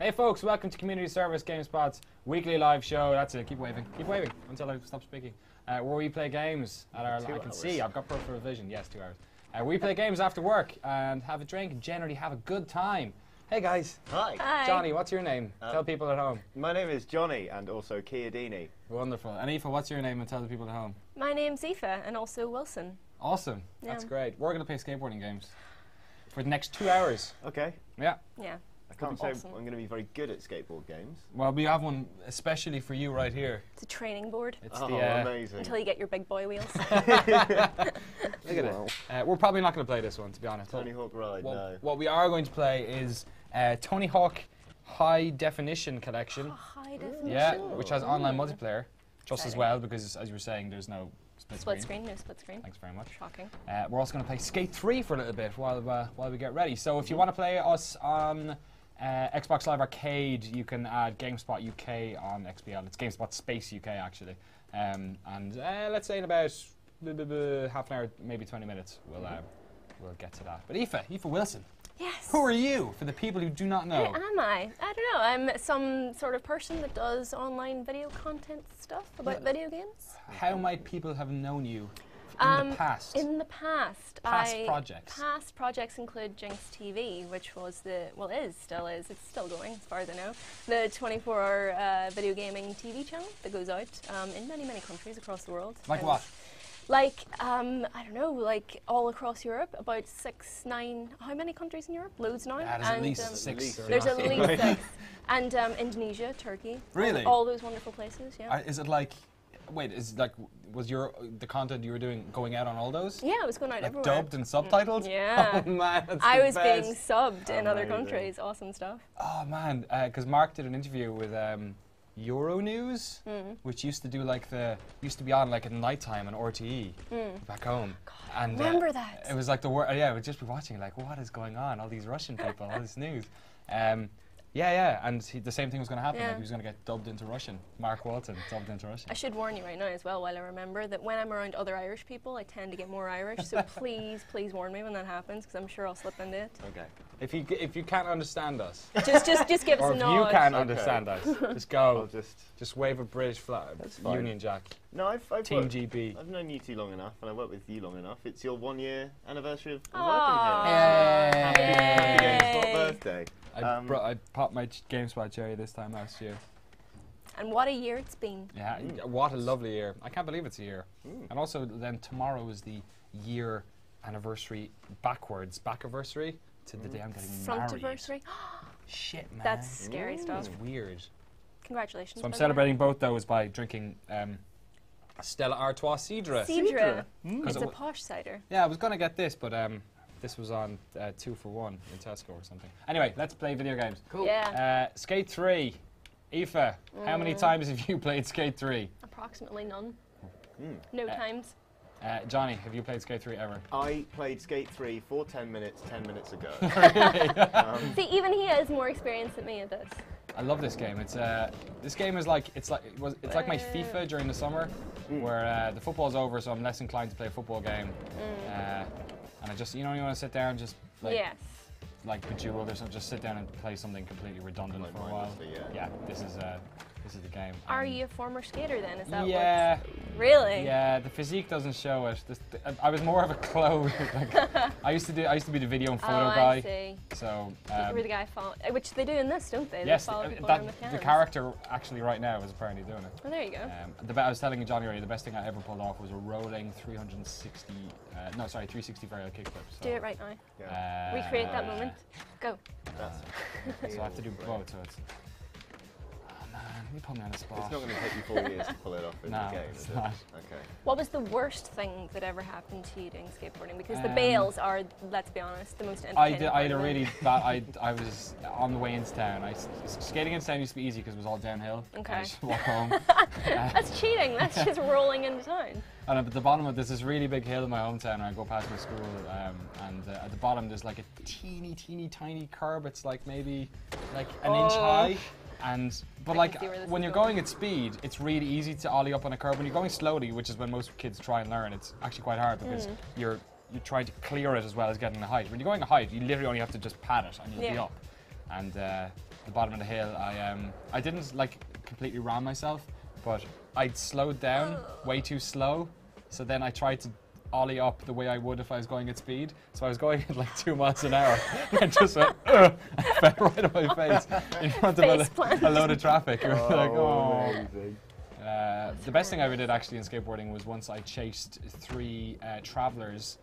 Hey folks, welcome to Community Service GameSpot's weekly live show. That's it, keep waving until I stop speaking. Where we play games at our, I can see, I've got peripheral vision, yes, 2 hours. We play games after work and have a drink and generally have a good time. Hey guys. Hi. Hi. Johnny, what's your name? Tell people at home. My name is Johnny and also Chiodini. Wonderful. And Aoife, what's your name and tell the people at home? My name's Aoife and also Wilson. Awesome, Yeah. that's great. We're going to play skateboarding games for the next 2 hours. Okay. Yeah. Yeah. I can't say Awesome. I'm going to be very good at skateboard games. Well, we have one especially for you right here. It's a training board It's Oh, the, amazing. until you get your big boy wheels. Look at it. We're probably not going to play this one, to be honest. Tony Hawk Ride, no. What we are going to play is Tony Hawk High Definition Collection. High definition. Yeah, which has online multiplayer, just as Exciting. well, because as you were saying, there's no split screen. No split screen. Thanks very much. Shocking. We're also going to play Skate 3 for a little bit while we get ready. So if you want to play us on Xbox Live Arcade, you can add GameSpot UK on XBL. It's GameSpot Space UK actually. And let's say in about half an hour, maybe 20 minutes, we'll get to that. But Aoife Wilson. Yes. Who are you, for the people who do not know? Who am I? I don't know. I'm some sort of person that does online video content stuff about video games. How might people have known you in the past? In the past, Past projects. Past projects include Jinx TV, which was it's still going as far as I know, the 24-hour video gaming TV channel that goes out in many countries across the world. Like And what? Like, I don't know, like all across Europe, about 6, 9, how many countries in Europe? Loads now. Yeah, there's at least 6. There's at least 6. And Indonesia, Turkey. Really? All those wonderful places, yeah. Is it like, was the content you were doing going out on all those? Yeah, it was going out Like everywhere. dubbed and subtitled? Yeah. Oh man, that's I the was best. being subbed in other Amazing. countries. Awesome stuff. Oh man, because Mark did an interview with Euronews, which used to be on like at night time on RTE back home. God, And remember that. it was like we'd just be watching like, what is going on? All these Russian people, all this news. And the same thing was going to happen. Yeah. Like he was going to get dubbed into Russian. Mark Walton dubbed into Russian. I should warn you right now as well, while I remember that when I'm around other Irish people, I tend to get more Irish. So please warn me when that happens, because I'm sure I'll slip into it. Okay. If you can't understand us, Just give us or a if nod. you can't Okay. understand us, just I'll go. Just wave a British flag, That's fine. Union Jack, No, I've Team worked, GB. I've known you two long enough, and I've worked with you long enough. It's your 1-year anniversary of Aw. working here. Yay. Happy Yay. birthday. I popped my GameSpot cherry this time last year. And what a year it's been. Yeah, what a lovely year. I can't believe it's a year. And also then tomorrow is the year anniversary backiversary to the day I'm getting married. Frontiversary. Shit, man. That's scary stuff. It's weird. Congratulations. So I'm by the way. celebrating both those by drinking Stella Artois Cidre. Cidre. Because It's a posh cider. Yeah, I was going to get this, but this was on 2 for 1 in Tesco or something. Anyway, let's play video games. Cool. Yeah. Skate 3. Aoife, how many times have you played Skate 3? Approximately none. No times. Johnny, have you played Skate 3 ever? I played Skate 3 for 10 minutes ago. See, even he has more experience than me at this. I love this game. This game is like it's like my FIFA during the summer, where the football's over, so I'm less inclined to play a football game, and I just you want to sit down and just like Yes. like Bejeweled or something, just sit down and play something completely redundant Like for a while. mindlessly, yeah. Yeah, this is the game. Are you a former skater then? Is that Yeah. what's really? Yeah, the physique doesn't show it. I was more of a clothes. Like, I used to be the video and photo Oh, guy. I see. So You were the guy which they do in this, don't they? yes, They follow people that, around with the cans. character actually right now is apparently doing it. Oh, there you go. I was telling Johnny already, the best thing I ever pulled off was a rolling 360 varial kickflip. So, Do it right now. Yeah. Recreate that moment. Go. That's So I have to do both. So it's. Oh man, you put me on the spot. It's not going to take you 4 years to pull it off in No, the game, it's is it? not. Okay. What was the worst thing that ever happened to you doing skateboarding? Because the bails are, let's be honest, the most entertaining I had a part of it. really bad. I was on the way into town. Skating into town used to be easy because it was all downhill. Okay. I just walk home. That's cheating. That's just rolling into town. And at the bottom of this really big hill in my hometown, and I go past my school, and at the bottom there's like a teeny tiny curb. It's like maybe like an inch high, but like see where this when is you're going. going at speed, it's really easy to ollie up on a curb. When you're going slowly, which is when most kids try and learn, it's actually quite hard because you're trying to clear it as well as getting the height. When you're going a height, you literally only have to just pad it and you'll be up. And the bottom of the hill, I didn't like completely ram myself, but I'd slowed down way too slow. So then I tried to ollie up the way I would if I was going at speed. So I was going at like 2 miles an hour and just went, and fell right on my face in front of a load of traffic. It was like, oh. Amazing. The best thing I ever did actually in skateboarding was once I chased 3 travelers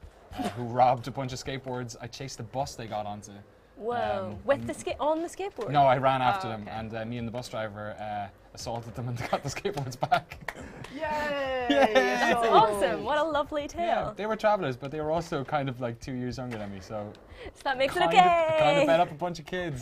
who robbed a bunch of skateboards. I chased the bus they got onto. Whoa! With the on the skateboard? No, I ran after them, okay. and me and the bus driver assaulted them and got the skateboards back. Yay! That's awesome! What a lovely tale. Yeah, they were travelers, but they were also kind of like 2 years younger than me, so that makes it kind okay. of fed up a bunch of kids.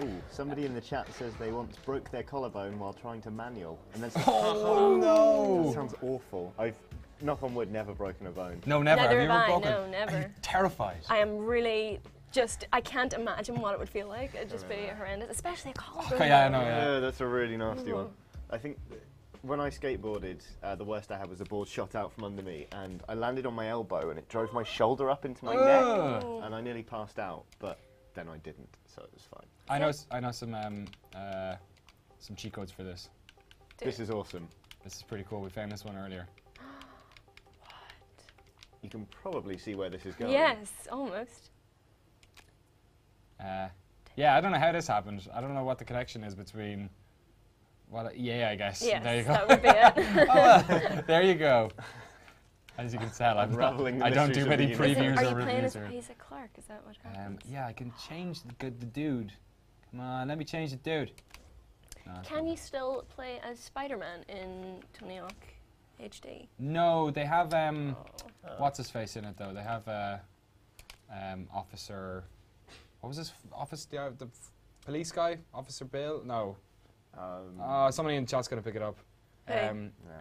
Ooh, somebody in the chat says they once broke their collarbone while trying to manual, and then Oh no! that sounds awful. I've, knock on wood, never broken a bone. No, never. Neither Have you have ever I. broken? No, never. Are you terrified? I am really I can't imagine what it would feel like. It'd just be horrendous, especially a collarbone. Okay, yeah, I know. Yeah, Yeah. that's a really nasty one. I think when I skateboarded, the worst I had was a board shot out from under me, and I landed on my elbow, and it drove my shoulder up into my neck, and I nearly passed out, but then I didn't, so it was fine. I know some cheat codes for this. This is awesome. This is pretty cool. We found this one earlier. You can probably see where this is going. Yes, almost. Yeah, I don't know how this happened. I don't know what the connection is between. Well, yeah, I guess. Yes, there you go. that would be it. Oh, well, there you go. As you can tell, Unraveling the I don't do mysteries of many the universe. previews Are or you playing reviews. as Or, Isaac Clarke? Is that what happens? yeah, I can change the dude. Come on, let me change the dude. No, that's Can not- you still play as Spider-Man in Tony Hawk HD? No, they have Oh. what's his face in it though. They have Officer. What was his the police guy? Officer Bill? No. Somebody in the chat's gonna pick it up. Hey.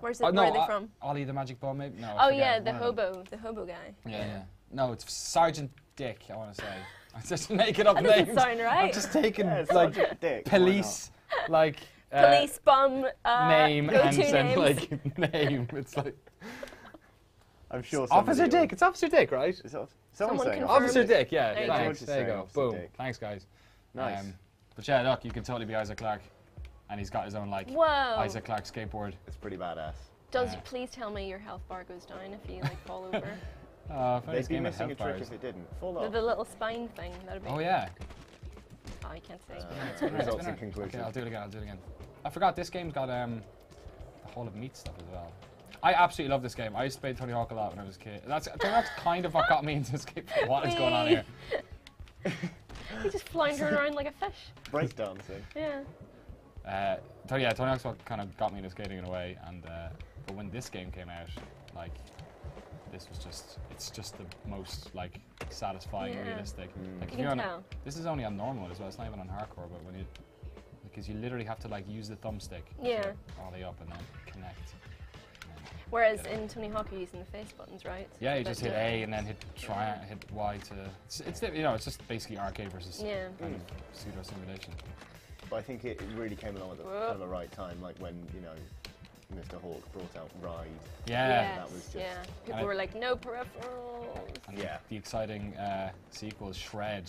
Where's it? no, where are they from? Ollie the Magic Ball, maybe? No. I Oh forget. yeah, the One of them. hobo guy. Yeah. No, it's Sergeant Dick. I want to say. I'm just making up That names. doesn't sound right. I'm just taking Yeah, like Sergeant Dick, why police, like Police bum name go-to and then names. like name. It's like I'm sure Officer somebody Dick. It's Officer Dick, right? Is that, someone's Someone saying confirm. Officer Dick. Yeah. There you go. Thanks. Just There you say go. Officer Boom. Dick. Thanks, guys. Nice. But yeah, look, you can totally be Isaac Clarke, and he's got his own like Whoa. Isaac Clarke skateboard. It's pretty badass. Does Yeah. please tell me your health bar goes down if you like fall over? If They'd this be game had missing a health trick bars. if it didn't. Fall the off. little spine thing. That'd be. Oh yeah. Oh, you can't see. Results Okay, inconclusive. I'll do it again. I forgot this game's got the Hall of Meat stuff as well. I absolutely love this game. I used to play Tony Hawk a lot when I was a kid. That's kind of what got me into skateboarding. What is going on here? He's just floundering around like a fish. Breakdancing. Yeah. Tony Hawk's what kind of got me into skating in a way, and but when this game came out, like this was it's just the most like satisfying, Yeah. realistic. Like if You you're can on tell. this is only on normal as well. It's not even on hardcore, but when you because you literally have to like use the thumbstick. Yeah. To ollie up and then connect. Whereas in Tony Hawk you're using the face buttons, right? Yeah, you But just hit A and then hit hit Y to. It's it's just basically arcade versus Yeah. kind of pseudo simulation. But I think it really came along at the Whoa. kind of the right time, like when, you know, Mr. Hawk brought out Ride. Yeah. Yes, that was just- yeah. People And were like, no peripherals. And Yeah. the exciting sequel, Shred,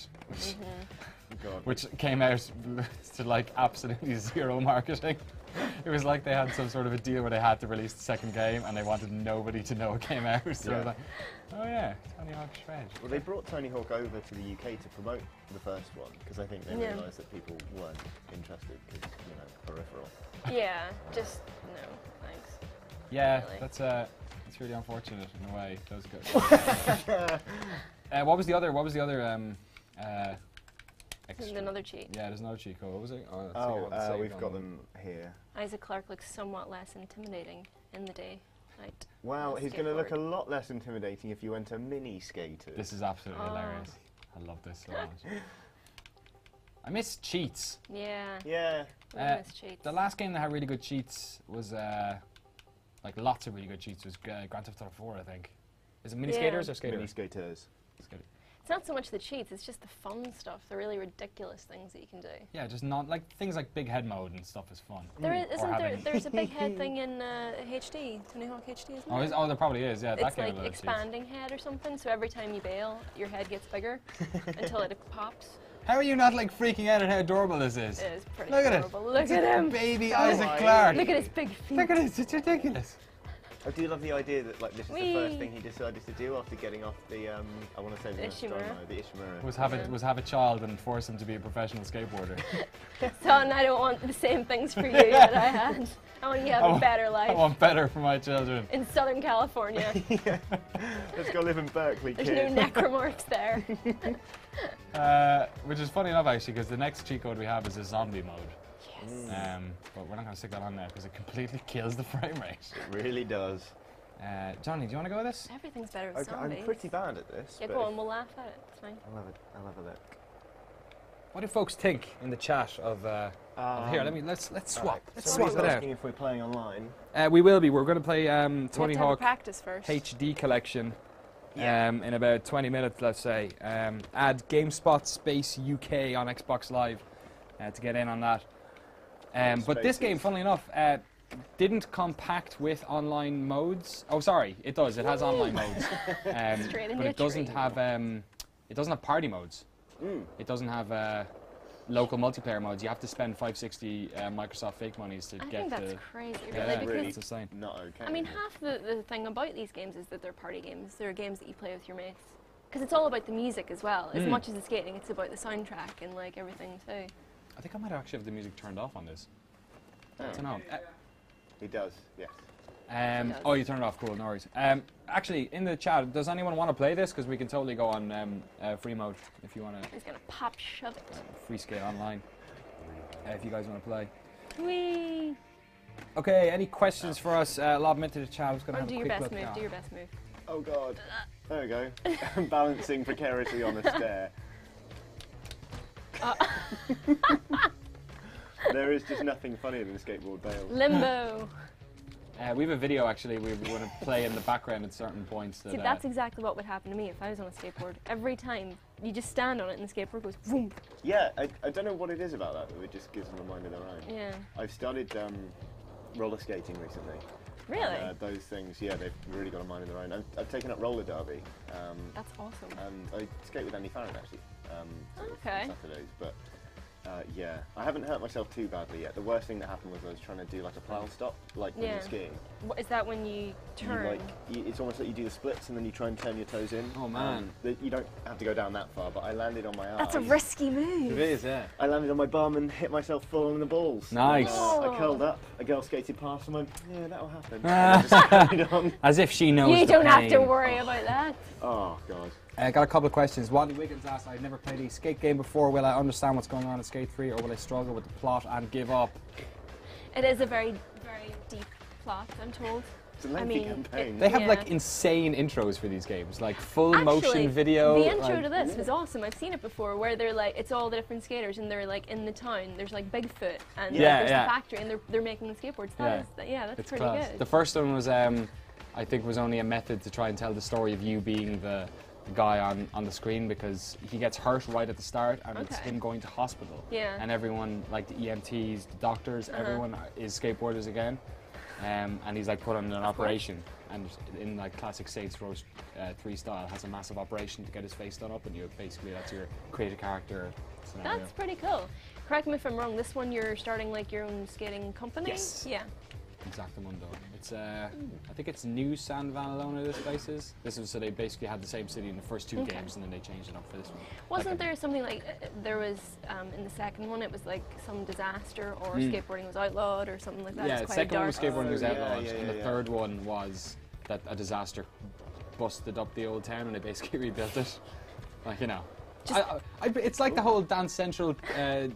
God. which came out to like absolutely zero marketing. It was like they had some sort of a deal where they had to release the second game and they wanted nobody to know it came out. So it was like, oh yeah, Tony Hawk Shred. Well, they brought Tony Hawk over to the UK to promote the first one because I think they Yeah. realised that people weren't interested because, you know, peripheral. Yeah, just no, thanks. Yeah, Really? that's really unfortunate in a way. That was good. What was the other? This is another cheat. Yeah, there's another cheat code. What was it? Oh, let's see, Oh, I'll save we've on got them. them here. Isaac Clarke looks somewhat less intimidating in the daylight. Wow, on he's going to look a skateboard. lot less intimidating if you enter mini skaters. This is absolutely Oh. hilarious. I love this so much. I miss cheats. Yeah, Yeah. we miss cheats. The last game that had really good cheats was like lots of really good cheats was Grand Theft Auto 4, I think. Is it mini Yeah. skaters or skaters? Mini skaters. It's not so much the cheats, it's just the fun stuff, the really ridiculous things that you can do. Yeah, just not like things like big head mode and stuff is fun. There is, Or isn't there? having- There's a big head thing in HD, Tony Hawk HD, isn't Oh, there? there probably is. Yeah, that It's game like had a lot of cheats. expanding head or something. So every time you bail, your head gets bigger until it pops. How are you not like freaking out at how adorable this is? It is pretty Look adorable. at it. Look at him. Baby Oh, Isaac Clarke. Look at his big feet. Look at this. It's ridiculous. I do love the idea that like this is Whee! the first thing he decided to do after getting off the I want to say the Ishimura. The Ishimura. Was have a child and force him to be a professional skateboarder. Son, I don't want the same things for you that I had. I want you to have a better life. I want better for my children. In Southern California. Yeah. Let's go live in Berkeley, There's kid. no necromorphs there. Which is funny enough actually, because the next cheat code we have is a zombie mode. Yes. But we're not going to stick that on there because it completely kills the frame rate. It really does. Johnny, do you want to go with this? Everything's better with Okay, zombies. I'm pretty bad at this. Yeah, but go on, we'll laugh at it. It's fine. I'll have a look. What do folks think in the chat of here? Let's swap. Right. Let's Somebody's swap it asking if we're playing online. out. We will be. We're going to play We have Tony to have a Hawk practice first. HD collection. Yeah. In about 20 minutes, let's say. Add GameSpot Space UK on Xbox Live to get in on that. But this game, funnily enough, didn't compact with online modes. Oh, sorry, it does. It has online modes, Straight but into it doesn't tree. have. It doesn't have party modes. It doesn't have local multiplayer modes. You have to spend 560 Microsoft fake monies to I get think that's the. crazy, Yeah, really, really. because It's insane. Not okay. I mean, half the thing about these games is that they're party games. They're games that you play with your mates. Because it's all about the music as well. As much as the skating, it's about the soundtrack and like everything too. I think I might actually have the music turned off on this. I don't know. He does, yes. Oh, you turned it off. Cool, no worries. Actually, in the chat, does anyone want to play this? Because we can totally go on free mode if you want to He's gonna pop shove it. free skate online. If you guys want to play. Whee! Okay, any questions for us? Lob them into the chat. I was going to Or have do a your quick best look move. now. Do your best move. Oh God. There we go. I'm balancing precariously on a stair. There is just nothing funnier than a skateboard bail. Limbo. We have a video actually we want to play in the background at certain points. That, See, that's exactly what would happen to me if I was on a skateboard. Every time you just stand on it and the skateboard goes boom. Yeah, I don't know what it is about that, but it just gives them a mind of their own. Yeah. I've started roller skating recently. Really? And, those things, yeah, they've really got a mind of their own. I've taken up roller derby. That's awesome. And I skate with Andy Farron actually. Sort of Okay. on Saturdays, but yeah, I haven't hurt myself too badly yet. The worst thing that happened was I was trying to do like a plow stop, like when Yeah. you're skiing. What, is that when you turn? It's almost like you do the splits and then you try and turn your toes in. Oh, man. You don't have to go down that far, but I landed on my arse. That's a risky move. It is, yeah. I landed on my bum and hit myself full on the balls. Nice. And, Oh. I curled up. A girl skated past and went, yeah, that'll happen. And I just carried on. As if she knows. You the don't have to pain. worry about that. Oh, God. I got a couple of questions. Wadley Wiggins asked, I've never played a skate game before. Will I understand what's going on in Skate 3 or will I struggle with the plot and give up? It is a very, very deep plot, I'm told. It's a lengthy mean, campaign. They have Yeah. like insane intros for these games, like full Actually, motion video. the intro like- to this was awesome. I've seen it before, where they're like, it's all the different skaters, and they're like in the town. There's like Bigfoot, and Yeah, there's yeah. the factory, and they're making the skateboards. That's It's pretty class. good. The first one was, I think, was only a method to try and tell the story of you being the guy on the screen because he gets hurt right at the start, and it's Okay. him going to hospital. Yeah. And everyone, like the EMTs, the doctors, everyone is skateboarders again, and he's like put on an operation. And in like classic Saints Row 3 style, has a massive operation to get his face done up, and you basically that's your create a character scenario. That's pretty cool. Correct me if I'm wrong. This one you're starting like your own skating company. Yes. Yeah. Exactamundo. It's I think it's New San Vanalona. This place is. This is so they basically had the same city in the first two Okay. games, and then they changed it up for this one. Wasn't Like a- there something like there was in the second one? It was like some disaster, or skateboarding was outlawed, or something like that. Yeah, It's the quite second one dark. was skateboarding was Oh, yeah, outlawed, yeah, and the yeah. third one was that a disaster busted up the old town, and they basically rebuilt it. Like it's like the whole Dance Central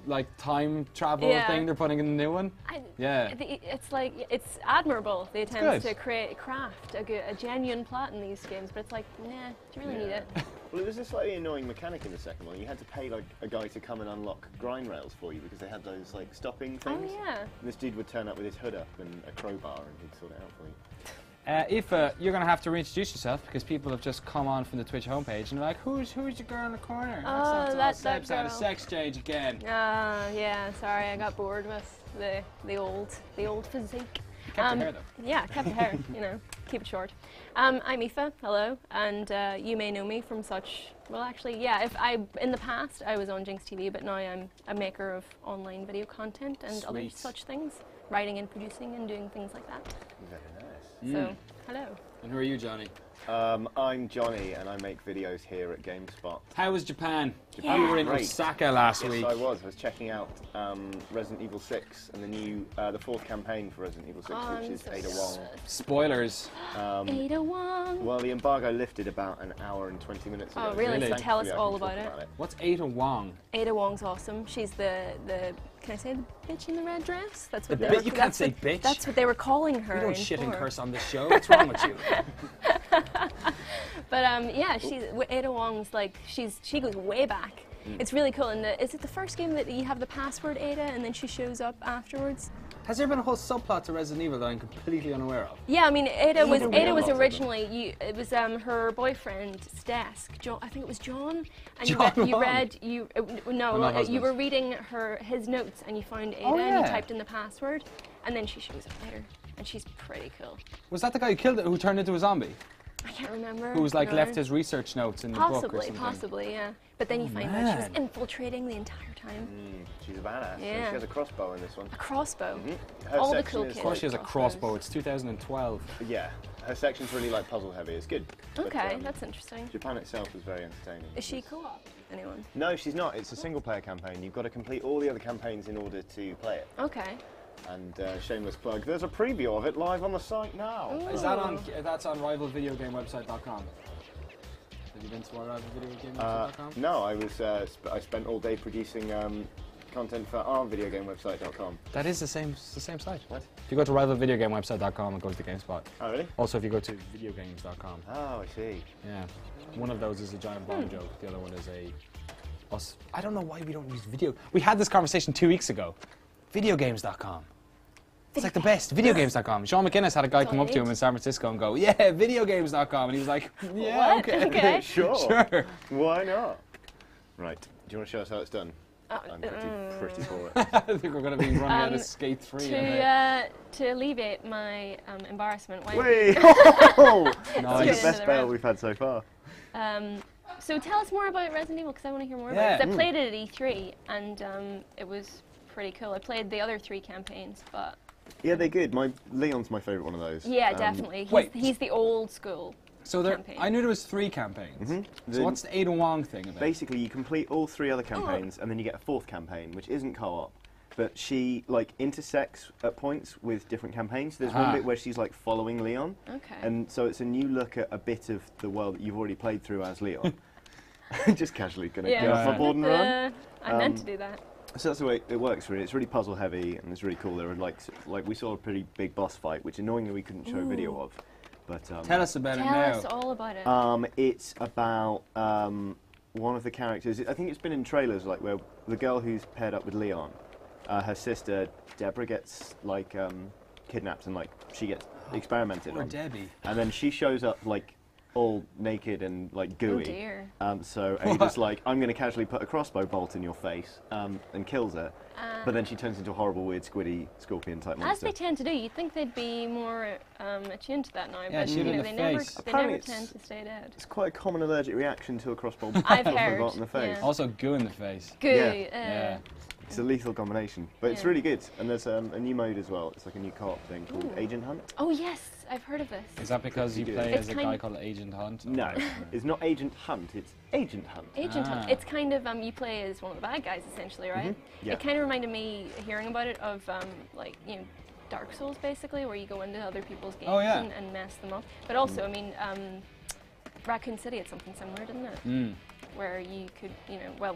like time travel Yeah. thing they're putting in the new one. Yeah. It's like it's admirable the attempts good. to craft a genuine plot in these games, but it's like, nah, do you really need it? Well, it was a slightly annoying mechanic in the second one. You had to pay like a guy to come and unlock grind rails for you because they had those like stopping Oh things. yeah. And this dude would turn up with his hood up and a crowbar and he'd sort it out for you. Aoife, you're going to have to reintroduce yourself because people have just come on from the Twitch homepage and they're like, who's your girl in the corner? Oh, that's that out of girl. sex change again. Yeah. Sorry, I got bored with the old physique. Kept your hair though. Yeah, kept the hair, you know, keep it short. I'm Aoife, hello, and you may know me from such, well actually, yeah, in the past I was on Jinx TV, but now I'm a maker of online video content and other Sweet. such things, writing and producing and doing things like that. Very nice. So, hello. And who are you, Johnny? I'm Johnny, and I make videos here at GameSpot. How was Japan? Yeah. You were in Great. Osaka last Yes, week. I was. I was checking out Resident Evil 6 and the new, the 4th campaign for Resident Evil 6, which is Ada Wong. Spoilers. Ada Wong. Well, the embargo lifted about an hour and 20 minutes ago. Oh, really? Really? So tell us Thankfully, I all can about talk it. What's Ada Wong? Ada Wong's awesome. She's the can I say the bitch in the red dress? That's what The they bit- were, you can't that's say what- bitch. That's what they were calling her. We don't in shit and 4. curse on this show. What's wrong with you? But yeah, Ada Wong's like she goes way back. It's really cool. And is it the first game that you have the password Ada and then she shows up afterwards? Has there been a whole subplot to Resident Evil that I'm completely unaware of? Yeah, I mean Ada was lots of them. originally it was her boyfriend's desk. John, I think it was John. And John you Wong. read Or my you were husband. reading his notes and you found Ada Oh, and you yeah. typed in the password and then she shows up later and she's pretty cool. Was that the guy who killed it, who turned into a zombie? I can't remember. Who was like no. left his research notes in the book or Possibly, something? possibly, yeah. But then you find out she was man. infiltrating the entire time. She's a badass. and Yeah. She has a crossbow in this one. A crossbow. Her All the section cool is kids. Of course she has a Crossbows. crossbow. It's 2012. Yeah, her section's really like puzzle heavy. It's good. But, Okay, that's interesting. Japan itself was very entertaining. Is she co-op? Anyone? No, she's not. It's a single-player campaign. You've got to complete all the other campaigns in order to play it. Okay. And shameless plug, there's a preview of it live on the site now. Ooh. Is that on? That's on rivalvideogamewebsite.com. Have you been to our rivalvideogamewebsite.com? No, I spent all day producing content for our videogamewebsite.com. That is the same site. What? If you go to rivalvideogamewebsite.com, it goes to GameSpot. Oh, really? Also, if you go to videogames.com, Oh, I see. yeah, one of those is a giant bomb joke. The other one is us. I don't know why we don't use video. We had this conversation 2 weeks ago. Videogames.com. It's like the best. Videogames.com. Sean McInnes had a guy come up to him in San Francisco and go, "Yeah, videogames.com," and he was like, "Yeah, What? okay, Okay. Sure. sure." Why not? Right. Do you want to show us how it's done? I'm pretty poor at it. I think we're going to be running out of Skate 3. To alleviate my embarrassment. Why Wait! Oh! Nice. That's the Into best the bail round. we've had so far. So tell us more about Resident Evil because I want to hear more Yeah. about it. 'Cause I played it at E3 and it was pretty cool. I played the other 3 campaigns, but Yeah, they're good. Leon's my favourite one of those. yeah, definitely. wait. He's the old school. So there, campaign. I knew there was 3 campaigns. So The- what's the Ada Wong thing about? Basically, you complete all 3 other campaigns, and then you get a 4th campaign, which isn't co-op. But she like intersects at points with different campaigns. There's one Aha. bit where she's like following Leon, Okay. and so it's a new look at a bit of the world that you've already played through as Leon. Just casually gonna get off my board and run. I meant to do that. So that's the way it works really. It's really puzzle heavy and it's really cool. There are like we saw a pretty big boss fight, which annoyingly we couldn't show video of. But Tell us about it Tell now. us all about it. it's about one of the characters. I think it's been in trailers, like where the girl who's paired up with Leon, her sister Deborah gets like kidnapped and like she gets experimented Poor on, Debbie. and then she shows up like all naked and like gooey. Oh dear. So Ada's like, I'm going to casually put a crossbow bolt in your face, and kills her. But then she turns into a horrible, weird, squiddy, scorpion type As monster. they tend to do, you'd think they'd be more attuned to that now, Yeah, but shoot you in know, the they never face. Apparently tend it's- to stay dead. It's quite a common allergic reaction to a crossbow I've bolt heard, in the face. yeah. Also, goo in the face. Good. Yeah. It's a lethal combination, but it's Yeah. really good. And there's a new mode as well. It's like a new co-op thing called Agent Hunt. Oh yes, I've heard of this. Is that because you It's play It's as a kind guy of- called Agent Hunt? No, it's not Agent Hunt. It's Agent Hunt. Agent Ah. Hunt. It's kind of you play as one of the bad guys essentially, right? Yeah. It kind of reminded me hearing about it of like Dark Souls basically, where you go into other people's games Oh, yeah. and mess them up. But also, I mean, Raccoon City had something similar, didn't it? Mm. Where you could,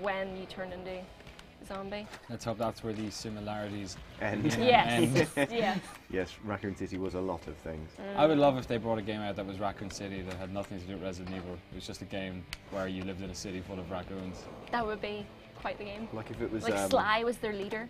when you turned into a zombie. Let's hope that's where these similarities And Yes. yes. yes, Raccoon City was a lot of things. I would love if they brought a game out that was Raccoon City that had nothing to do with Resident Evil. It was just a game where you lived in a city full of raccoons. That would be quite the game. Like if it was Like Sly was their leader.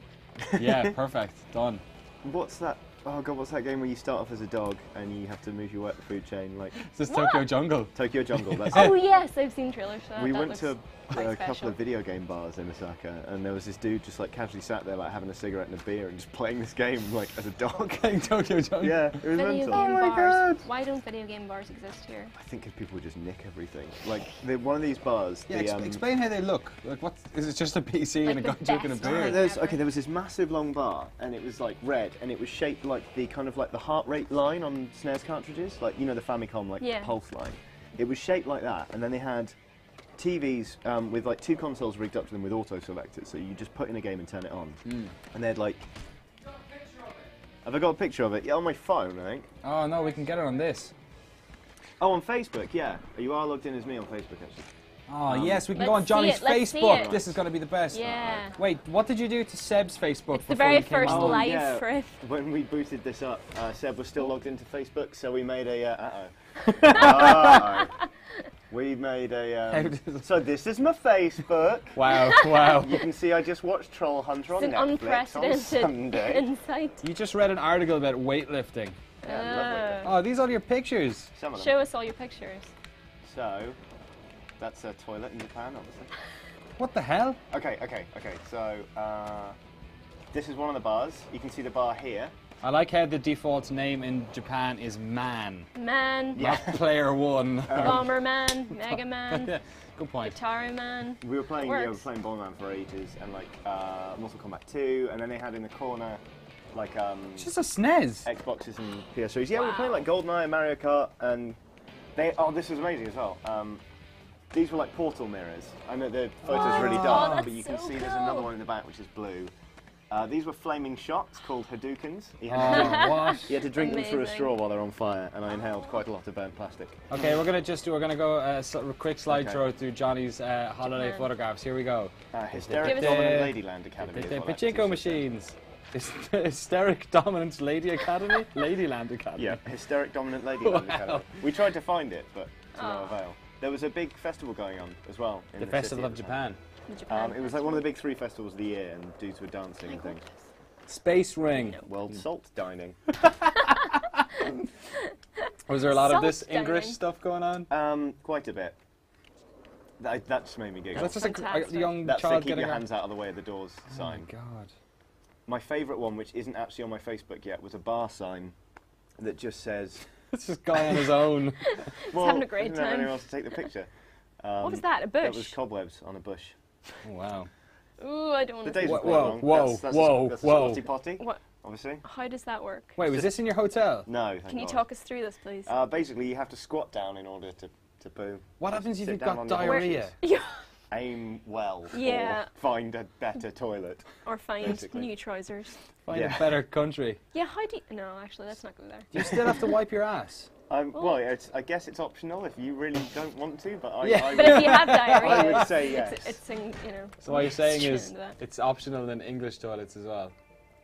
Yeah, perfect. Done. what's that? Oh god, what's that game where you start off as a dog and you have to move your way up the food chain? Like Is this What? Tokyo Jungle? Tokyo Jungle. That's Oh it. yes, I've seen trailers for that. We That went looks to There were a Quite couple special. of video game bars in Osaka, and there was this dude just like casually sat there like having a cigarette and a beer and just playing this game like as a dog. Playing Tokyo Jungle. Yeah, it was Video mental. game my bars. God. Why don't video game bars exist here? I think if people would just nick everything. Like one of these bars. Yeah, the, explain how they look. Like, what is it? Just a PC and a Like guy the drinking a best beer? one. There was this massive long bar, and it was like red, and it was shaped like the kind of like the heart rate line on SNES cartridges, like you know the Famicom like Yeah. pulse line. It was shaped like that, and then they had TVs with like 2 consoles rigged up to them with auto selectors, so you just put in a game and turn it on. And they had like. Have I got a picture of it? Yeah, on my phone, I think. Oh no, we can get it on this. Oh, on Facebook, yeah. You are logged in as me on Facebook, actually. Oh yes, we can go let's on Johnny's see it, let's see Facebook. it. This is going to be the best. Yeah. Wait, what did you do to Seb's Facebook It's the before very you came first on? live yeah. for it. When we booted this up, Seb was still logged into Facebook, so we made a. Uh-oh. We made a. So this is my Facebook. Wow, wow. You can see I just watched Troll Hunter on It's an Netflix on unprecedented Sunday. insight. You just read an article about weightlifting. Yeah, lovely. Oh, these are your pictures. Some of them. Show us all your pictures. So, that's a toilet in Japan, obviously. What the hell? Okay. So, this is one of the bars. You can see the bar here. I like how the default name in Japan is Man, Man, Yeah. not Player One. Bomber Man, Mega Man, Yeah, good point. Guitar Man. We were playing, Works. Bomberman for ages, and like Mortal Kombat 2, and then they had in the corner like It's just a SNES. Xboxes and PS3s. Yeah, we were Wow. playing like GoldenEye and Mario Kart, and this was amazing as well. These were like portal mirrors. I know the photo's really dark, Oh, but you can that's so see there's cool. another one in the back which is blue. These were flaming shots called Hadoukens. You Oh, had, what? you had to drink them through a Amazing. straw while they're on fire, and I inhaled quite a lot of burnt plastic. Okay, we're gonna go a quick slideshow through Johnny's holiday Japan. photographs. Here we go. Hysteric Give us Dominant the- Ladyland Academy. The is what that pachinko is. machines. Hysteric Dominant Lady Academy? Ladyland Academy. Yeah, Hysteric Dominant Ladyland Wow. Academy. We tried to find it, but to no Oh. avail. There was a big festival going on as well. In The the Festival city of at the time. Japan. The Japan It was like one of the big 3 festivals of the year, and due to dancing and things. Space Ring. World Salt Dining. Was there a lot of this Salt English dining. stuff going on? Quite a bit. That just made me giggle. That's just a Fantastic. young That's the child keep getting your around. hands out of the way of the doors Oh my sign. god. My favourite one, which isn't actually on my Facebook yet, was a bar sign that just says... It's just guy on his own. well, having a great didn't have time. anyone else to take the picture. What was that? A bush? That was cobwebs on a bush. Oh, wow. Ooh, I don't The want to. days Whoa, were quite whoa, long. whoa, That's whoa, that's whoa. a Scotty potty, What? obviously. How does that work? Wait, was this in your hotel? No, thank Can you God. talk us through this, please? Basically, you have to squat down in order to poo. What Just happens if sit you've down got on your diarrhea? haunches. Aim well. Yeah. Or find a better toilet. Or find Basically. new trousers. Find Yeah. a better country. Yeah, how do you... No, actually, let's not go there. You still have to wipe your ass. Well, I guess it's optional if you really don't want to, but I, Yeah. I, But if you have diarrhea, I would say yes. it's in, you know... So what you're saying straight is into that. it's optional in English toilets as well.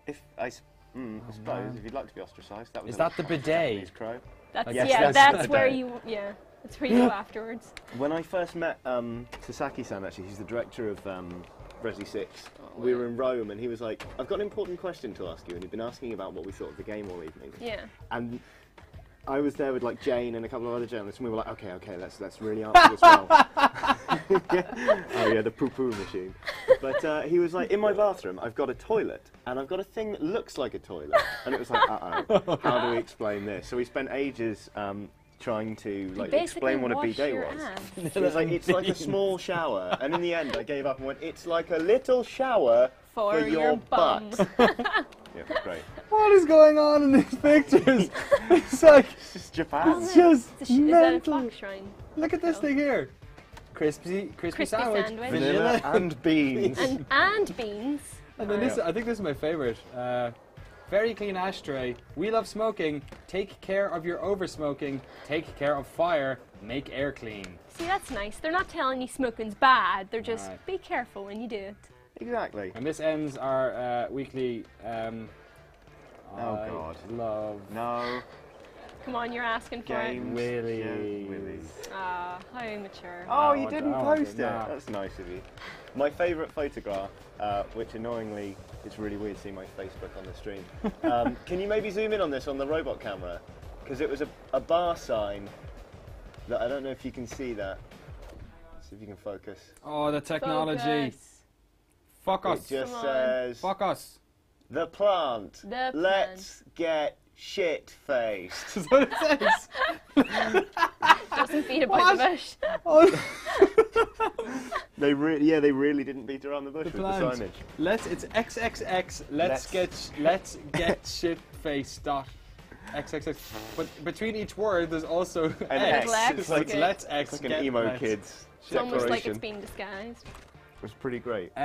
If I suppose if you'd like to be ostracised, that was Is that the bidet? Japanese crow. That's, Yes, yeah, that's that's the where day. you... Yeah, that's where you go afterwards. When I first met Sasaki-san, actually, he's the director of Resi 6. Oh, We were in Rome, and he was like, "I've got an important question to ask you," and he'd been asking about what we thought of the game all evening. Yeah. And I was there with like Jane and a couple of other journalists, and we were like, okay, let's really answer this well. Oh yeah, the poo-poo machine. But he was like, in my bathroom, I've got a toilet, and I've got a thing that looks like a toilet, and it was like, how do we explain this? So we spent ages trying to like Basically explain what a wash bidet your was. ass. It was like, it's like a small shower, and in the end, I gave up and went, it's like a little shower For your butt. bum. Yeah, great. What is going on in these pictures? It's like, It's just Japan. it's just Is that a mental. clock shrine? Look at this thing here. Crispy sandwich. sandwich. Vanilla and beans. And beans. And then this, I think this is my favorite. Very clean ashtray. We love smoking. Take care of your over smoking. Take care of fire. Make air clean. See, that's nice. They're not telling you smoking's bad. They're just, Right. be careful when you do it. Exactly. And this ends our weekly. Oh, I God. Love No. Come on, you're asking for Games. Willies. Yeah, Willies. it. Ah, how immature. Oh, I you want didn't to- I want post to- it. no. That's nice of you. My favourite photograph, which annoyingly, it's really weird seeing my Facebook on the stream. Can you maybe zoom in on this on the robot camera? Because it was a bar sign that I don't know if you can see that. See if you can focus. Oh, the technology. Focus. Fuck us. It just Come on. says, Fuck us. the plant. The Let's get shit-faced. That's what it says. Doesn't beat about the bush. Oh. They really didn't beat around the bush with the plant. signage. It's XXX. Let's get shit faced. Dot. XXX. But between each word, there's also An X. X. It's like Okay. let's X. It's like get an emo let's. kid's It's almost like declaration. it's being disguised. It was pretty great.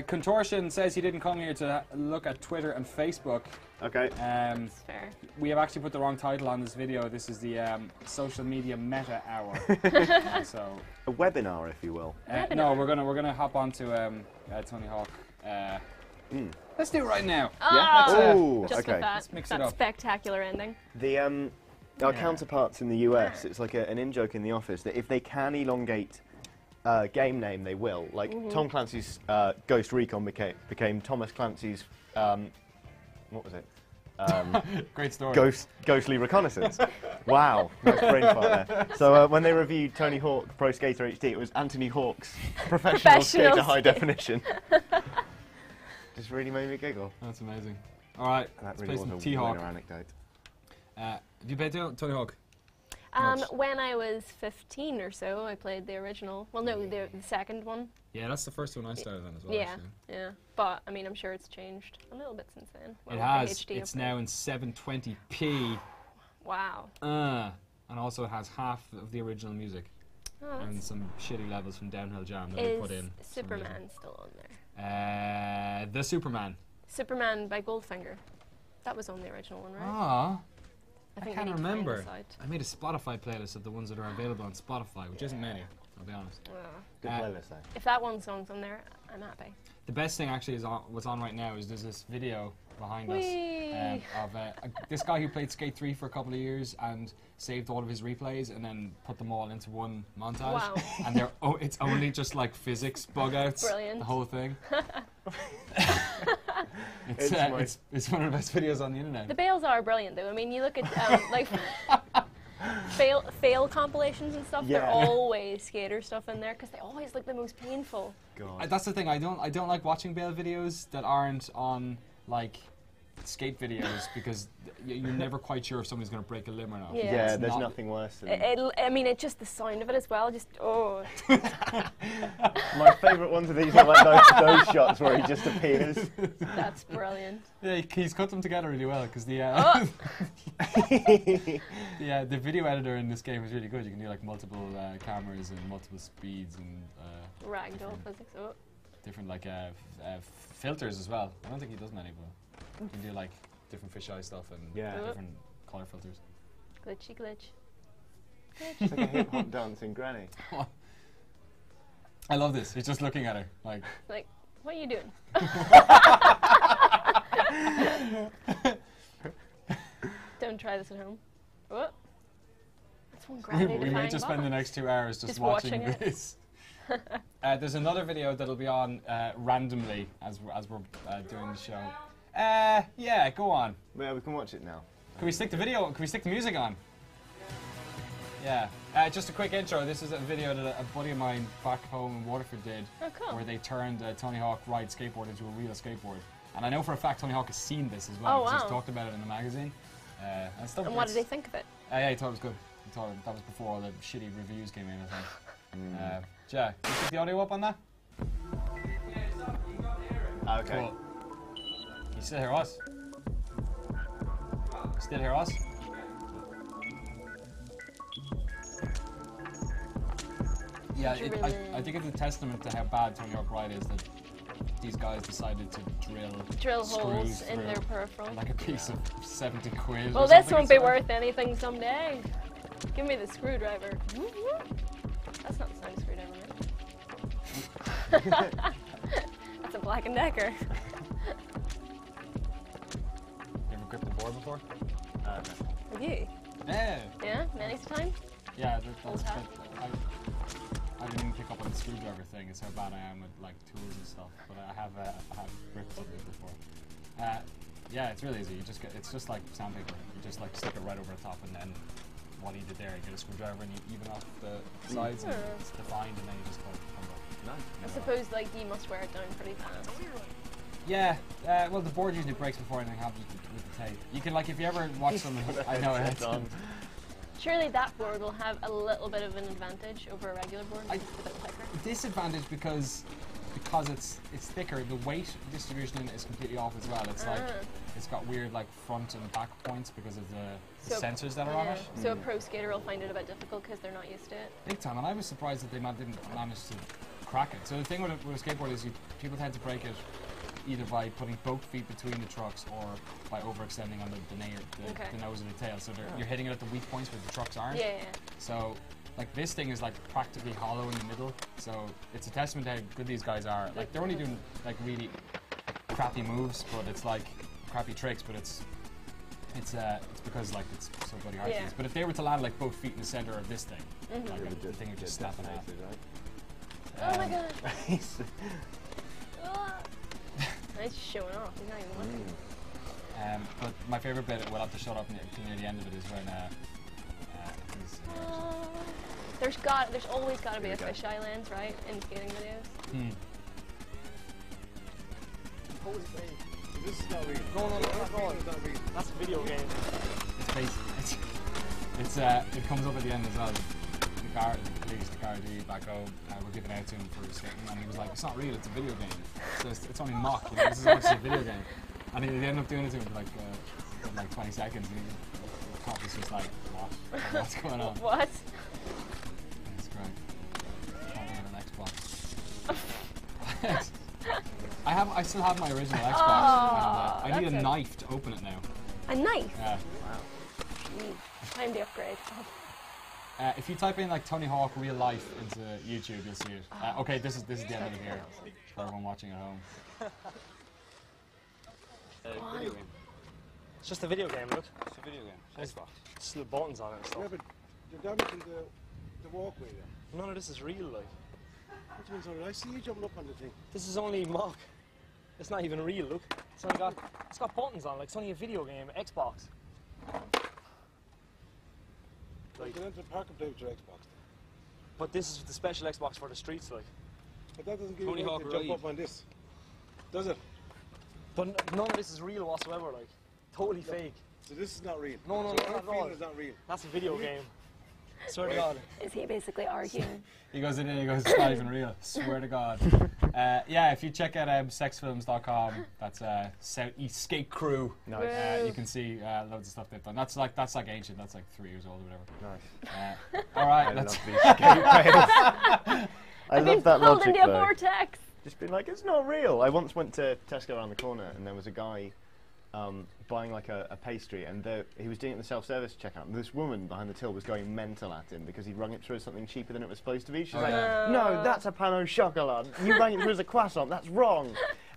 Contortion says he didn't come here to look at Twitter and Facebook. Okay. It's fair. We have actually put the wrong title on this video. This is the social media meta hour. So A webinar, if you will. no, we're gonna hop onto Tony Hawk. Let's do it right now. Oh, Ooh, just okay. with that, Let's mix it that up. spectacular ending. The our counterparts in the US, it's like an in-joke in the office that if they can elongate game name, they will. Like Tom Clancy's Ghost Recon became Thomas Clancy's what was it? Great story. Ghostly Reconnaissance. Wow, nice brain fart there. So when they reviewed Tony Hawk Pro Skater HD, it was Anthony Hawk's Professional Skater High Definition. Just really made me giggle. That's amazing. All right, That let's really play was some a T-Hawk. winner anecdote. Have you played Tony Hawk? When I was 15 or so, I played the original. Well, no, the second one. Yeah, that's the first one I started on as well. Yeah, actually. yeah. But I mean, I'm sure it's changed a little bit since then. Well, It with the has. HD It's upgrade. now in 720p. Wow. And also it has half of the original music Oh, and that's some shitty levels from Downhill Jam that they put in. is for some reason. Superman still on there? The Superman. Superman by Goldfinger. That was on the original one, right? Ah, I think we can't need to find remember. this out. I made a Spotify playlist of the ones that are available on Spotify, which isn't many, I'll be honest. Good playlist though. If that one song's on there, I'm happy. The best thing actually is what's on right now is there's this video behind Whee! us of this guy who played Skate 3 for a couple of years and saved all of his replays and then put them all into one montage. Wow. And it's only just like physics bug outs. Brilliant. The whole thing. It's it's one of the best videos on the internet. The bales are brilliant, though. I mean, you look at like fail compilations and stuff. They're Yeah. always skater stuff in there because they always look the most painful. God. That's the thing. I don't like watching bail videos that aren't on like skate videos because you're never quite sure if somebody's going to break a limb or not. Yeah. Yeah, It's there's not- nothing worse than. I mean, it's just the sound of it as well. Just My favourite ones of these are like those shots where he just appears. that's brilliant. Yeah, he's cut them together really well because the Oh. the video editor in this game is really good. You can do like multiple cameras and multiple speeds and Ragdoll physics. Oh, different like filters as well. I don't think he does many, but you can do like different fisheye stuff and Yeah. different color filters. glitchy glitch. It's like a hip hop dancing granny. I love this. He's just looking at her like. Like, what are you doing? Don't try this at home. Oh. That's one We gravity may defying just spend the bomb. next 2 hours just watching watching it. this. There's another video that'll be on randomly as we're doing the show. Yeah, go on. Yeah, we can watch it now. Can we stick the video? Can we stick the music on? Yeah. Just a quick intro. This is a video that a buddy of mine back home in Waterford did, Oh, cool. where they turned Tony Hawk ride skateboard into a real skateboard. And I know for a fact Tony Hawk has seen this as well. Oh, 'cause he's wow. talked about it in the magazine. And stuff. And what did they think of it? Yeah, he thought it was good. He thought that was before all the shitty reviews came in, I think. Yeah, can you stick the audio up on that? Okay. Cool. You still hear us? Still hear us? Yeah, Did you I really- think it's a testament to how bad Tony Hawk Ride is that these guys decided to Drill screws holes in through their peripheral. like a piece of 70 quid. Well, or this something won't be inside. worth anything someday. Give me the screwdriver. That's not the sound of screwdriver, right? That's a Black & Decker. You ever gripped the board before? Have you? Yeah. Yeah, many times. Yeah, Old that's hat. I didn't even pick up on the screwdriver thing. It's how bad I am with like tools and stuff. But I have gripped something before. Yeah, it's really easy. It's just like sandpaper. You just like stick it right over the top and then what he did there. You get a screwdriver and you even off the sides, and it's defined, and then you just go combo. I suppose like you must wear it down pretty fast. Yeah, well the board usually breaks before anything happens with the tape. You can, like, if you ever watch some, I know it's on. Surely that board will have a little bit of an advantage over a regular board. It's a bit thicker. Disadvantage because it's thicker. The weight distribution in it is completely off as well. It's like it's got weird like front and back points because of the sensors that are on it. So a pro skater will find it a bit difficult because they're not used to it. Big time, and I was surprised that they didn't manage to crack it. So the thing with a skateboard is people tend to break it either by putting both feet between the trucks or by overextending on the nose and the tail. So you're hitting it at the weak points where the trucks aren't. Yeah. So like this thing is like practically hollow in the middle. So it's a testament to how good these guys are. Like they're only doing like really crappy moves, but it's like crappy tricks, but it's because like it's so bloody hard to use. But if they were to land like both feet in the center of this thing, like the thing would just snap in half. Oh my god. He's showing off. He's not even looking. But my favourite bit, we'll have to shut up near the end of it, is when there's always got to be a fisheye lens, right, in skating videos. This is not real. No, it's not real. That's a video game. It's basically it comes up at the end as well. The police, the car back home, were giving out to him for skating, and he was like, "It's not real. It's a video game. So it's only mock. You know, this is actually a video game." And he ended up doing it to him for like 20 seconds, and the cop was just like, "What? What's going on?" What? That's great. Trying to get an Xbox. I still have my original Xbox. And, I need a knife to open it now. A knife? Yeah. Wow. Time to upgrade. If you type in like Tony Hawk real life into YouTube, you'll see it. Okay, this is the end of it here for everyone watching at home. Video game. It's just a video game, look. It's a video game. Xbox. Just little buttons on it and stuff. Yeah, but you're damaging the walkway there. None of this is real, like. What do you mean, sorry? I see you jumping up on the thing. This is only mock. It's not even real, look. It's got buttons on, like it's only a video game, Xbox. Like, you enter the park and play with your Xbox. But this is the special Xbox for the streets, like. But that doesn't give Tony you Hawk to jump up on this. Does it? But none of this is real whatsoever, like. Totally fake. So this is not real? No, so not at all. It's not real. That's a video game. Swear to God. Is he basically arguing? He goes in and he goes, "It's not even real. Swear to God." Yeah, if you check out sexfilms.com, that's Southeast Skate Crew. Nice. You can see loads of stuff they've done. That's like ancient. That's like 3 years old or whatever. Nice. All right, I that's love these skate fails. I love that pulled logic into a though. vortex. Just being like, it's not real. I once went to Tesco around the corner and there was a guy buying like a pastry, and he was doing it in the self-service checkout, and this woman behind the till was going mental at him because he rung it through as something cheaper than it was supposed to be. She's like, "No, that's a pan au chocolat. You rang it through as a croissant. That's wrong."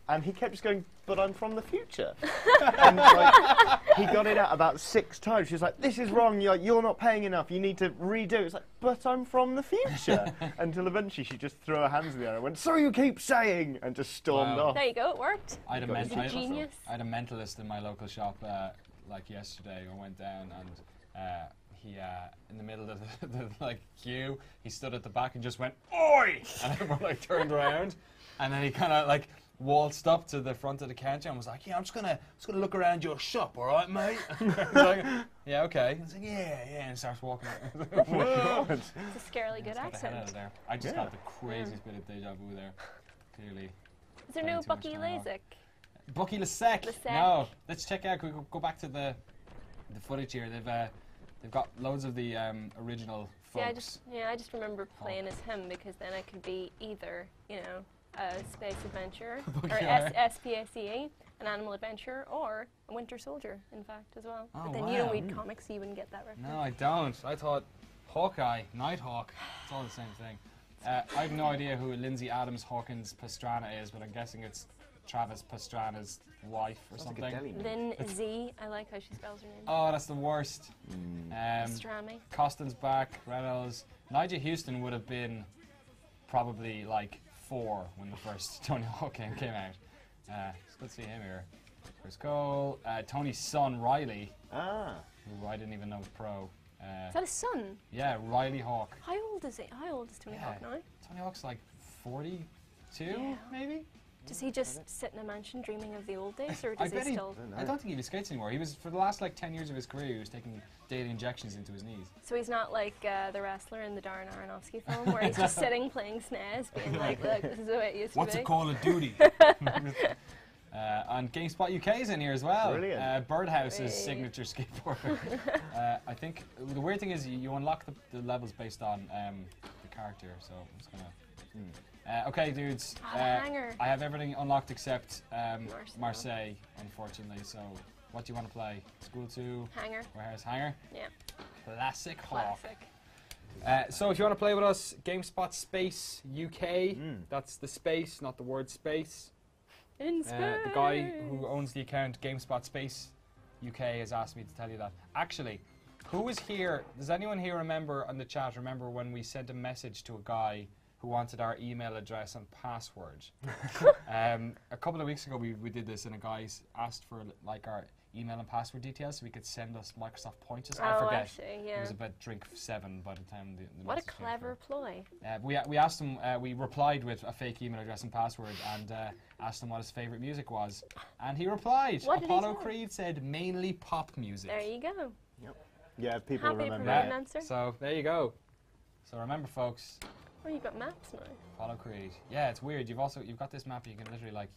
And he kept just going, "But I'm from the future." And like, he got it out about 6 times. She was like, "This is wrong. You're not paying enough. You need to redo it." It's like, "But I'm from the future." Until eventually she just threw her hands in the air and went, "So you keep saying," and just stormed off. There you go, it worked. I had Genius. I had a mentalist in my local shop like yesterday. I went down and he in the middle of the like queue, he stood at the back and just went, "Oi!" And everyone like turned around, and then he kind of like waltzed up to the front of the counter and was like, "Yeah, I'm just gonna look around your shop, all right, mate?" I was like, "Yeah, okay." He's like, "Yeah," and starts walking out. It's a scarily good Got the hell out accent. of there. I just got the craziest bit of deja vu there. Clearly. Is there no Bucky Lasik? Bucky Lasek. Lasek. No, let's check out. Can we go back to the footage here? They've got loads of the original folks. I just remember playing as him because then I could be either, you know, a space adventurer or SPACE, an animal adventurer, or a winter soldier, in fact, as well. Oh, but then you don't read comics, so you wouldn't get that reference. No, I don't. I thought Hawkeye, Nighthawk. It's all the same thing. I have no idea who Lindsay Adams Hawkins Pastrana is, but I'm guessing it's Travis Pastrana's wife or something. Lynn Z, I like how she spells her name. Oh, that's the worst. Pastrami. Costin's back, Reynolds. Nigel Houston would have been probably like 4 when the first Tony Hawk game came out. It's good to see him here. Chris Cole, Tony's son Riley, who I didn't even know was pro. Is that his son? Yeah, Riley Hawk. How old is he? How old is Tony Hawk now? Tony Hawk's like 42, maybe? Does he just sit in a mansion dreaming of the old days, or does he bet still? I don't think he skates anymore. He was, for the last like 10 years of his career, he was taking daily injections into his knees. So he's not like the wrestler in the Darren Aronofsky film, where he's just sitting playing SNES, being like, "Look, this is the way it used to be." What's a Call of Duty? And GameSpot UK is in here as well. Brilliant. Birdhouse's signature skateboarder. I think the weird thing is you unlock the levels based on the character, so I'm just gonna... okay, dudes. Hanger. I have everything unlocked except Marseille, unfortunately. So, what do you want to play? School 2? Hanger. Where's Hanger? Yeah. Classic Hawk. Classic. So, if you want to play with us, GameSpot Space UK. That's the space, not the word space. In space. The guy who owns the account GameSpot Space UK has asked me to tell you that. Actually, who was here? Does anyone here remember on the chat? Remember when we sent a message to a guy who wanted our email address and password? A couple of weeks ago, we did this, and a guy asked for like our email and password details so we could send us Microsoft points. I forget. I see, yeah. It was about drink 7 by the time the What a message came clever through. ploy. We asked him, we replied with a fake email address and password and asked him what his favourite music was. And he replied, What did he Apollo say? Creed said mainly pop music. There you go. Yeah, people Happy to remember provide that. an answer. So there you go. So remember, folks, Oh, you've got maps now. Apollo Creed. Yeah, it's weird. You've got this map. You can literally like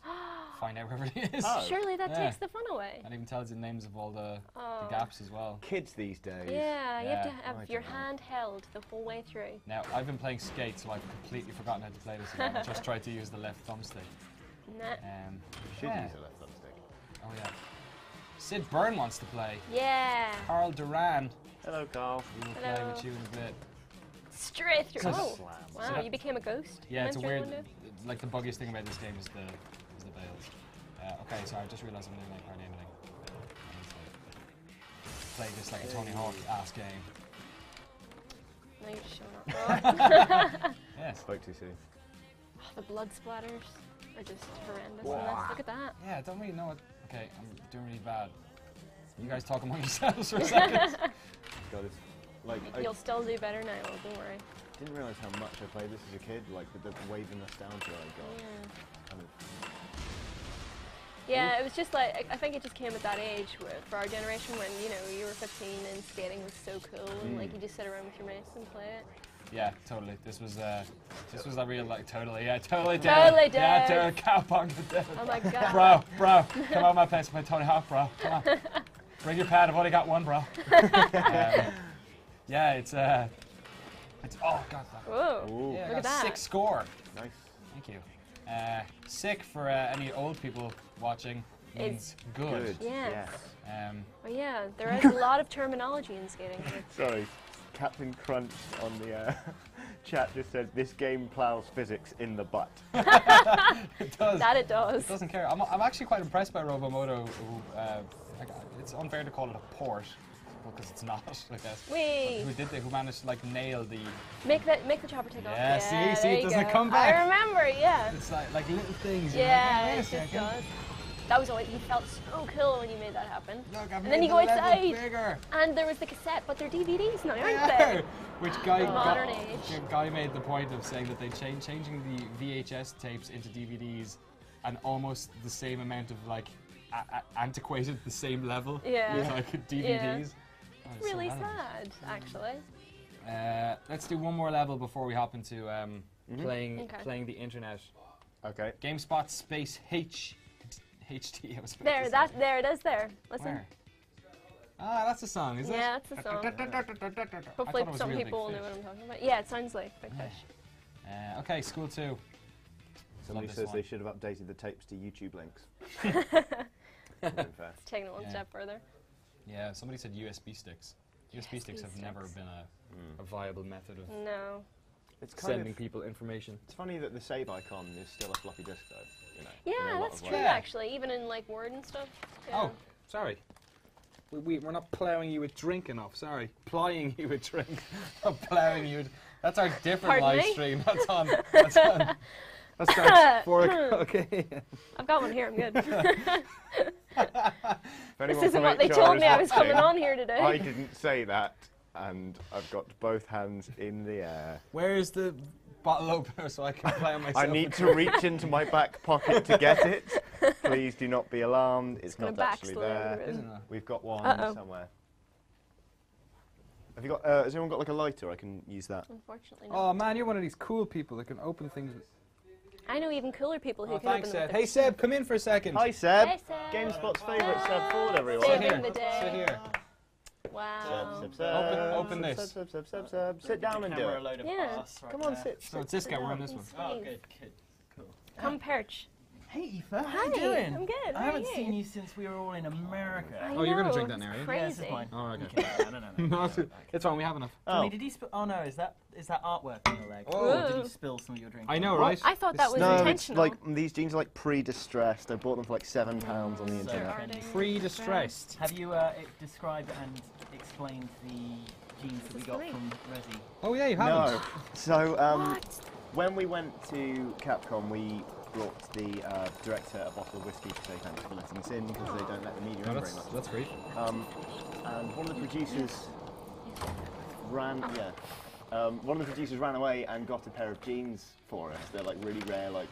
find out wherever it is. Oh. Surely that Yeah. takes the fun away. And even tells you the names of all the Oh. gaps as well. Kids these days. Yeah, you have to Yeah. have I your don't know. hand held the whole way through. Now I've been playing Skate, so I've completely forgotten how to play this again. I just tried to use the left thumbstick. Nah. You should Yeah. use a left thumbstick. Oh yeah. Sid Byrne wants to play. Yeah. Carl Duran. Hello, Carl. We will Hello. play with you in a bit. Straight through. So- Oh, Slam. wow, that- you became a ghost. Yeah, it's a Went through weird. the window? Like the buggiest thing about this game is the veils. Okay, sorry, I just realised I'm doing like hard aiming. Play this like a Tony Hawk ass game. No, you're just showing up. Yes. Spoke too soon. Oh, the blood splatters are just horrendous. in Wow. this. Look at that. Yeah, I don't really know what. Okay, I'm doing really bad. You guys talk among yourselves for a second. God, it's like I You'll still do better now, don't worry. didn't realise how much I played this as a kid. Like with the waving us down to I got kind of. Yeah, it was just like, I think it just came at that age for our generation when, you know, you were 15 and skating was so cool and like you just sit around with your mates and play it. Yeah, totally. This was a real like totally. Yeah, totally. Totally, Yeah, Dave. cowpunk. Oh my god. Bro, come on my place and play Tony Hawk, bro. Come on. Bring your pad. I've only got one, bro. Yeah, it's oh god. Whoa. Ooh, Yeah, I Look got at that. 6 score. nice. Thank you. Sick for any old people watching means good. Yes. Yes. Oh yeah, there is a lot of terminology in skating. Sorry, Captain Crunch on the chat just said this game plows physics in the butt. It does. That it does. It doesn't care. I'm actually quite impressed by Robomoto. Who, like, it's unfair to call it a port because it's not. I guess. Wee. Who managed to like nail the. Make the chopper take off. Yeah, see, there it you doesn't go. come back. I remember, yeah. It's like little things. you're Yeah, like, it "Wait a just second. does. That was always, you felt so cool when you made that happen. Look, I've And made then you the go level outside. Bigger. And there was the cassette, but they're DVDs now, aren't Yeah. they? Which guy? Modern age. A guy made the point of saying that they changing the VHS tapes into DVDs, and almost the same amount of like antiquated, the same level. Yeah. As, like DVDs. Oh, it's so Really relevant. sad, actually. Let's do one more level before we hop into playing Okay. playing the internet. Okay. GameSpot space HD. I was about There, to that, say. there it is there. Listen. Where? Ah, that's a song, is it? Yeah, that's the song. I thought Hopefully it was some Real Big people Fish. know what I'm talking about. Yeah, it sounds like Big Fish. Okay, School 2. Somebody this says one. they should have updated the tapes to YouTube links. Unfair. Taking it one Yeah. step further. Yeah, somebody said USB sticks. USB sticks have never sticks. been a viable method of No. It's kind sending of, people information. it's funny that the save icon is still a floppy disk though. You know, in a Yeah, lot that's of true ways. Yeah. actually, even in like Word and stuff. Yeah. Oh, sorry. We're not ploughing you with drink enough, sorry. Plying you with drink. Not ploughing you with... That's our different Pardon live me? stream. That's on... That starts 4 o'clock. Okay. I've got one here, I'm good. If This anyone isn't from what they HR told is me I was coming watching, on here today. I didn't say that. and I've got both hands in the air. Where is the bottle opener so I can play on myself? I need to reach into my back pocket to get it. Please do not be alarmed. It's not actually there. Isn't it? We've got one Uh-oh. somewhere. Have you got? Has anyone got like a lighter? I can use that. Unfortunately, Oh no. man, you're one of these cool people that can open things with... I know even cooler people who Oh, can thanks, open them Seb. with Hey, Seb, come in for a second. Hi, Seb. Hey, Seb. GameSpot's favourite Seb Ford, everyone. Sit Saving here. the day. Sit here. Wow. Open this. Seb. Sit down and do it. Yeah. Come on, sit. So it's this guy, we're in this one. Oh, good. Cool. Come perch. Hey, Aoife, how Hi, you doing? I'm good. I How are haven't you? seen you since we were all in America. I Oh, you're gonna know, drink that it's now, are you? Crazy. Yeah, this is mine. Oh, okay. Okay. No. No, it's fine, we have enough. Oh. Johnny, did you spill? Oh no, is that artwork on your leg? Oh. Or did Whoa. you spill some of your drink? I know, What? right? I thought that was No, it's intentional. like these jeans are like pre-distressed. I bought them for like £7 on the So internet. trendy. Pre-distressed. Have you described and explained the jeans that we got great. from Resi? Oh yeah, you haven't. No. So What? when we went to Capcom, we brought the director a bottle of whiskey to say thanks for letting us in because they don't let the media No, in that's, very much. that's great. And one of the producers ran ran away and got a pair of jeans for us. They're like really rare, like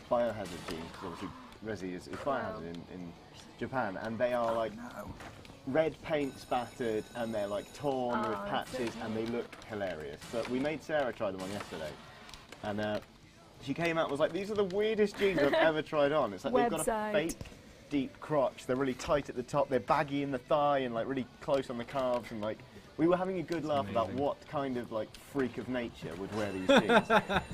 biohazard jeans. 'Cause obviously, Resi is biohazard in Japan, and they are like red paint spattered, and they're like torn with that's so patches, and they look hilarious. But we made Sarah try them on yesterday, and she came out and was like, "These are the weirdest jeans I've ever tried on." It's like they've got a Website. fake deep crotch. They're really tight at the top. They're baggy in the thigh and like really close on the calves, and like. We were having a good laugh about amazing. what kind of like freak of nature would wear these jeans.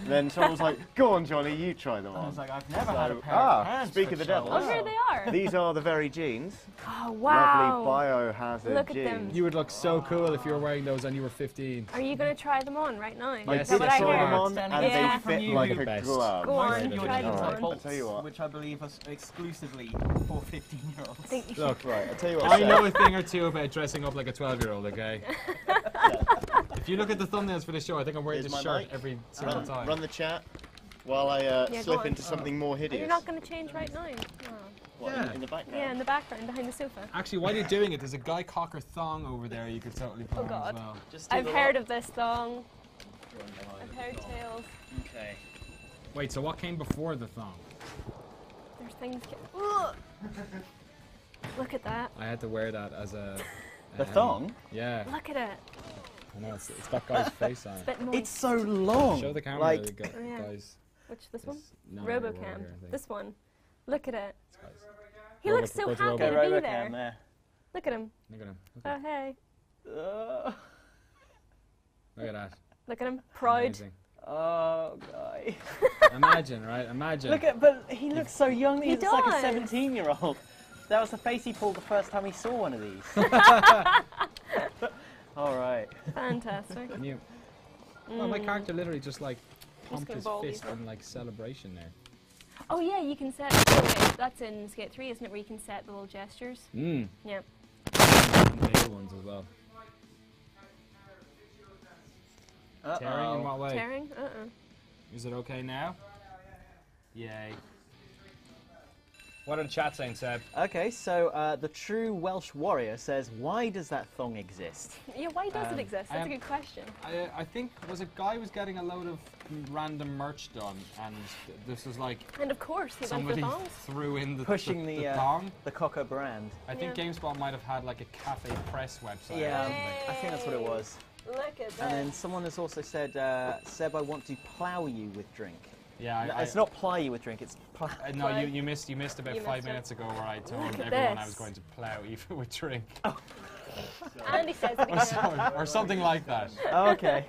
Then someone was like, "Go on, Johnny, you try them I on." was like, I've never had a So- pair of pants. speak that of the show devil. Oh, up. here they are. These are the very jeans. Oh, wow. Lovely biohazard Look at jeans. them. You would look so cool if you were wearing those and you were 15. Are you going to try them on right now? I Is did that what I try try heard? them on Standing and Yeah. they from fit you. like a Best. glove. Go on, Most of your try jeans them are on. bolts, I'll tell you what. which I believe are exclusively for 15-year-olds. I think you should. Look, Right, I'll tell you what. I Seb. know a thing or two about dressing up like a 12-year-old, okay? If you look at the thumbnails for this show, I think I'm wearing Here's this my shirt mic. every single time. Run the chat while I Yeah, go slip on. into something more Oh, hideous. you're not going to change right now? Oh. What, Yeah. in the background? Yeah, in the background, behind the sofa. Actually, while you're doing it, there's a Guy Cocker thong over there you could totally put Oh, on God. as well. Just do I've the heard lot. of this thong. I've heard tales. Okay. Wait, so what came before the thong? There's things. Ugh. Look at that. I had to wear that as a... The thong? Yeah, Look at it. I know, it's got Guy's face on It's it. a bit moist. It's so long. Show the camera, Like, the Yeah. guys. Which, this one? No, Robocam. I think. This one. Look at it. It's guys. He looks so Go to happy okay, to Robo. be Robocam there. there. Look at him. Look at him. Oh, hey. Look at that. Look at him. Proud. Amazing. Oh, guy. Imagine, right? Imagine. But he looks so young. He He's like a does. 17-year-old. That was the face he pulled the first time he saw one of these. All right. Fantastic. Can you... Oh, my character literally just like pumped gonna his ball fist these up. in like celebration there. Oh, yeah, you can set. Oh, wait, that's in Skate 3, isn't it? Where you can set the little gestures. Mmm. Yeah. And bigger ones as well. Tearing in what way? Tearing? Is it okay now? Yay. What are the chat saying, Seb? Okay, so the true Welsh warrior says, why does that thong exist? Yeah, why does it exist? That's a um, good question. I think was a guy was getting a load of random merch done, and this was like And of course, he went somebody for thongs. threw in the Pushing the the thong. Coco brand. I think Yeah. GameSpot might have had like a cafe press website. Yeah, Or something. I think that's what it was. Look at that. And then someone has also said, Seb, I want to plough you with drink. Yeah, No, it's not ply you with drink, it's plough. No, you missed about You 5 missed it. minutes ago where I told Look at everyone I this. was going to plough Aoife with drink, Andy says it again. or something like that. Oh, okay.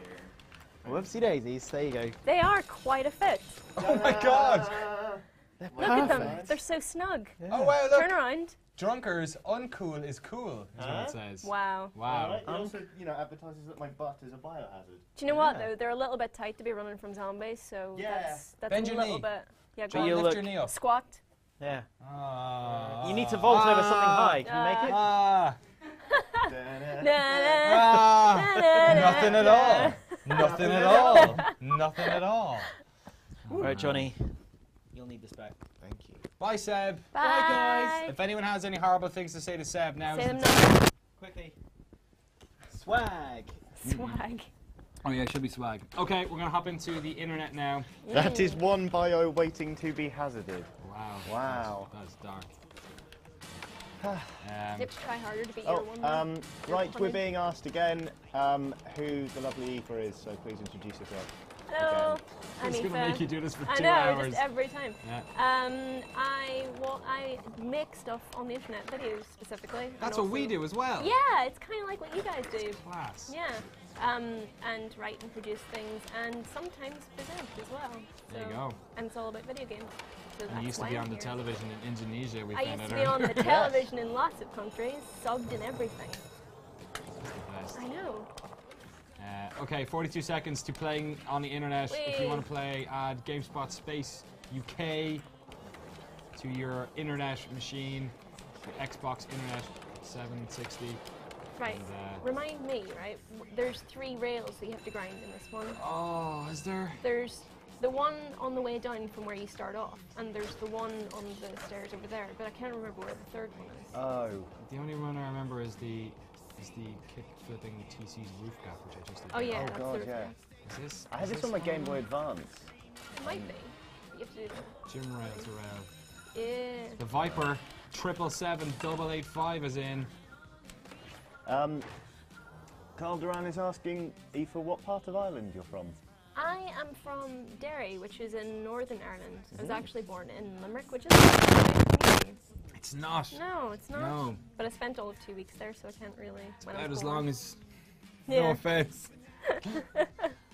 Whoopsie daisies, there you go. They are quite a fit. Oh my God! Look at them. They're so snug. Oh wow! Look, Turn around. drunkers uncool is cool, is what it says. Wow. Wow. Right, it also, advertises that my butt is a biohazard. Do you know what, Yeah. though? They're a little bit tight to be running from zombies, so Yeah. that's Bend a your little knee. bit... Yeah, Try go and you on. lift look- your knee up. Squat. Yeah. Ah. You need to vault over something high. Can you make it? Ah. Na, Ah. na, na, Nothing at na. all. Nothing at all. Nothing at all. Right, Johnny. You'll need this back. Thank you. Bye, Seb. Bye. guys. If anyone has any horrible things to say to Seb, now Say is them the time. now. Quickly. Swag. Swag. Oh yeah, it should be swag. Okay, we're gonna hop into the internet now. That is one bio waiting to be hazarded. Wow. Wow. That's dark. Dip try harder to beat your one. Right, we're honey. being asked again who the lovely Aoife is, so please introduce yourself. Hello, I'm It's gonna Aoife. make you do this for I 2 know, hours. just every time. Yeah. I make stuff on the internet, videos specifically. and That's what we also- do as well. Yeah, it's kind of like what you guys do. Class. Yeah, and write and produce things, and sometimes present as well. There you So- go. And it's all about video games. So And that's you used to why be I'm on the here. television in Indonesia. We I found used out to be on earlier. the television in lots of countries, subbed in everything. That's the best. I know. Okay, 42 seconds to playing on the internet. If you Whee! want to play, add GameSpot Space UK to your internet machine, your Xbox Internet 760. Right. And, Remind me, right? There's 3 rails that you have to grind in this one. oh, is there? There's the one on the way down from where you start off, and there's the one on the stairs over there, but I can't remember where the third one is. Oh. The only one I remember is the kick flipping TC's roof gap, which I just did. Oh yeah, Oh that's God, the yeah. Is this? I had is this on my Game on? Boy Advance. It might be. You have to do that. Gym rail to rail. Yeah. The Viper 777-885 is in. Carl Duran is asking, Aoife, what part of Ireland you're from? I am from Derry, which is in Northern Ireland. I Mm-hmm. was actually born in Limerick, which is not far away from you. It's not. No, it's not. No. But I spent all of 2 weeks there, so I can't really. When I About was as born. long as. No Yeah. offense.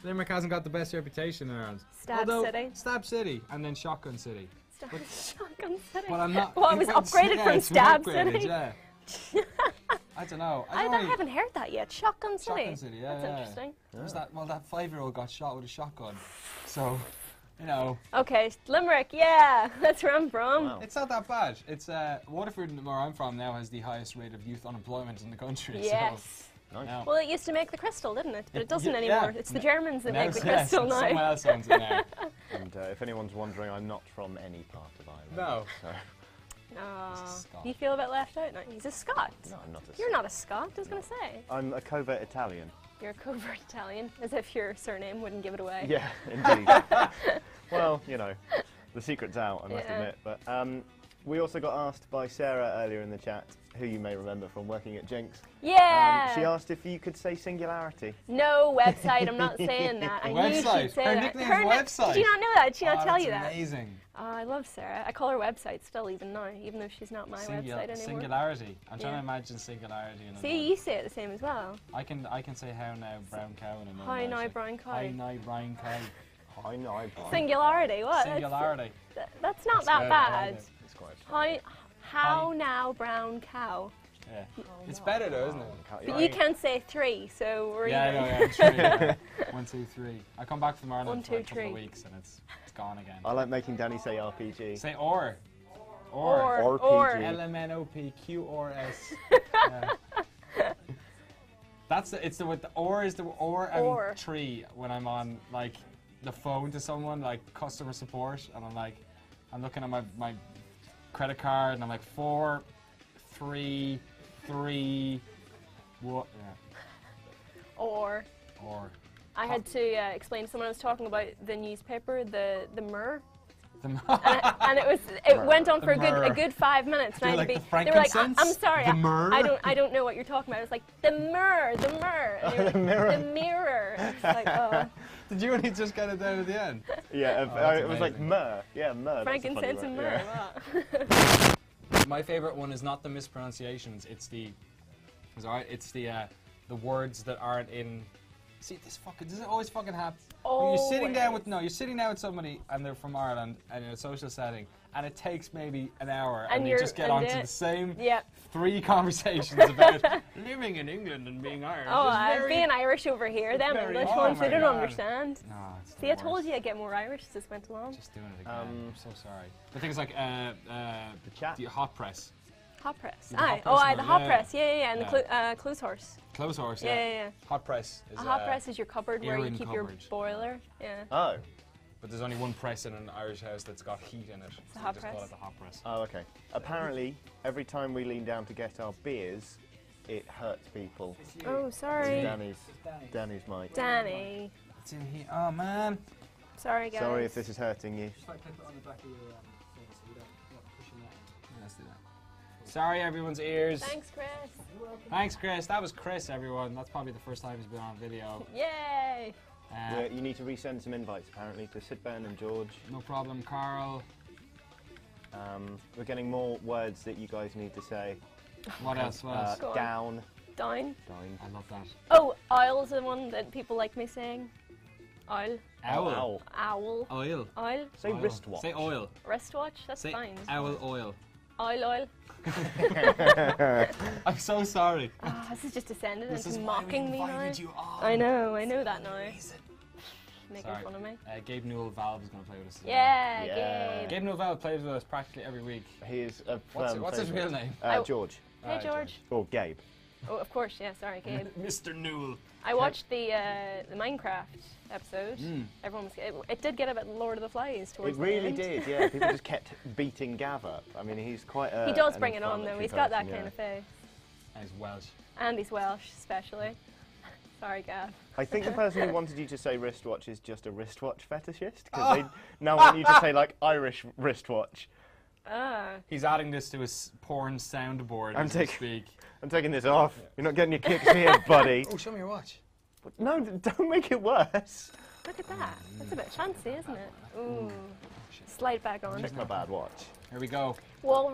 Limerick hasn't got the best reputation in Ireland. Stab City. Stab City and then Shotgun City. Shotgun City. But I'm not. Well, I was upgraded yeah, from it's been Stab upgraded, City. Yeah. I don't know. I haven't heard that yet. Shotgun City. Shotgun City, yeah. That's yeah. interesting. There's that, well, that 5-year-old got shot with a shotgun. So, you know. Okay, Limerick, yeah, that's where I'm from. Wow. It's not that bad. It's Waterford, where I'm from now, has the highest rate of youth unemployment in the country. Yes. So, Nice. no. Well, it used to make the crystal, didn't it? But it doesn't Yeah, anymore. yeah. It's the Germans that Now make the it's- crystal yes, someone now. else owns it now. And if anyone's wondering, I'm not from any part of Ireland. No. So, Oh, Scot. you feel a bit left out now. He's a Scot. no, I'm not a You're not a Scot, I was going to say. I'm a covert Italian. You're a covert Italian, as if your surname wouldn't give it away. Yeah, indeed. Well, you know, the secret's out, I must Yeah. admit. But we also got asked by Sarah earlier in the chat, who you may remember from working at Jinx. Yeah! She asked if you could say singularity. No website, I'm not saying that. I knew Website? she'd say Her that. nickname's Her Website? Did you not know that? Did she not Oh, tell that's you that? amazing. Oh, I love Sarah. I call her website still even now, even though she's not my website anymore. Singularity. I'm trying Yeah. to imagine singularity in a See, you say it the same as well. I can say how now brown cow in a Hi normal now, accent. brown cow. Hi now brown cow. I know. Singularity, what? Singularity. That's not That's that good, bad. It's quite. How now, brown cow? Yeah. It's better though, isn't it? But you can't say 3, so we're Yeah, I even. know, yeah, true, yeah. 1, 2, 3. I come back from Ireland 1, for like 2, a couple of 3. weeks and it's gone again. I like making Danny say RPG. Say or. Or. RPG. LMNOPQRS. Yeah. That's the, it's the, with the or is the or and Or. tree when I'm on like the phone to someone like customer support and I'm like, I'm looking at my credit card and I'm like 4, 3, 3, what? Yeah. Or. Or. I had to explain to someone I was talking about the newspaper, the Mirror. The And it went on for a Mirror. good 5 minutes. And I had like to the be, they were like, I'm frankincense? sorry, The Mirror? I don't know what you're talking about. I was like, the mirror. And they were The mirror. The mirror. It's like, oh, Did you only just get it down at the end? Yeah, that's it was like amazing. myrrh. Yeah, myrrh. that's a funny frankincense word, and yeah. myrrh. Wow. My favorite one is not the mispronunciations. It's the, it's the words that aren't in. See, does it always fucking happen? When you're sitting down with you're sitting down with somebody and they're from Ireland and in a social setting and it takes maybe an hour and you you're- just get and onto the- the same Yep. 3 conversations about living in England and being Irish. Oh, It's very- being Irish over here, them very- English oh ones, my they don't God. understand. No, it's the See, I told worst. you I'd get more Irish as this went along. Just doing it again. I'm so sorry. But things like The chat. the hot press, Hot press. The hot Aye. press Oh, aye, one, the hot yeah. press. Yeah, and Yeah. the clothes horse. clothes horse. Yeah, yeah, yeah. Hot press. Is, A hot press is your cupboard where you in keep your cupboard. boiler. Yeah. Oh. But there's only one press in an Irish house that's got heat in it. So hot we just call press. it the hot press. Oh, okay. Apparently, every time we lean down to get our beers, it hurts people. Oh, sorry. Danny's mic. Danny. It's in here. Oh man. Sorry, guys. Sorry if this is hurting you. Just like clip it on the back of your phone so you don't push your neck. Let's do that. Sorry, everyone's ears. Thanks, Chris. Thanks, Chris. That was Chris, everyone. That's probably the first time he's been on video. Yay! You need to resend some invites apparently to Sidburn and George. No problem, Carl. We're getting more words that you guys need to say. What else? What else? Go on. Down. Down. I love that. Oh, owl's the one that people like me saying. Owl. Owl. Owl. Oil. Oil. Say Oil. wristwatch. Say oil. Wristwatch? That's Say fine. owl oil. Oil. I'm so sorry. Oh, this is just descended This is into why we mocking me now. invited you on. I know that now. Making Sorry. fun of me. Gabe Newell Valve is going to play with us. Yeah, Yeah. Gabe. Gabe Newell Valve plays with us practically every week. He is a What's his real name? George. Hey, George. Or Gabe. Oh, of course, yeah, sorry, Gabe. Mr. Newell. I watched the Minecraft episode. Mm. Everyone was. It did get a bit Lord of the Flies towards It the really end. did, yeah. People just kept beating Gav up. I mean, he's quite a... He does an bring it on, though. inflammatory He's got that person, kind of face. And he's Welsh. And he's Welsh, especially. Sorry, Gav. I think the person who wanted you to say wristwatch is just a wristwatch fetishist, because they now want you to say, like, Irish wristwatch. Ah. He's adding this to his porn soundboard I'm as we speak. I'm taking this off. You're not getting your kicks here, buddy. Oh, show me your watch. No, don't make it worse. Look at that. That's a bit fancy, isn't it? Ooh. Slide back on. Check my bad watch. Here we go. We'll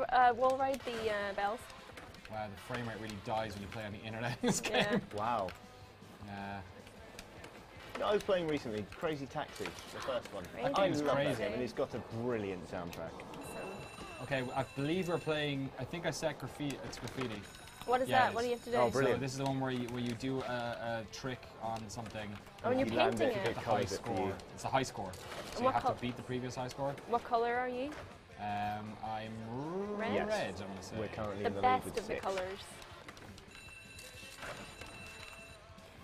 ride the bells. Wow, the frame rate really dies when you play on the internet in this game. Yeah. Wow. Yeah. I was playing recently Crazy Taxi, the first one. Crazy I Taxi. love that Crazy. game, and it's got a brilliant soundtrack. Okay, I believe we're playing. I think I set graffiti. It's graffiti. What is Yeah, that? it What do is. you have to do? Oh, So brilliant. this is the one where you do a trick on something. Oh, and you're You land painting it, it. The high Colours it for score. you. It's a high score. So you what have to col- beat the previous high score. What colour are you? I'm Red? red. Yes. I'm gonna say. We're currently The in the lead best with of the 6. colours.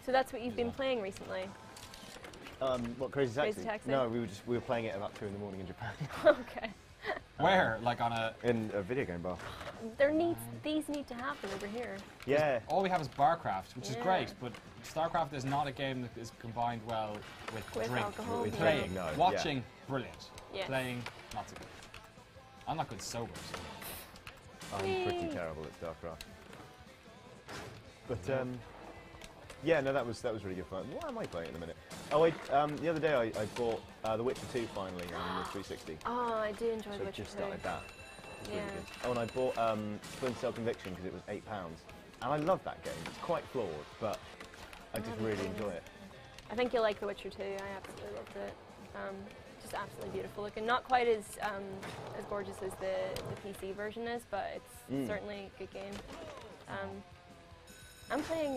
So that's what you've been playing recently. What, Crazy Taxi? Crazy Taxi? No, we were playing it at about 2 in the morning in Japan. Okay. Where? Like on a. In a video game bar. These need to happen over here. Yeah. All we have is Barcraft, which is Yeah. great, but StarCraft is not a game that is combined well with With drink. alcohol, With yeah. Playing, no, yeah. watching, brilliant. Yes. Playing, not so good. I'm not good sober. So. I'm pretty terrible at StarCraft. But yeah, no, that was really good fun. What am I playing in a minute? Oh, the other day I bought The Witcher 2 finally on the 360. Oh, I do enjoy So The I Witcher just 2. started that. It's really Yeah. good. Oh, and I bought Splinter Cell Conviction because it was £8, and I love that game. It's quite flawed, but I just really enjoy it. I think you'll like The Witcher 2. I absolutely loved it. Just absolutely beautiful looking. Not quite as gorgeous as the PC version is, but it's certainly a good game. I'm playing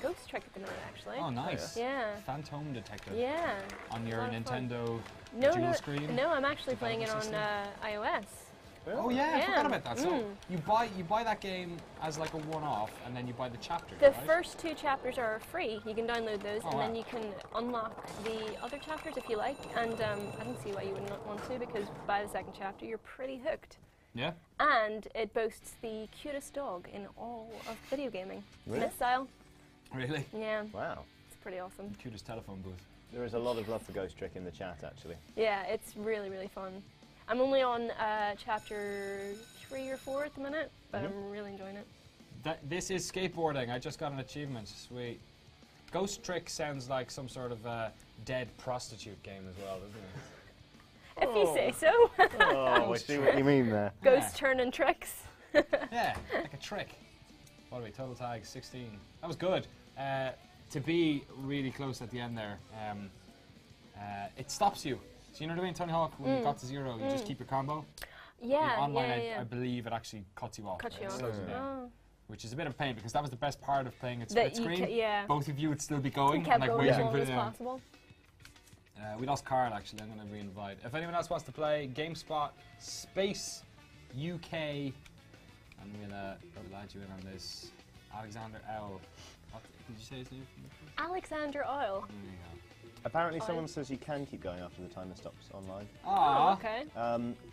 Ghost Trick at the minute, actually. Oh, nice. Yeah. Phantom Detective. Yeah. On your lot of fun. Nintendo No, dual no, screen. no. I'm actually playing it on development iOS. Oh yeah, I Yeah. forgot about that. So Mm. you buy that game as like a one-off, and then you buy the chapter. The right? first 2 chapters are free. You can download those, Oh, and then wow. you can unlock the other chapters if you like. And I don't see why you would not want to, because by the second chapter, you're pretty hooked. Yeah. And it boasts the cutest dog in all of video gaming. Really? Missile. Really? Yeah, Wow. it's pretty awesome. Cutest telephone booth. There is a lot of love for Ghost Trick in the chat, actually. Yeah, it's really, really fun. I'm only on chapter 3 or 4 at the minute, but I'm really enjoying it. This is skateboarding. I just got an achievement. Sweet. Ghost Trick sounds like some sort of dead prostitute game as well, doesn't it? If you say so. Oh, I see what you mean there. Ghost turning tricks. Yeah, like a trick. What are we? Total tag 16. That was good. To be really close at the end there, it stops you. So you know what I mean, Tony Hawk? When you got to 0, you just keep your combo. Yeah, Online, yeah. I believe it actually cuts you off. Cut you It off. slows you down, Oh. which is a bit of a pain because that was the best part of playing it That split you screen. yeah. Both of you would still be going Kept and like going waiting as long for as it. possible. We lost Carl actually. I'm going to re-invite. If anyone else wants to play, GameSpot Space UK. I'm going to add you in on this. Alexander L. What did you say his name? Alexander Oil. There you go. Apparently, someone says you can keep going after the timer stops online. Oh, okay.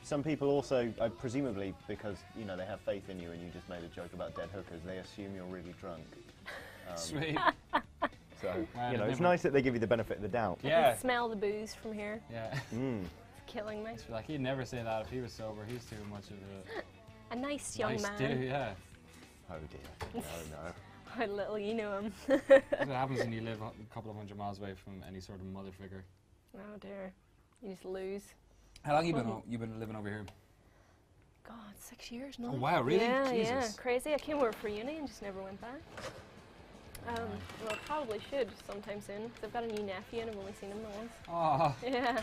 Some people also, presumably because you know they have faith in you, and you just made a joke about dead hookers, they assume you're really drunk. Sweet. So Wow, you know, I've it's never- nice that they give you the benefit of the doubt. I Yeah. can smell the booze from here. Yeah. Mm. It's killing me. It's like he'd never say that if he was sober. He's too much of A nice a young nice man. dude. Yeah. Oh dear. No. How little you know him. That's what happens when you live a couple of hundred miles away from any sort of mother figure. Oh dear. You just lose. How long you been living over here? God, 6 years now. Oh, wow, really? Yeah, yeah. Jesus. Crazy. I came over for uni and just never went back. Well, I probably should sometime soon, because I've got a new nephew and I've only seen him the once. Oh. Yeah.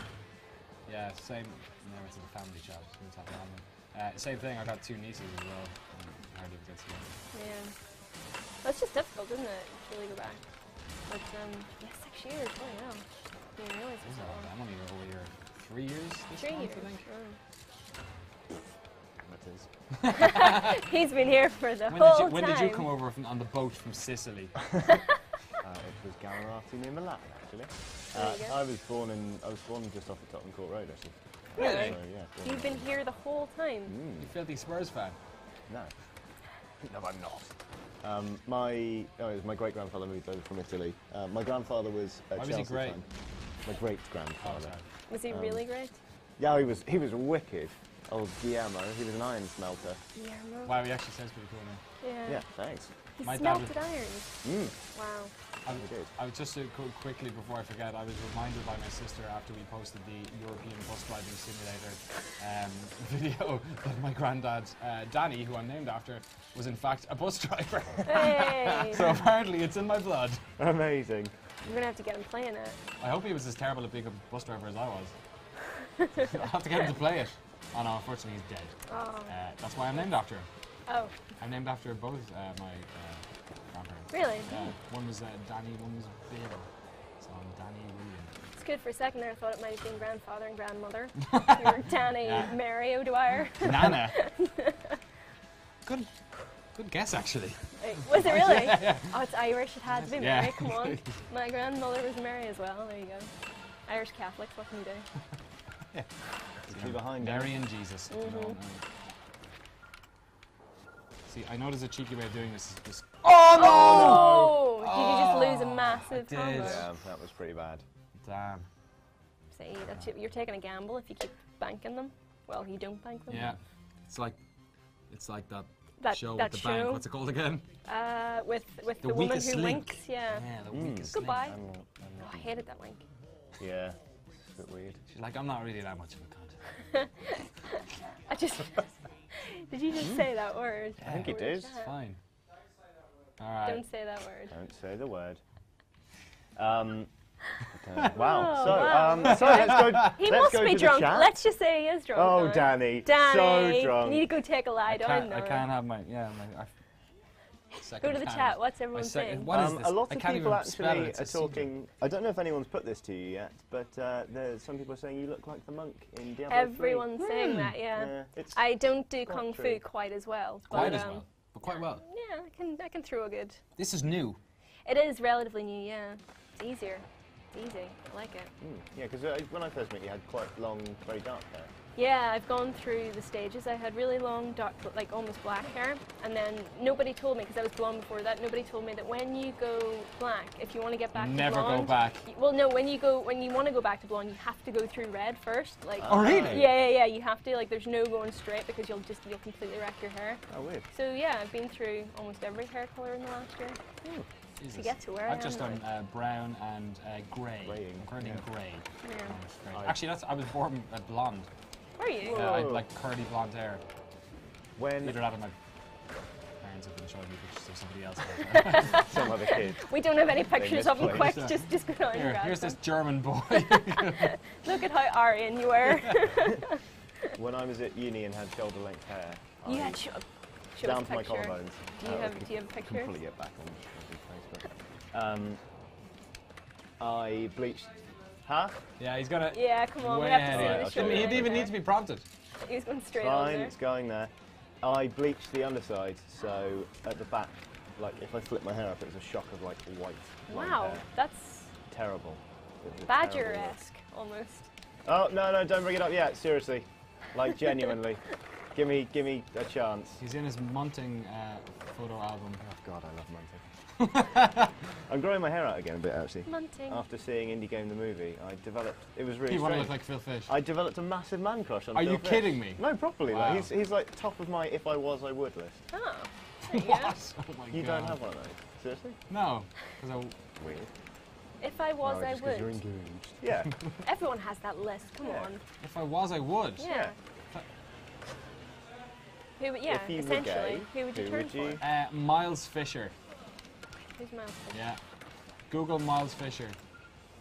Yeah, same. Never to the family chat. What's happening? Same thing. I got two nieces as well. Hardly ever get to them. Yeah. Well, it's just difficult, isn't it, to really go back? But, yeah, 6 years. Oh, yeah. Didn't realize it was so long. I'm only over here 3 years this 3 month, years. I think. That is. He's been here for the When whole did time. when did you come over on the boat from Sicily? It was Gallerati near Milan, actually. There you go. I was born just off the Tottenham Court Road, actually. Really? So, yeah, born You've there. been here the whole time? You filthy Spurs fan. No. No, I'm not. It was my great grandfather moved over from Italy. My grandfather was at Why was Chelsea he great? fan. My great Oh, grandfather. sorry. Was he really great? Yeah, he was wicked. Old Guillermo, he was an iron smelter. Guillermo? Wow, he actually sounds pretty cool now. Yeah. Yeah, thanks. He My dad smelted was- iron. Mm. Wow. He did. I was just quickly before I forget, I was reminded by my sister after we posted the European bus driving simulator video that my granddad, Danny, who I'm named after, was in fact a bus driver. Hey! So apparently it's in my blood. Amazing. You're gonna have to get him playing it. I hope he was as terrible at being a bus driver as I was. I'll have to get him to play it. Oh no, unfortunately he's dead. Oh. That's why I'm named after him. Oh. I'm named after both my grandparents. Really? Yeah. One was Danny, one was Bill. So I'm Danny William. It's good for a second there. I thought it might have been grandfather and grandmother. You're Danny Yeah. Mary O'Dwyer. Nana. Good guess actually. Wait, was it really? Yeah. Oh, it's Irish. It had to be Yeah. Mary. Come on. My grandmother was Mary as well. There you go. Irish Catholics. What can you do? Two behind now. Mary and Jesus. No, no. See, I know there's a cheeky way of doing this. Just Oh! Did you just lose a massive did. combo? Yeah, that was pretty bad. damn. See, you're taking a gamble if you keep banking them. Well, you don't bank them. Yeah. It's like that That, show that with the show bank. What's it called again? with The the woman weakest who link. winks. Yeah. Yeah, the weakest link. Goodbye. I'm Oh, not I hated that wink. Yeah, it's a bit weird. She's like, I'm not really that much of a cunt. I just. Did you just say that word? I think he did. It's fine. All right. Don't say that word. Don't say the word. Wow. Oh, So, wow. so let's go. He let's must go be to the drunk. chat. Let's just say he is drunk. Oh, now. Danny. Danny, So drunk. you need to go take a lie down now. I can't have my Go to the chat. What's My everyone second, saying? what is this? A lot I of can't people even spell it. actually It's are a secret. talking. I don't know if anyone's put this to you yet, but some people are saying you look like the monk in Diablo 3. Everyone's saying that, yeah. Yeah, it's I don't do quite kung true. fu quite as well. Quite but, as well, but quite well. Yeah, I can throw a good. This is new. It is relatively new, yeah. It's easier. It's easy. I like it. Yeah, because when I first met you, had quite long, very dark hair. Yeah, I've gone through the stages. I had really long, dark, like almost black hair, and then nobody told me, because I was blonde before that, nobody told me that when you go black, if you want to get back Never to blonde, go back. Well, no, when you want to go back to blonde, you have to go through red first. Like, Oh, really? Yeah. You have to. Like, there's no going straight because you'll completely wreck your hair. Oh, weird. So yeah, I've been through almost every hair color in the last year Jesus. to get to where I am I've just now. done brown and grey. Greying, I'm currently yeah. grey. Yeah. Almost grey. Actually, I was born blonde. Where are you? Whoa. I had like curly blonde hair. When Either that or my parents have been showing me pictures of somebody else. some other kid. We don't have any pictures of them. Quick, misplaced. just go down and grab Here's this them. German boy. Look at how Aryan you were. When I was at uni and had shoulder-length hair, You I- had show down us to a my picture. collarbones. Do you have a Can picture? probably get back on Facebook. I bleached. Huh? Yeah, he's gonna. Yeah, come on, we Way have to ahead see of Yeah, the I'll show. show you. He didn't even need to be prompted. He's going straight Fine, on it's going there. I bleached the underside, so at the back, like if I flip my hair up, it was a shock of like white. Wow, hair. that's Terrible. It was a terrible look. Badger-esque almost. Oh no, don't bring it up yet. Seriously, like genuinely, give me a chance. He's in his munting photo album. Oh God, I love munting. I'm growing my hair out again a bit actually. Munting. After seeing Indie Game the movie, I developed. It was really You want to strange. look like Phil Fish? I developed a massive man crush on Are Phil you Fish. kidding me? No, properly. Wow. Like, he's like top of my if I was I would list. Oh, there you go. What? Oh my You God. don't have one of those? Seriously? No, because Weird. If I was, I would. engaged. Yeah. Everyone has that list. Come Yeah. on. if I was, I would. Yeah. Who would, yeah, If you were essentially. gay, who would you who turn would you? for? Miles Fisher. Who's Miles Fisher? Yeah. Google Miles Fisher.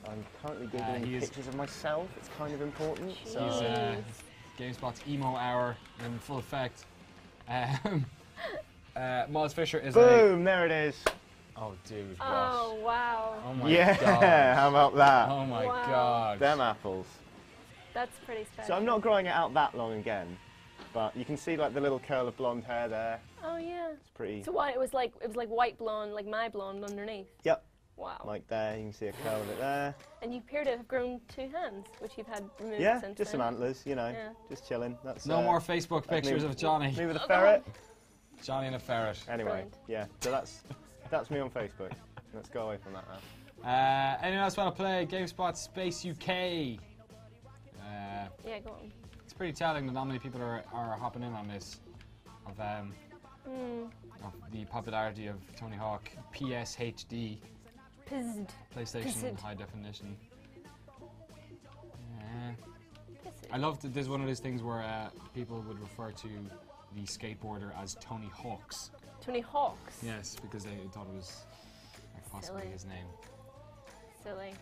I'm currently googling he is- pictures of myself. It's kind of important. He's So Jeez. GameSpot's emo hour in full effect. Miles Fisher is boom, there it is. Oh, dude. Oh, What? wow. Oh my Yeah, God. how about that? Oh my Wow. God. Them apples. That's pretty special. So I'm not growing it out that long again, but you can see like the little curl of blonde hair there. Oh, yeah. It's pretty. So what, it was like white blonde, like my blonde underneath? Yep, Wow. like there. You can see a curl of it there. And you appear to have grown 2 hands, which you've had removed Yeah, since just some then. antlers, you know, Yeah. just chilling. That's No more Facebook that's pictures me- of Johnny. Me with a Oh, ferret. Johnny and a ferret. Anyway, Brilliant. yeah. So that's me on Facebook. Let's go away from that now. Anyone else want to play GameSpot Space UK? Yeah, go on. It's pretty telling that not many people are hopping in on this. Of the popularity of Tony Hawk PSHD, Pizzed. PlayStation Pissed. High Definition. Pissed. I love that there's one of those things where people would refer to the skateboarder as Tony Hawks. Tony Hawks. Yes, because they thought it was possibly Silly. his name. Silly.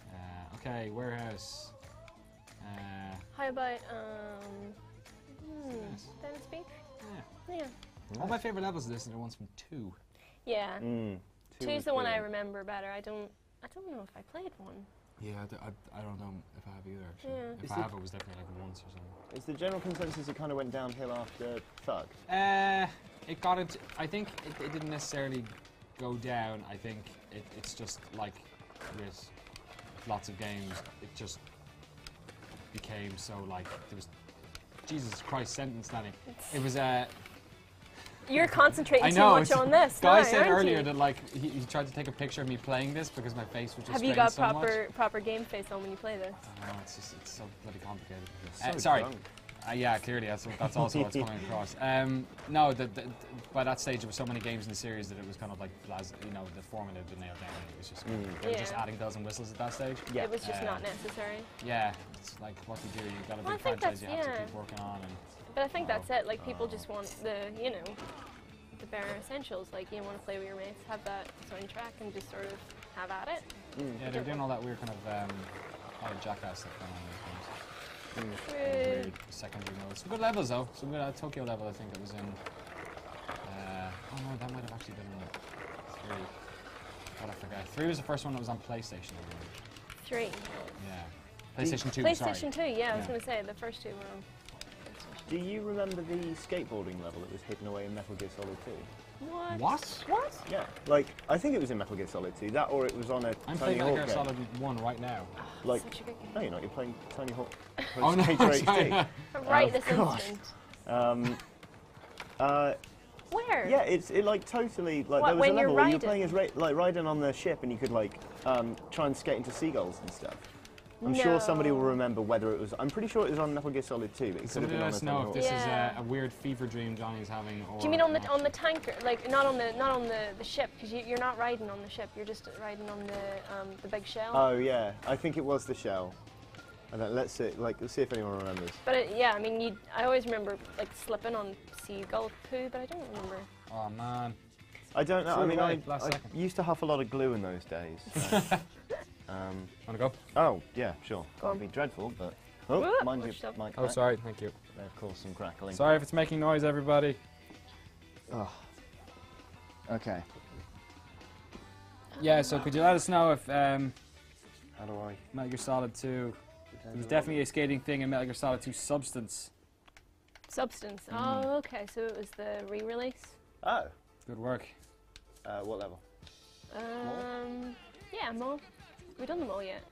Okay, Warehouse. How about, Yes. Venice Beach? Yeah. Yeah. All my favourite levels of this are the ones from 2. Yeah. Two Two's was the one I brilliant. remember better. I don't know if I played one. Yeah, I don't know if I have either, actually. Yeah. If Is I it- have, it was definitely like once or something. Is the general consensus it kind of went downhill after Thug? It got into. I think it didn't necessarily go down. I think it's just like with lots of games, it just became so like there was. Jesus Christ, sentence, Danny. It was You're concentrating I too know. much on this. Guy now, said aren't earlier you? that like he tried to take a picture of me playing this because my face was just. Have you strained got so much. proper game face on when you play this? No, it's so bloody complicated. So Sorry. drunk. Yeah, clearly that's also what's coming across. No, by that stage there were so many games in the series that it was kind of like the formula had been nailed down. It was just they were just Yeah. adding bells and whistles at that stage. Yeah. It was just not necessary. Yeah, it's like what you do. You've got a Well, I big think franchise you that's- have to yeah. keep working on. And But I think that's it. Like people just want the bare essentials. Like you want to play with your mates, have that soundtrack, and just sort of have at it. yeah, they're doing all that weird kind of jackass stuff going on in those games. Weird. Secondary modes. Some good levels though. Some good Tokyo level I think it was in. Oh no, that might have actually been in 3. God, I forget. 3 was the first one that was on PlayStation. I believe. 3. Yeah. PlayStation 2, PlayStation sorry. 2. Yeah, I was Yeah. going to say the first 2 were on PlayStation. Do you remember the skateboarding level that was hidden away in Metal Gear Solid 2? What? What? What? Yeah, like I think it was in Metal Gear Solid 2. That or it was on a I'm Tony playing Hawk Metal Gear game. Solid 1 right now. Like, Such a good game. no, you're not. You're playing Tony Hawk. Oh no, Skater sorry. HD. Right of this course. instant. Where? Yeah, it like totally like What, there was when a level you're where you were riding? playing as like riding on the ship and you could like try and skate into seagulls and stuff. I'm sure somebody will No. remember whether it was. I'm pretty sure it was on Metal Gear Solid 2, but it could have Somebody been let on us a know Tony if Hawk. this Yeah. is a weird fever dream Johnny's having. Or Do you mean on not. the tanker, like not on the ship? Because you're not riding on the ship. You're just riding on the big shell. Oh yeah, I think it was the shell. And then let's see if anyone remembers. But yeah, I mean, I always remember like slipping on seagull poo, but I don't remember. Oh man. I don't know. Threw I mean, it away I last second. used to huff a lot of glue in those days. So, Wanna go? oh yeah, sure. Go on. That'd be dreadful, but oh, Whoop, mind pushed you, up. mic Oh, crack. sorry. Thank you. There, of course, some crackling. Sorry if it's making noise, everybody. Oh. Okay. Yeah. So could you let us know if How do I? Metal Gear Solid 2? There was definitely a skating thing in Metal Gear Solid 2 Substance. Substance. Oh, okay. So it was the re-release. Oh. Good work. What level? Yeah, more. We've done them all yet.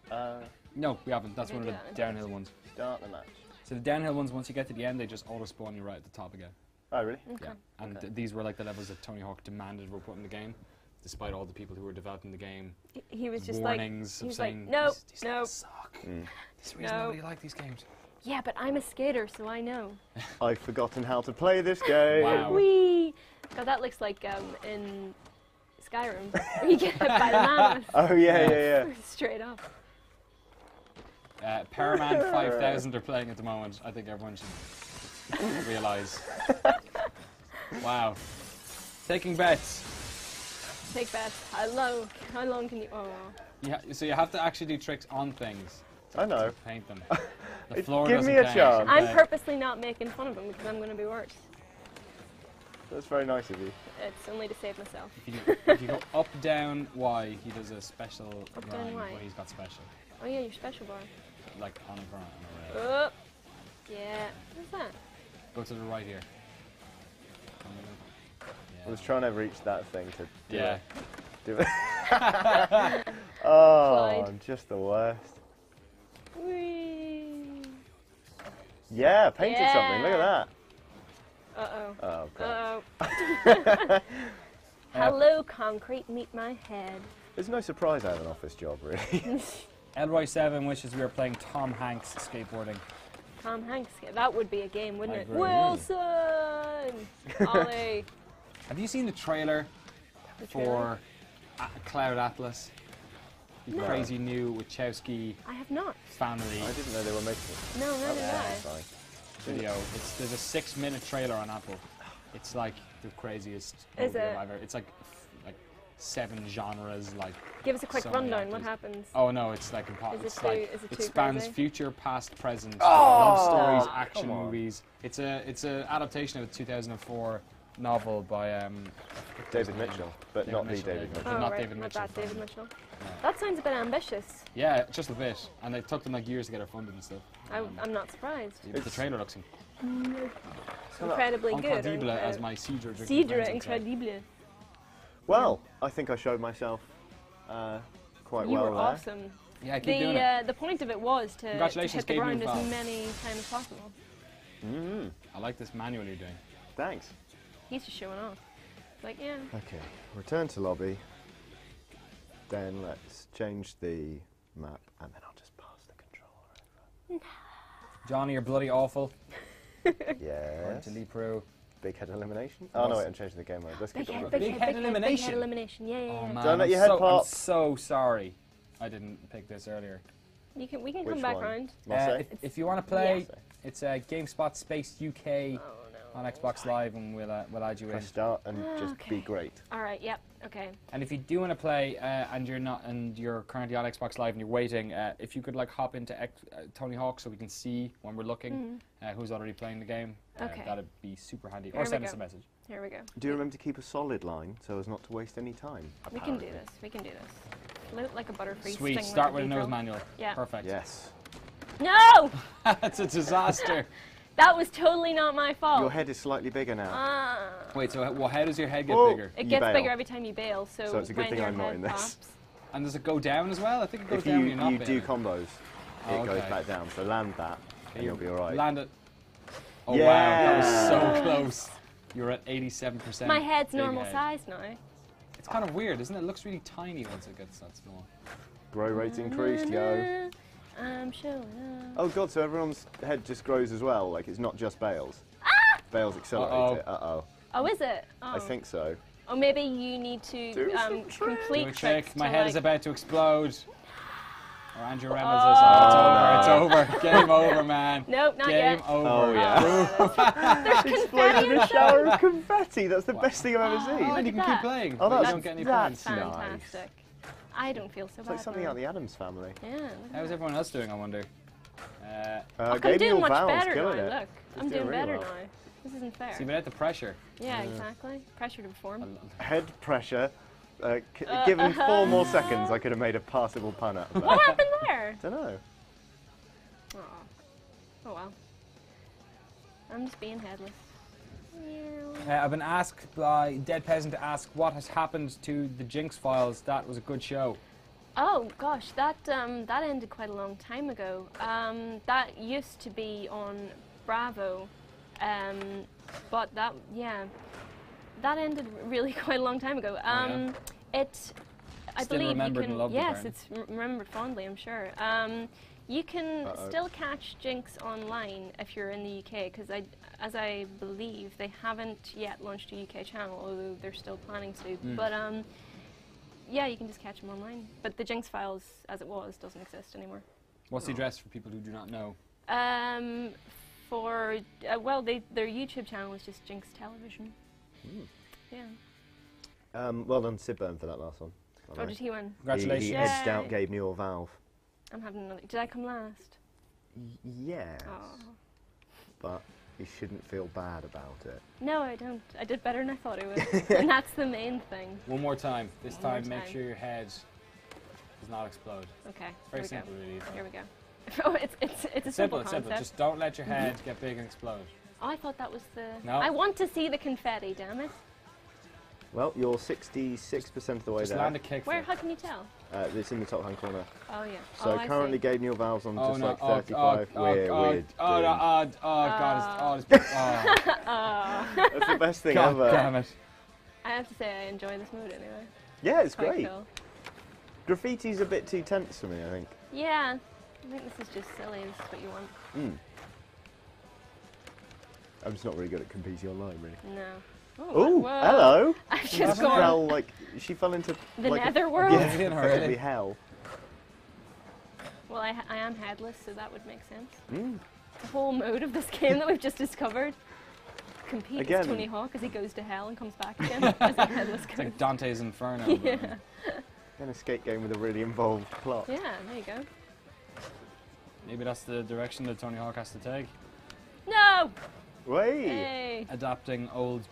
No, we haven't. That's Okay, one of do the that. downhill ones. Start the match. So the downhill ones, once you get to the end, they just auto-spawn you right at the top again. Oh, really? Okay. Yeah. And Okay. these were like the levels that Tony Hawk demanded were put in the game, despite all the people who were developing the game. He was just warnings like, he of was like, saying, nope, these nope. levels suck. There's a reason No. nobody liked these games. Yeah, but I'm a skater, so I know. I've forgotten how to play this game. Wow. Whee! God, that looks like in Skyrim, where you get hit by the mammoth. Oh, yeah. Straight up. Paraman 5000 are playing at the moment. I think everyone should realise. Wow. Taking bets. Take bets. How long can you? Oh. So you have to actually do tricks on things. I know. Paint them. The floor Give doesn't me a count. chance. I'm Okay. purposely not making fun of him because I'm going to be worse. That's very nice of you. It's only to save myself. If you go up, down, Y, he does a special Up, down, rhyme Y. where he's got special. Oh yeah, your special bar. Like on a front and a red. Oh. Yeah. What's that? Go to the right here. I was trying to reach that thing to do Yeah. it. Do it. Oh, Clyde. I'm just the worst. Whee. Yeah, painted something. Look at that. Uh-oh. Oh, God. Uh-oh. Hello, concrete, meet my head. It's no surprise I have an office job, really. Elroy7 wishes we were playing Tom Hanks skateboarding. Tom Hanks, that would be a game, wouldn't I it? agree. Wilson! Ollie. Have you seen the trailer for Cloud Atlas? The No. crazy new Wachowski I have not. family I didn't know they were making it. No, neither did Yeah. I. Sorry. video. There's a 6-minute trailer on Apple. It's like the craziest Is movie it? I've ever. It's like 7 genres. Like Give us a quick so many rundown. What actors. happens? Oh no, it's like impossible. Is it It's too- like is it it too spans crazy? future, past, present, Oh! love stories, action Come on. movies. It's a adaptation of a 2004 novel by David Mitchell, but David not Mitchell, the David yeah. Mitchell. Oh, not right, David not Mitchell that from- David Mitchell. That sounds a bit ambitious. Yeah, just a bit, and it took them like years to get it funded and stuff. I'm not surprised. The trailer looks Incredibly good. incredible, as my Cidre drinking Cidre friends would say. incredible. Well, I think I showed myself quite You well were there. awesome. Yeah, keep doing it. The point of it was to Congratulations, hit the Gabe ground as Newfeld. many times as possible. Mm, I like this manual you're doing. thanks. He's just showing off. Like, yeah. Okay, return to lobby. Then let's change the map, and then I'll just pass the controller Johnny, you're bloody awful. over. According Yes. to Lee Pro. Big head elimination. Oh no, wait, I'm changing the game mode. Let's keep Big it head, running. big Big head, head big elimination. head elimination. Yeah, yeah, Oh yeah. man, Don't let I'm your head so, pop. I'm so sorry. I didn't pick this earlier. We can Which come back one? round. Marseille? If you want to play, Yes. it's GameSpot Space UK Oh no. on Xbox Live, and we'll add you in. Press start and just be Okay. great. All right. Yep. Okay. And if you do want to play and you're currently on Xbox Live and you're waiting, if you could like hop into Tony Hawk so we can see when we're looking who's already playing the game, Okay. that'd be super handy. Here Or we send us go. a message. Here we go. Do you remember to keep a solid line so as not to waste any time? We can do this. We can do this. Float like a butterfree. Sweet. sting Start like with a a nose beetle. manual. Yeah. Perfect. Yes. No! That's a disaster. That was totally not my fault. Your head is slightly bigger now. Ah. Wait, so how does your head get Whoa. bigger? It You gets bail. bigger every time you bail, so it's a good when thing your I'm not head in this. pops, And does it go down as well? I think it goes If down you, when you're not you do bailing. combos, Oh, it goes okay. back down. So land that, and you'll be alright. Land it. Oh Yeah. wow, that was so close. You're at 87%. my head's big normal head. size now. It's kind of weird, isn't it? It looks really tiny once it gets that small. Grow rate's increased, yo. I'm showing up. Oh god, so everyone's head just grows as well. Like it's not just Bales. Bales accelerate Uh-oh. it. Uh-oh. Oh, is it? Oh. I think so. Or maybe you need to Do some complete Do a tricks trick. My to, head like, is about to explode. Or Andrew Reynolds is. Oh, it's over. Game over, man. Nope, not Game yet. over. Oh yeah. There's confetti Exploded in a inside. shower of confetti. That's the best thing I've ever seen. And look you at can that. keep playing. Oh, but you that's- don't get any that's points. nice. Fantastic. I don't feel so It's bad. like something now. out of the Addams Family. Yeah. look at How's that. everyone else doing, I wonder? I'm Gabriel doing much Val's better now. killing it. Look, He's I'm doing really better well. now. This isn't fair. See, without the pressure. Yeah, exactly. Pressure to perform. Head pressure. Given 4 more seconds, I could have made a passable pun out of What that. happened there? Don't know. Aw. Oh well. I'm just being headless. I've been asked by Dead Peasant to ask what has happened to the Jinx files. That was a good show. Oh gosh, that ended quite a long time ago. That used to be on Bravo, but that ended really quite a long time ago. Yeah. I Still believe you remembered can. and loved, Yes, apparently. it's remembered fondly, I'm sure. You can still catch Jinx online if you're in the UK, because as I believe, they haven't yet launched a UK channel, although they're still planning to. But yeah, you can just catch them online. But the Jinx files, as it was, doesn't exist anymore. What's the address for people who do not know? Well, their YouTube channel is just Jinx Television. Yeah. Well done, Sidburn, for that last one. Oh, did he win? Congratulations. He edged out Gabe Newell Valve. I'm having another. Did I come last? Yes. Oh. But you shouldn't feel bad about it. No, I don't. I did better than I thought I would. And that's the main thing. One more time. This One more time, make time. sure your head does not explode. Okay. Very here simple, we really. go. Here we go. Oh, it's a simple It's concept. simple. Just don't let your head get big and explode. Oh, I thought that was the. No. I want to see the confetti. Damn it. Well, you're 66% of the way Just there. land a kick. Where? How can you tell? It's in the top hand corner. Oh yeah. So oh, I currently see. Gabe Newell Valve's on Oh just no! like Oh, 35. We're God! That's the best thing God ever. damn it! I have to say I enjoy this mode anyway. Yeah, it's Quite great. cool. Graffiti's a bit too tense for me, I think. Yeah. I think this is just silly. This is what you want. I'm just not very good at competing online, really. No. Oh, whoa. hello! I've She just gone. fell, like, she fell into The like netherworld? Yeah, Didn't hurt, effectively did it? hell. Well, I am headless, so that would make sense. The whole mode of this game that we've just discovered. Compete Again. as Tony Hawk as he goes to hell and comes back again as a headless It's ghost. like Dante's Inferno. but- Yeah. An escape game with a really involved plot. Yeah, there you go. Maybe that's the direction that Tony Hawk has to take. No! Wait! Hey! Adapting old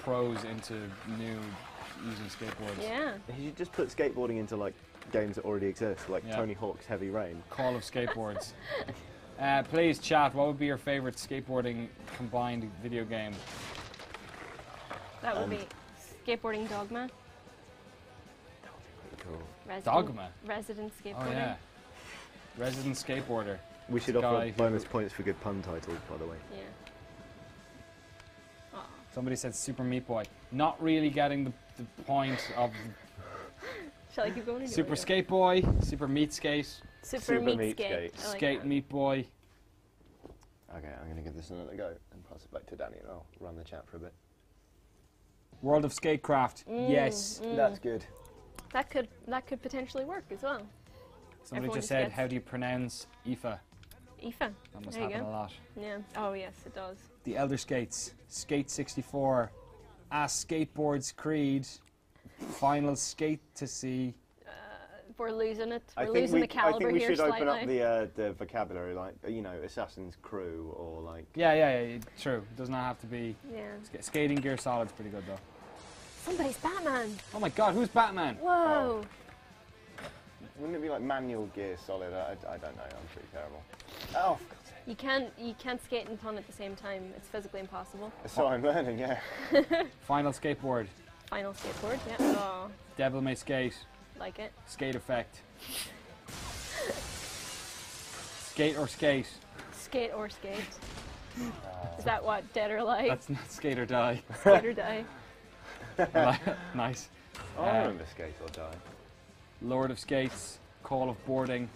pros into new using skateboards. Yeah. You should just put skateboarding into like games that already exist, like Yeah. Tony Hawk's Heavy Rain. Call of Skateboards. Please chat, what would be your favourite skateboarding combined video game? That would be Skateboarding Dogma. Cool. Resident, Dogma? Resident Skateboarding. Oh yeah. Resident Skateboarder. We should Guy offer who- bonus points for good pun titles, by the way. Yeah. Oh. Somebody said Super Meat Boy. Not really getting the point of Shall I keep going? or do you Super wanna go? Skate Boy, Super Meat Skate, Super Meat Skate. I like Skate that. Meat Boy. Okay, I'm going to give this another go and pass it back to Danny and I'll run the chat for a bit. World of Skatecraft. Yes. That's good. That could potentially work as well. Somebody Everyone just said, gets- how do you pronounce Aoife? Aoife. That must There you happen go. a lot. Yeah. Oh yes, it does. The Elder Skates, Skate 64, Ask Skateboards Creed, Final Skate to See. We're losing it. I We're think losing the I caliber think we here should slightly. open up the vocabulary, like, you know, Assassin's Crew or like... Yeah, true. It does not have to be. Yeah. Skating Gear Solid's pretty good though. Somebody's Batman. Oh my god, who's Batman? Whoa. Wouldn't it be like manual Gear Solid? I don't know, I'm pretty terrible. Oh, for God's sake. You can't skate and pun at the same time. It's physically impossible. So I'm learning, yeah. Final Skateboard, Final skateboard. Yeah. Oh, Devil May Skate, like it. Skate Effect. Skate or Skate. Skate or skate. Is that what? Dead or alive? That's not Skate or Die. Skate or die. Nice. I remember Skate or Die. Lord of Skates, Call of Boarding,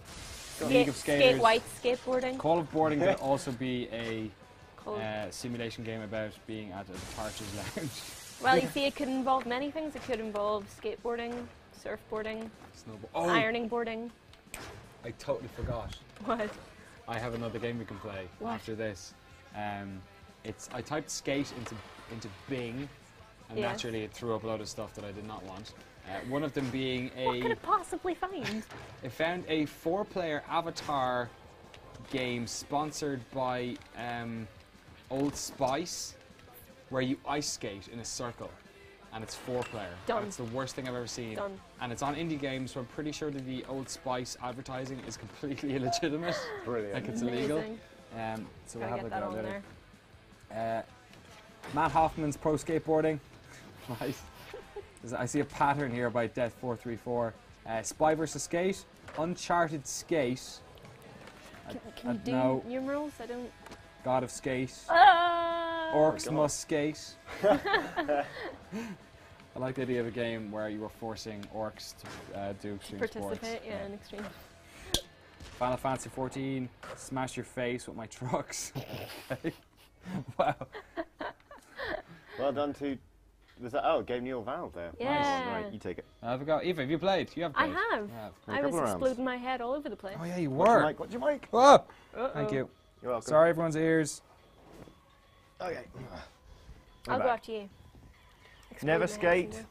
Skate, League of Skaters. skate white skateboarding. Call of Boarding could also be a Cool. simulation game about being at a Tartar's lounge. Well, you see, it could involve many things. It could involve skateboarding, surfboarding, ironing boarding. I totally forgot. What? I have another game we can play What? after this. I typed skate into Bing, and Yes. naturally it threw up a load of stuff that I did not want. One of them being What could it possibly find? it found a 4-player Avatar game sponsored by Old Spice, where you ice skate in a circle, and it's 4-player. Done. It's the worst thing I've ever seen. Done. And it's on indie games, so I'm pretty sure that the Old Spice advertising is completely illegitimate. Brilliant. Like it's illegal. Amazing. So we'll Gotta have a get that go on later. there. Matt Hoffman's Pro Skateboarding. Nice. I see a pattern here by Death434. Spy vs. Skate. Uncharted Skate. Can you do no. numerals? I don't. God of Skate. Ah! Orcs Must Skate. I like the idea of a game where you were forcing orcs to do extreme Participate, sports. yeah, in extreme. Final Fantasy 14. Smash your face with my trucks. Wow. Well done to. Was that? Oh, gave Neil Valve there. Yeah. Nice. Right, you take it. Have a go. Eva, have you played? You have I played. have. You have. I was couple of rounds. exploding my head all over the place. Oh yeah, you What's your were. mic? What's your mic? Oh, Uh-oh. thank you. You're welcome. Sorry, everyone's ears. Okay. I'll We're go back. after you. Never Explode my head skate. somewhere.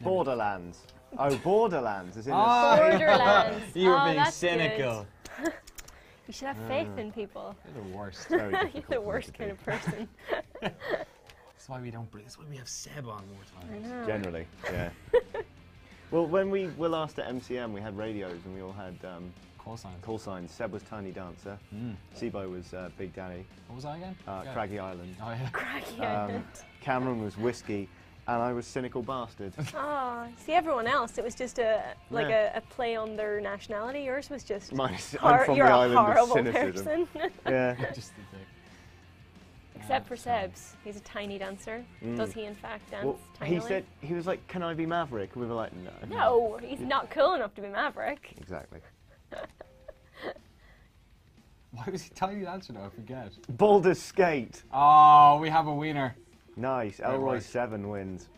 Borderlands. Oh, Borderlands is in Ah, the Borderlands. You were Oh, being that's cynical. good. You should have faith in people. You're the worst. Very You're difficult the for me worst to kind do. of person. That's why we don't. That's why we have Seb on more I times. know. Generally, yeah. Well, when we were last at MCM, we had radios and we all had Call signs. call signs. Seb was Tiny Dancer. Mm. Sibo was Big Daddy. What was I again? Yeah. Craggy Island. Oh yeah. Craggy Um, Island. Cameron was Whiskey, and I was Cynical Bastard. Oh, see everyone else, it was just a Yeah. play on their nationality. Yours was just I'm from you're the a island of horrible cynicism. person. Yeah. Just the thing. Except for Seb's. He's a tiny dancer. Does he in fact dance Well, tinily? he said he was like, "Can I be Maverick?" And we were like, "No." No, he's not cool enough to be Maverick. Exactly. Why was he telling you the answer now? I forget. Baldur's Skate. Oh, we have a wiener. Nice. Great Elroy work. 7 wins.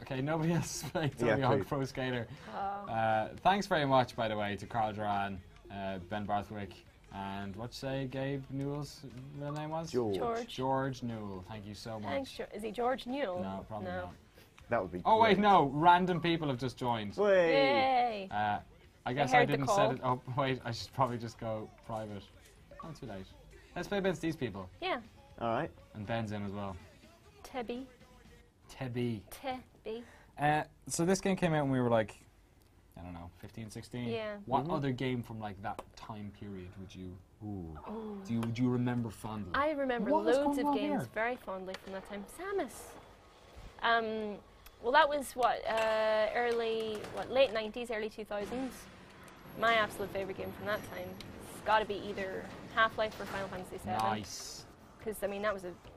Okay, nobody else has played Yeah, Tony Hawk please. Pro Skater. Oh. Thanks very much, by the way, to Carl Duran, Ben Barthwick, and what'd you say Gabe Newell's real name was? George. George Newell. Thank you so much. Thanks, Is he George Newell? No, probably No. not. That would be. Oh wait, great. no. Random people have just joined. Yay! Way. I guess heard I the didn't call. set it up. Wait, I should probably just go private. Not too late. Let's play against these people. Yeah. All right. And Ben's in as well. Tebby. Tebby. Tebby. So this game came out when we were like, I don't know, 15, 16? Yeah. What other game from like that time period would you, Oh. do you remember fondly? I remember What is loads going of on games here? very fondly from that time. Samus. Well, that was what late 90s, early 2000s. My absolute favorite game from that time. It's got to be either Half-Life or Final Fantasy VII. Nice. Because I mean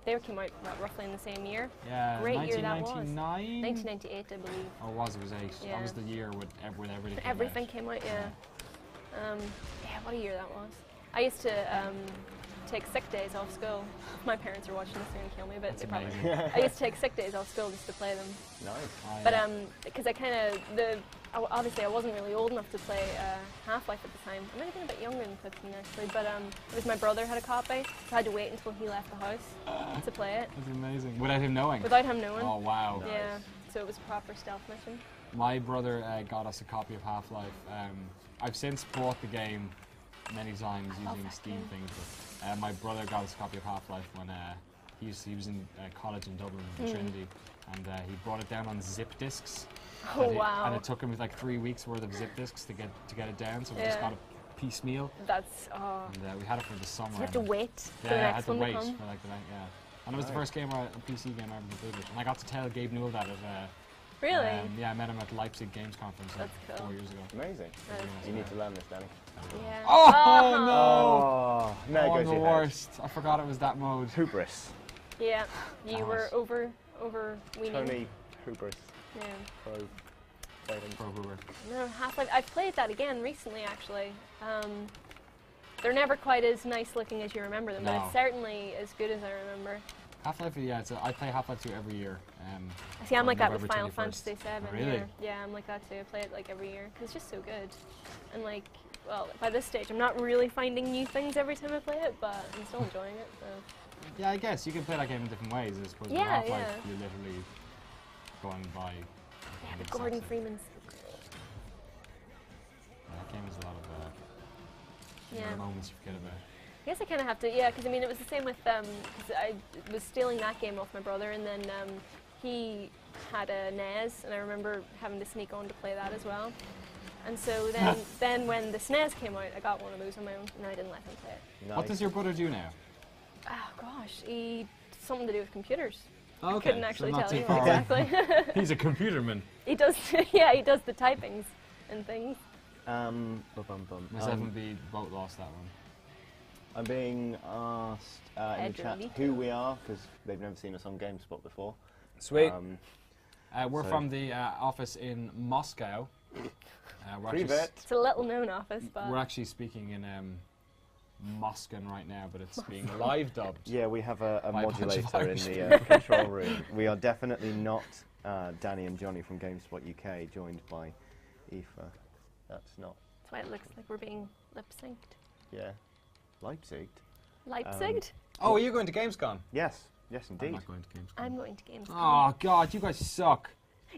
they came out roughly in the same year. Yeah, Great year that was. 1999? 1998, I believe. Oh, it was 8. Yeah. That was the year with everything. came Everything out. came out, yeah. Yeah, what a year that was. I used to take sick days off school. If my parents are watching this, they're going to kill me, but That's they probably amazing. I used to take sick days off school just to play them. Nice. Oh, But yeah. because obviously I wasn't really old enough to play Half-Life at the time. I might have been a bit younger than 15 actually, but it was my brother had a copy, so I had to wait until he left the house to play it That's amazing. Without him knowing. without him knowing. Oh, wow. Yeah, so it was a proper stealth mission. My brother got us a copy of Half-Life. I've since bought the game many times using that Steam game. things. But, my brother got us a copy of Half-Life when he was in college in Dublin, in Trinity, and he brought it down on zip discs. Oh and wow. And it took him like 3 weeks worth of zip discs to get it down, so we just Yeah. got it piecemeal. That's And we had it for the summer. you have to and- wait for Yeah, the I had next to one wait to come. for like the yeah. And it was the first game, a PC game I ever completed. And I got to tell Gabe Newell that at Really? yeah, I met him at Leipzig Games Conference like That's cool. 4 years ago. Amazing. That is You need to learn this, Danny. Yeah. Oh, no! Oh, there Oh, I'm goes the your head. worst. I forgot it was that mode. Hubris. Yeah. You were Gosh. over weaning. Tony Hubris. Yeah. Pro. Pro Hoover. No, Half-Life. I've played that again recently, actually. They're never quite as nice looking as you remember them, but No. it's certainly as good as I remember. Half-Life, yeah, I play Half-Life 2 every year. See, I'm on like that with November Final 21st. Fantasy VII. Really? Yeah, I'm like that too. I play it like every year because it's just so good. And like, well, by this stage, I'm not really finding new things every time I play it, but I'm still enjoying it. So. Yeah, I guess you can play that game in different ways. I suppose with Yeah, Half-Life, yeah. you're literally going by. Yeah, but Gordon Freeman's. That game has a lot of Yeah. moments you forget about. I guess I kind of have to, yeah, because I mean, it was the same with, because I was stealing that game off my brother, and then he had a NES, and I remember having to sneak on to play that as well. And so then when the SNES came out, I got one of those on my own, and I didn't let him play it. Nice. What does your brother do now? Oh gosh, he something to do with computers. Okay, Couldn't so actually not tell too you far. exactly. He's a computerman. He does, yeah, he does the typings and things. Myself and B both lost that one. I'm being asked in the chat who we are, because they've never seen us on GameSpot before. Sweet. Um, We're so- from the office in Moscow. We're actually, Privet. It's a little known office, but we're actually speaking in Moscan right now, but it's being live dubbed. Yeah, we have a By a bunch of modulator in Irish the control room. We are definitely not Danny and Johnny from GameSpot UK, joined by Aoife. That's not. that's why it looks like we're being lip synced. Yeah. Leipzig. Leipzig? Oh, are you going to Gamescom? Yes. Yes, I'm indeed. not going to Gamescom. I'm going to Gamescom. Oh God, you guys suck.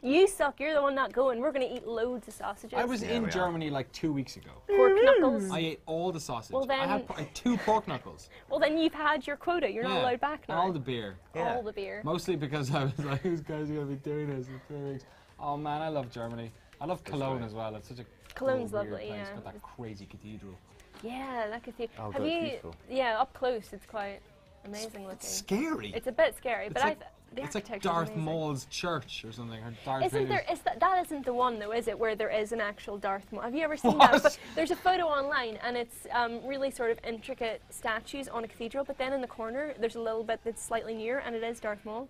You suck. You're the one not going. We're going to eat loads of sausages. I was Yeah, in we are. Germany like 2 weeks ago. pork knuckles. I ate all the sausage. Well, I had then- 2 pork knuckles. Well, then you've had your quota. You're not Yeah, allowed back and now. all the beer. Yeah. All the beer. Mostly because I was like, who's guys are going to be doing this in 3 weeks? Oh man, I love Germany. I love Cologne great. as well. It's such a Cologne's cool, weird lovely, place. yeah. Got that crazy cathedral. Yeah, that cathedral. Oh, Have God, it's you? beautiful. Yeah, up close, it's quite amazing looking. Scary. It's a bit scary, It's but like- the It's like architecture's Darth amazing. Maul's church or something. Or Darth Isn't Vader's- there? Is that isn't the one though? Is it where there is an actual Darth Maul? Have you ever seen What? that? But there's a photo online, and it's really sort of intricate statues on a cathedral. But then in the corner, there's a little bit that's slightly near, and it is Darth Maul.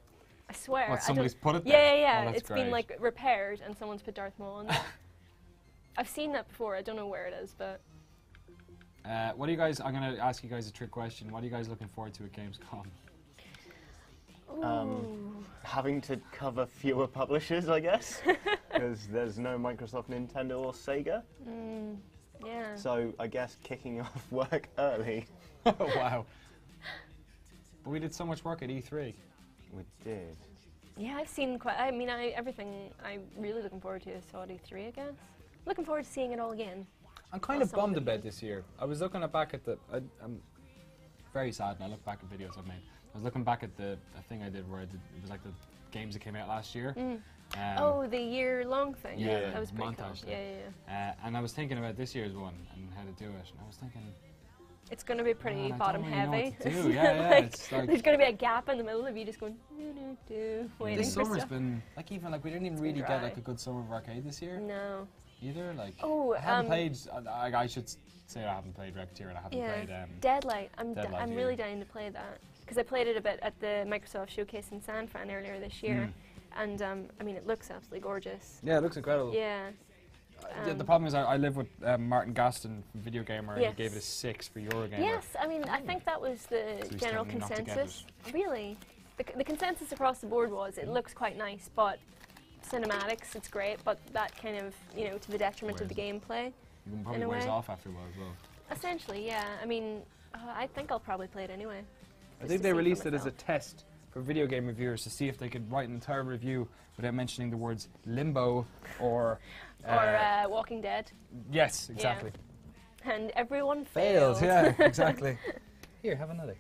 I swear. What, I somebody's don't- put it Yeah, there? yeah, yeah. Oh, that's It's been great. like repaired, and someone's put Darth Maul on there. I've seen that before. I don't know where it is, but What do you guys? I'm gonna ask you guys a trick question. What are you guys looking forward to at Gamescom? Having to cover fewer publishers, I guess, because there's no Microsoft, Nintendo, or Sega. yeah. So I guess kicking off work early. Oh wow! But we did so much work at E3. We did. Yeah, I've seen quite. I mean, everything I'm really looking forward to is Saudi 3, I guess. Looking forward to seeing it all again. I'm kind Well, of some of bummed it a bit is. this year. I was looking back at the. I'm very sad, and I look back at videos I've made. I was looking back at the thing I did where it was like the games that came out last year. Oh, the year-long thing. yeah, that was pretty cool. montage thing. Yeah, yeah, yeah. And I was thinking about this year's one and how to do it. And I was thinking, It's going to be pretty Man, I don't bottom really know heavy. what to do. Yeah, yeah, Like, it's like- there's going to be a gap in the middle of you just going waiting this for summer's stuff. been like even like we didn't even been really get dry. like a good summer of arcade this year No. either. Like Oh, I haven't played. I should say I haven't played Racketeer and I haven't Yeah. played. Deadlight. I'm Deadlight, I'm yeah. really dying to play that because I played it a bit at the Microsoft Showcase in San Fran earlier this year, and I mean it looks absolutely gorgeous. Yeah, it looks incredible. Yeah. The problem is I live with Martin Gaston from Video Gamer and Yes. he gave it a 6 for Eurogamer. Yes, I mean, I think that was the So he's general telling me not to get consensus. Really? The consensus across the board was it looks quite nice, but cinematics, it's great, but that kind of, to the detriment of the gameplay. It probably in a wears way. off after a while as well. Essentially, yeah. I mean, I think I'll probably play it anyway. I just think to they see for released it as a myself. test for video game reviewers to see if they could write an entire review without mentioning the words limbo or... Or Walking Dead. yes, exactly. And everyone failed. yeah, exactly. Here, have another.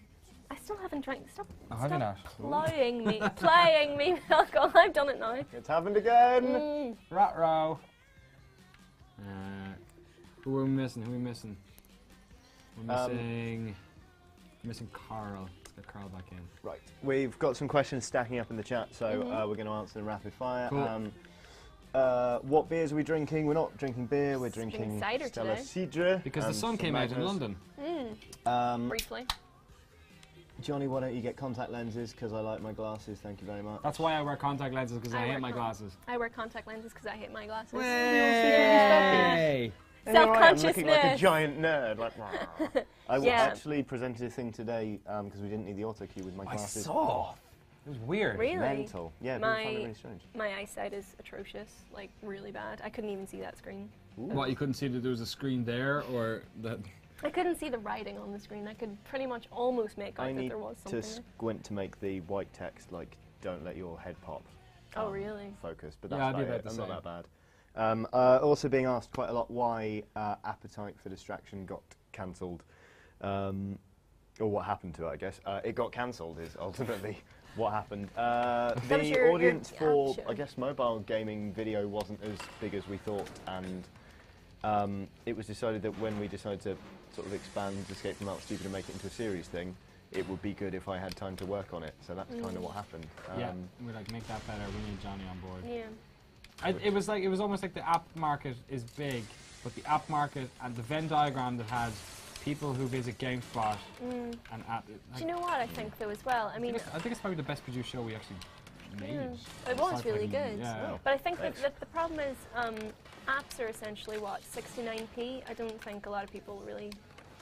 I still haven't drank. Stop, Oh, have you stop not? plying me, plying me with alcohol. I've done it now. It's happened again. Mm. Rat row. Who are we missing? We're missing Carl. Let's get Carl back in. Right, we've got some questions stacking up in the chat, so we're going to answer them rapid fire. Cool. What beers are we drinking? We're not drinking beer, we're Drinking drinking cider Stella today. Cidre. Because the and sun some came out in Magners. London. Briefly. Johnny, why don't you get contact lenses? Because I like my glasses, thank you very much. That's why I wear contact lenses, because I I hate wear my con- glasses. I wear contact lenses because I hate my glasses. Hey! And here I am looking like a Self-consciousness. giant nerd. Like, I Yeah. actually presented a thing today because we didn't need the auto cue with my I glasses. saw. It was weird. Really? Mental. Yeah, people find it My really strange. my eyesight is atrocious, like really bad. I couldn't even see that screen. What, you couldn't see that there was a screen there, or that? I couldn't see the writing on the screen. I could pretty much almost make out I that need there was to something there. squint to make the white text, like, don't let your head pop. Oh, really? Focus, but Yeah, that's I do about that it. the I'm not same. that bad. Also being asked quite a lot why Appetite for Distraction got cancelled, or what happened to it, I guess. It got cancelled is ultimately what happened. was The your audience for, action. I guess, mobile gaming video wasn't as big as we thought, and it was decided that when we decided to sort of expand Escape from Mount Stupid and make it into a series thing, it would be good if I had time to work on it. So that's kind of what happened. Yeah, we're like, make that better. We need Johnny on board. Yeah. It was almost like the app market is big, but the app market and the Venn diagram that had people who visit GameSpot and app. Do you know what I think though as well? I mean, I think it's probably the best produced show we actually made. it was Aside really from- good. Yeah. But I think that the problem is apps are essentially what, 69p. I don't think a lot of people really,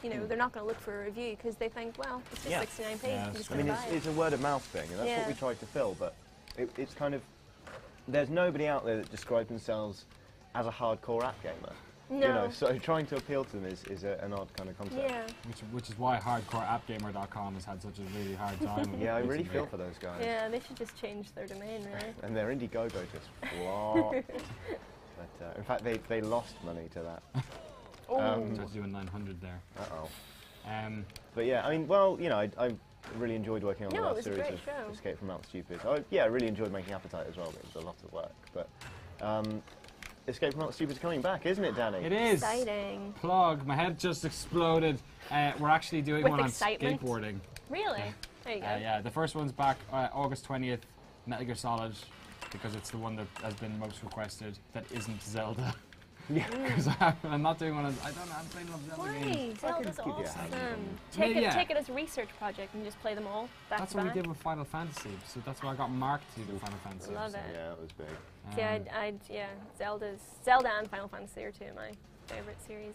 you know, they're not going to look for a review because they think, well, it's just Yeah. 69p. Yeah, I'm that's just I going mean, to buy it. it's a word of mouth thing, and that's what Yeah. we tried to fill. But it's kind of there's nobody out there that describes themselves as a hardcore app gamer. No. You know, so trying to appeal to them is an odd kind of concept. Yeah. Which is why hardcoreappgamer.com has had such a really hard time. with Yeah, I really recently. feel for those guys. Yeah, they should just change their domain, really. And their Indiegogo just flopped. But in fact, they lost money to that. Just doing 900 there. Uh-oh. But yeah, I mean, well, you know, I really enjoyed working on No, the it last was a series great of show. Escape from Mount Stupid. Yeah, I really enjoyed making Appetite as well, but it was a lot of work. But Escape from Mount Stupid is coming back, isn't it, Danny? it is. Exciting. Plug. My head just exploded. We're actually doing With one excitement? on skateboarding. Really? There you go. Yeah, the first one's back August 20th, Metal Gear Solid, because it's the one that has been most requested that isn't Zelda. Yeah. Because I'm not doing one of, I don't know, I'm playing enough Zelda games. Why? Zelda's keep you awesome. happy. Yeah. Take it as a research project and just play them all back That's to what back. we did with Final Fantasy, so that's why I got Mark to do the Final Fantasy. Love episode. it. Yeah, it was big. Yeah, Zelda and Final Fantasy are two of my favorite series.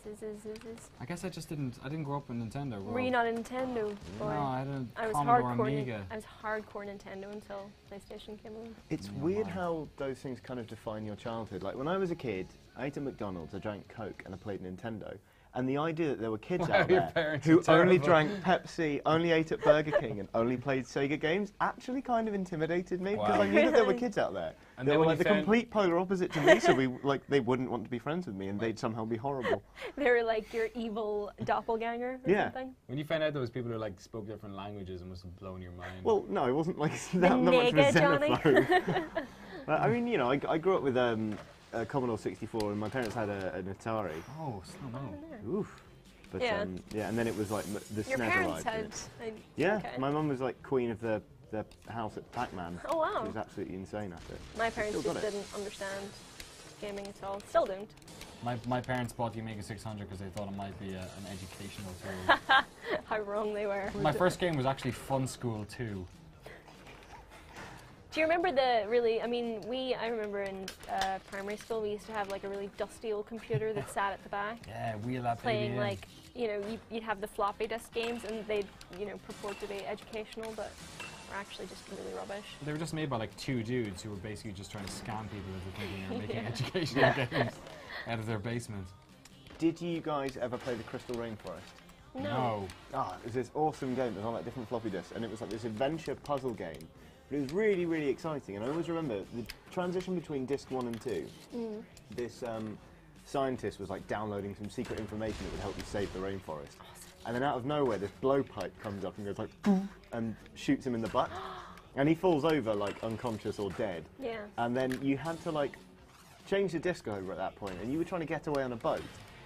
I guess I didn't grow up in Nintendo. Were you not a Nintendo boy? No, I had a I was Commodore hardcore. Amiga. I was hardcore Nintendo until PlayStation came along. It's Yeah, weird wow. how those things kind of define your childhood. Like when I was a kid, I ate at McDonald's, I drank Coke, and I played Nintendo. And the idea that there were kids Wow, out your there parents who are only terrible. drank Pepsi, only ate at Burger King, and only played Sega games actually kind of intimidated me because Wow. I knew that there were Really? kids out there. And They then were when like the you found- complete polar opposite to me, so they wouldn't want to be friends with me, and they'd somehow be horrible. They were like your evil doppelganger or Yeah. something. When you found out there was people who like spoke different languages, it must have blown your mind. Well, no, it wasn't like that much of a nigger, Johnny. xenophobe. I mean, you know, I grew up with a Commodore 64, and my parents had an Atari. Oh, slow mo. Oof. But Yeah. yeah, and then it was like the Your SNES parents arrived. had. Yeah, okay. my mum was like queen of the house at Pac-Man. Oh wow. She was absolutely insane at it. My parents Still got just it. didn't understand gaming at all. Still don't. My parents bought the Amiga 600 because they thought it might be an educational tool. How wrong they were. My first game was actually Fun School 2. Do you remember I remember in primary school we used to have like a really dusty old computer that sat at the back Yeah, wheel up playing like, you'd have the floppy disk games and they'd, purport to be educational but were actually just really rubbish. They were just made by like two dudes who were basically just trying to scam people into thinking they were making Yeah. educational games out of their basement. Did you guys ever play the Crystal Rainforest? No. Ah, it was this awesome game. It was on like different floppy disks, and it was like this adventure puzzle game. But it was really, really exciting. And I always remember the transition between disc 1 and 2. This scientist was like downloading some secret information that would help you save the rainforest. And then out of nowhere, this blowpipe comes up and goes like, "Poof," and shoots him in the butt. And he falls over like unconscious or dead. Yeah. And then you had to like change the disc over at that point, and you were trying to get away on a boat.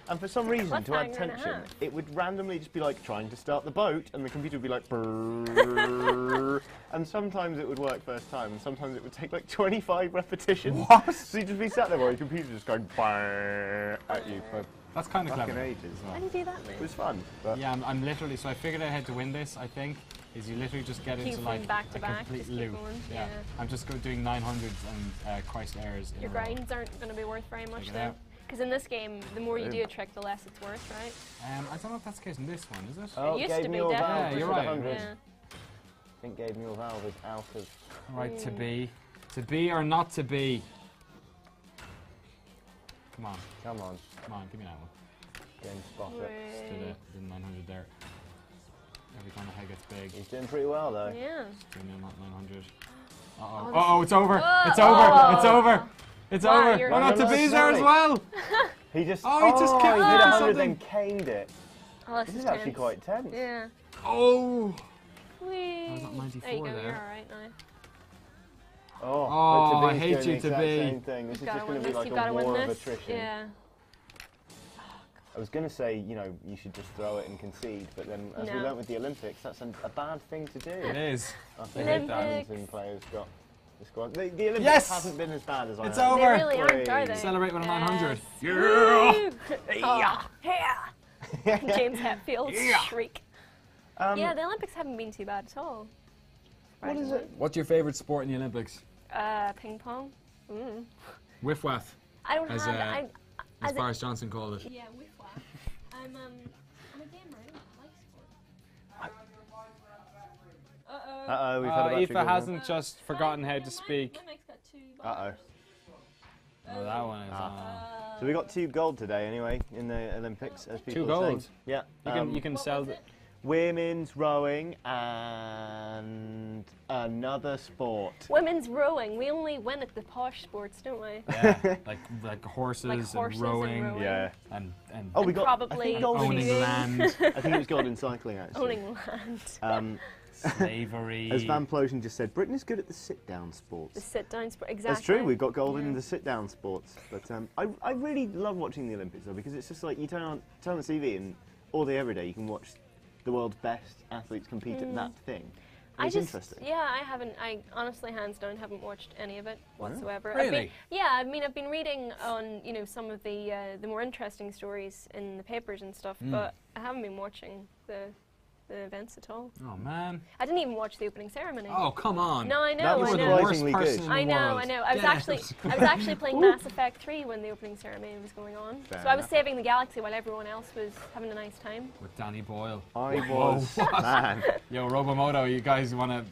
And for some reason, to add Cliffhanger and a tension, half. it would randomly just be like trying to start the boat, and the computer would be like, brrrr. And sometimes it would work first time, and sometimes it would take like 25 repetitions. What? So you'd just be sat there while your computer just going brrrr at you for That's kind of fucking clever. ages. How do you do that, It man? was fun. But Yeah, I'm literally, so I figured out how to win this, I think, is you literally just get Keep into from like back to a back, complete just keep loop. going, Yeah. yeah. I'm just doing 900s and Christ errors in Your a row. grinds aren't going to be worth very much Check it though. out. Because in this game, the more you do a trick, the less it's worth, right? I don't know if that's the case in this one, is it? oh, It used gave to me be your definitely. valve Yeah, you're for the right. 100. Yeah. I think gave me your valve is out of. Right, to be or not to be. Come on, Come on, give me that one. GameSpot it. Let's do Right. the 900 there. Every time the head gets big, He's doing pretty well though. Yeah. doing not 900. Oh, Uh-oh. this Uh-oh, it's over! Whoa. It's over! It's over! It's Wow, over! you're Oh, not to right. be's there as Sorry. well! He just Oh, he just he kicked did it or 100 something. then caned it. Oh, This is actually tense. quite tense. Yeah. Oh! Whee. I was at 94 there you go, there. you're alright now. Oh, Oh, but I Tobi's hate doing you, the exact Tobi. same thing. This is Gotta just win going to be this, like you've a gotta war win of this. attrition. Yeah. I was going to say, you know, you should just throw it and concede, but then as we No. learnt with the Olympics, that's a bad thing to do. It is. After Olympics. badminton players got the squad. The Olympics Yes! hasn't been as bad as I It's had. over. They really aren't, are Whee! they? Celebrate with a 900. Yes. Yeah. James Hetfield's Yeah. shriek. Yeah, the Olympics haven't been too bad at all. What is it? What's your favourite sport in the Olympics? Ping pong. Whiff waff, I don't As, have. as Boris Johnson called it. Yeah, whiff waff. I'm a gamer. I don't like sport. Uh-oh, we've had a battery Aoife go down. hasn't just forgotten how to speak. My mic's got 2 Uh-oh. Oh, that one is. So we got 2 gold today, anyway, in the Olympics, as people 2 are saying. gold? Yeah. You can sell the. Women's rowing and another sport. Women's rowing. We only win at the posh sports, don't we? Yeah, like horses, Like horses and rowing. and rowing. Yeah. And Oh, we And got probably I think gold in owning skiing. land, I think it was gold in cycling, actually. Owning land. slavery. As Van Ploten just said, Britain is good at the sit-down The sports. sit-down sport. Exactly. That's true, we've got gold in Yeah. the sit-down sports. But I really love watching the Olympics, though, because it's just like you turn on the TV and all day, every day, you can watch the world's best athletes compete at that thing. It's interesting. Yeah, I honestly, hands down, haven't watched any of it whatsoever. Really? I've been reading on, some of the more interesting stories in the papers and stuff, but I haven't been watching the events at all. Oh man. I didn't even watch the opening ceremony. Oh come on. No, I know, That was I You were the know. worst surprisingly person good. in the I know, world. I know. I was Yes. actually playing Mass Effect 3 when the opening ceremony was going on. Fair So I was enough. saving the galaxy while everyone else was having a nice time. With Danny Boyle. I was, man, Yo, Robomoto, you guys wanna